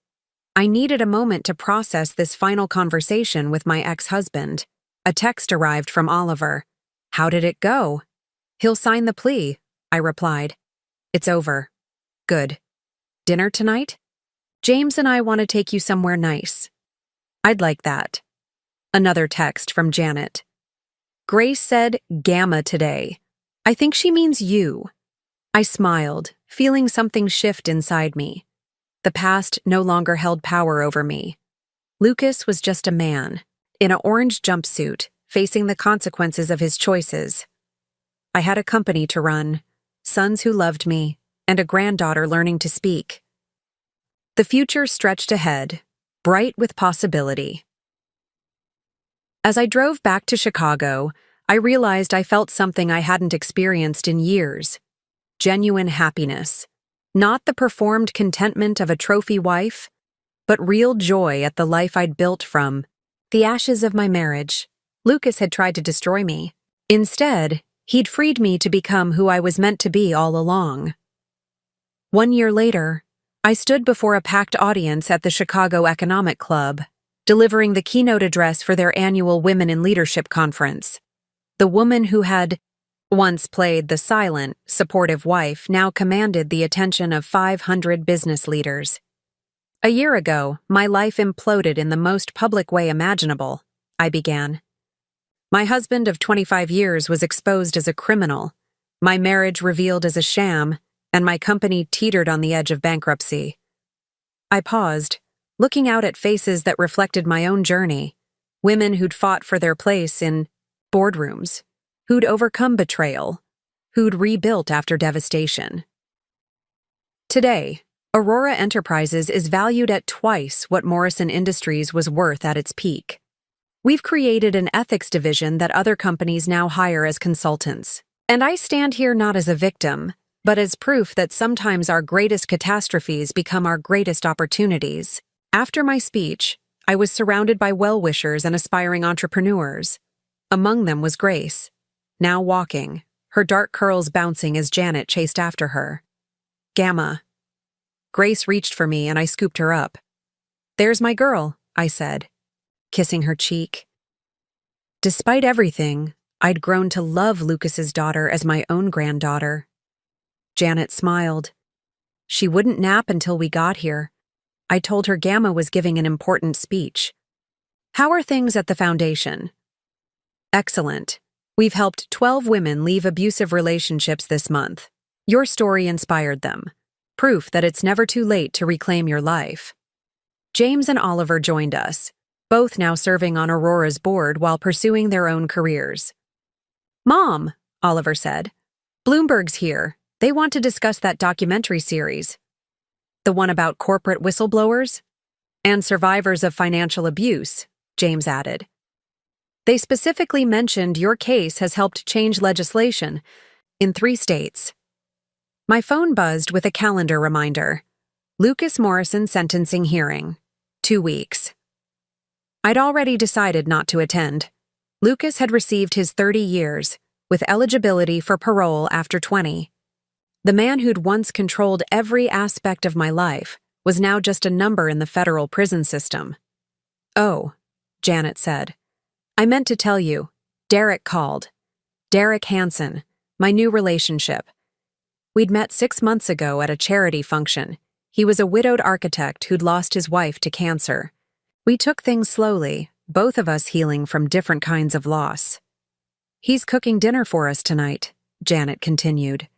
I needed a moment to process this final conversation with my ex-husband. A text arrived from Oliver. How did it go? He'll sign the plea, I replied. It's over. Good. Dinner tonight? James and I want to take you somewhere nice. I'd like that. Another text from Janet. Grace said gamma today. I think she means you. I smiled, feeling something shift inside me. The past no longer held power over me. Lucas was just a man, in an orange jumpsuit, facing the consequences of his choices. I had a company to run, sons who loved me, and a granddaughter learning to speak. The future stretched ahead, bright with possibility. As I drove back to Chicago, I realized I felt something I hadn't experienced in years: genuine happiness. Not the performed contentment of a trophy wife, but real joy at the life I'd built from the ashes of my marriage. Lucas had tried to destroy me. Instead, he'd freed me to become who I was meant to be all along. 1 year later, I stood before a packed audience at the Chicago Economic Club, delivering the keynote address for their annual Women in Leadership Conference. The woman who had once played the silent, supportive wife now commanded the attention of 500 business leaders. A year ago, my life imploded in the most public way imaginable, I began. My husband of 25 years was exposed as a criminal, my marriage revealed as a sham, and my company teetered on the edge of bankruptcy. I paused, looking out at faces that reflected my own journey, women who'd fought for their place in boardrooms, who'd overcome betrayal, who'd rebuilt after devastation. Today, Aurora Enterprises is valued at twice what Morrison Industries was worth at its peak. We've created an ethics division that other companies now hire as consultants. And I stand here not as a victim, but as proof that sometimes our greatest catastrophes become our greatest opportunities. After my speech, I was surrounded by well-wishers and aspiring entrepreneurs. Among them was Grace, now walking, her dark curls bouncing as Janet chased after her. Gamma. Grace reached for me and I scooped her up. "There's my girl," I said, kissing her cheek. Despite everything, I'd grown to love Lucas's daughter as my own granddaughter. Janet smiled. She wouldn't nap until we got here. I told her Gamma was giving an important speech. "How are things at the foundation?" "Excellent. We've helped 12 women leave abusive relationships this month. Your story inspired them. Proof that it's never too late to reclaim your life." James and Oliver joined us, both now serving on Aurora's board while pursuing their own careers. "Mom," Oliver said, "Bloomberg's here. They want to discuss that documentary series. The one about corporate whistleblowers? And survivors of financial abuse," James added. "They specifically mentioned your case has helped change legislation in 3 states. My phone buzzed with a calendar reminder. Lucas Morrison sentencing hearing. 2 weeks. I'd already decided not to attend. Lucas had received his 30 years, with eligibility for parole after 20. The man who'd once controlled every aspect of my life was now just a number in the federal prison system. "Oh," Janet said. "I meant to tell you. Derek called. Derek Hansen, my new relationship. We'd met 6 months ago at a charity function. He was a widowed architect who'd lost his wife to cancer. We took things slowly, both of us healing from different kinds of loss. He's cooking dinner for us tonight," Janet continued.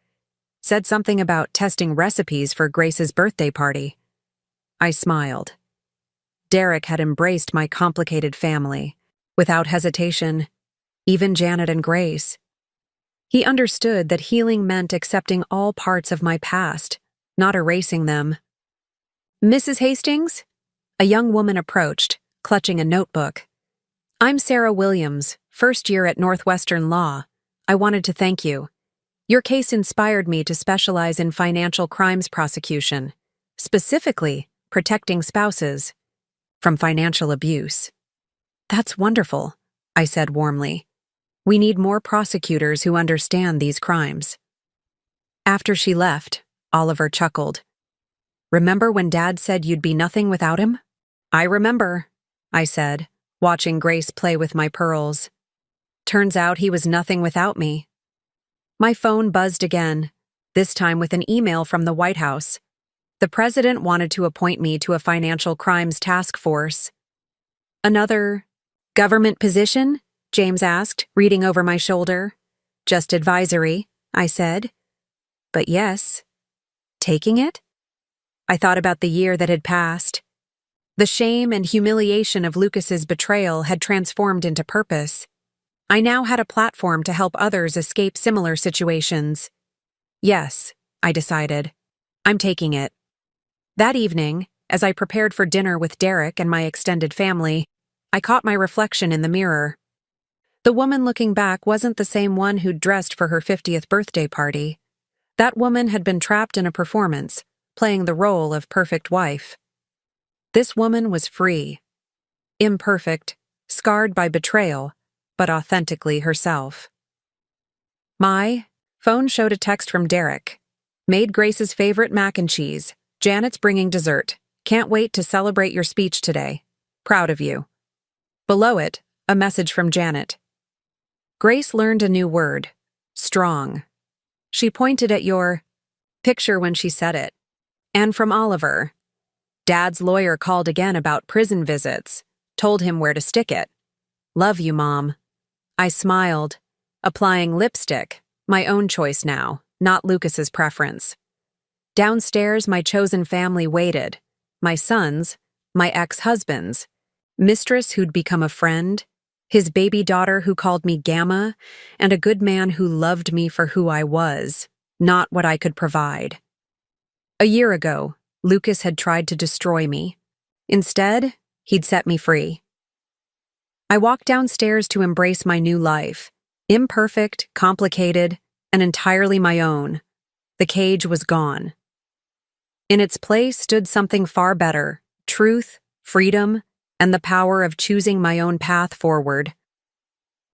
"Said something about testing recipes for Grace's birthday party." I smiled. Derek had embraced my complicated family, without hesitation, even Janet and Grace. He understood that healing meant accepting all parts of my past, not erasing them. "Mrs. Hastings?" A young woman approached, clutching a notebook. "I'm Sarah Williams, first year at Northwestern Law. I wanted to thank you. Your case inspired me to specialize in financial crimes prosecution, specifically protecting spouses from financial abuse." "That's wonderful," I said warmly. "We need more prosecutors who understand these crimes." After she left, Oliver chuckled. "Remember when Dad said you'd be nothing without him?" "I remember," I said, watching Grace play with my pearls. "Turns out he was nothing without me." My phone buzzed again, this time with an email from the White House. The president wanted to appoint me to a financial crimes task force. "Another government position?" James asked, reading over my shoulder. "Just advisory," I said. "But yes." "Taking it?" I thought about the year that had passed. The shame and humiliation of Lucas's betrayal had transformed into purpose. I now had a platform to help others escape similar situations. Yes, I decided. I'm taking it. That evening, as I prepared for dinner with Derek and my extended family, I caught my reflection in the mirror. The woman looking back wasn't the same one who'd dressed for her 50th birthday party. That woman had been trapped in a performance, playing the role of perfect wife. This woman was free. Imperfect, scarred by betrayal, but authentically herself. My phone showed a text from Derek. Made Grace's favorite mac and cheese. Janet's bringing dessert. Can't wait to celebrate your speech today. Proud of you. Below it, a message from Janet. Grace learned a new word. Strong. She pointed at your picture when she said it. And from Oliver. Dad's lawyer called again about prison visits. Told him where to stick it. Love you, Mom. I smiled, applying lipstick, my own choice now, not Lucas's preference. Downstairs, my chosen family waited. My sons, my ex-husbands, mistress who'd become a friend, his baby daughter who called me Gamma, and a good man who loved me for who I was, not what I could provide. A year ago, Lucas had tried to destroy me. Instead, he'd set me free. I walked downstairs to embrace my new life, imperfect, complicated, and entirely my own. The cage was gone. In its place stood something far better: truth, freedom, and the power of choosing my own path forward.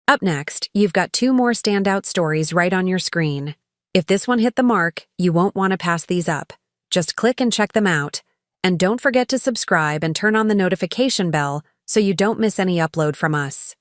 Up next, you've got 2 more standout stories right on your screen. If this one hit the mark, you won't want to pass these up. Just click and check them out. And don't forget to subscribe and turn on the notification bell so you don't miss any upload from us.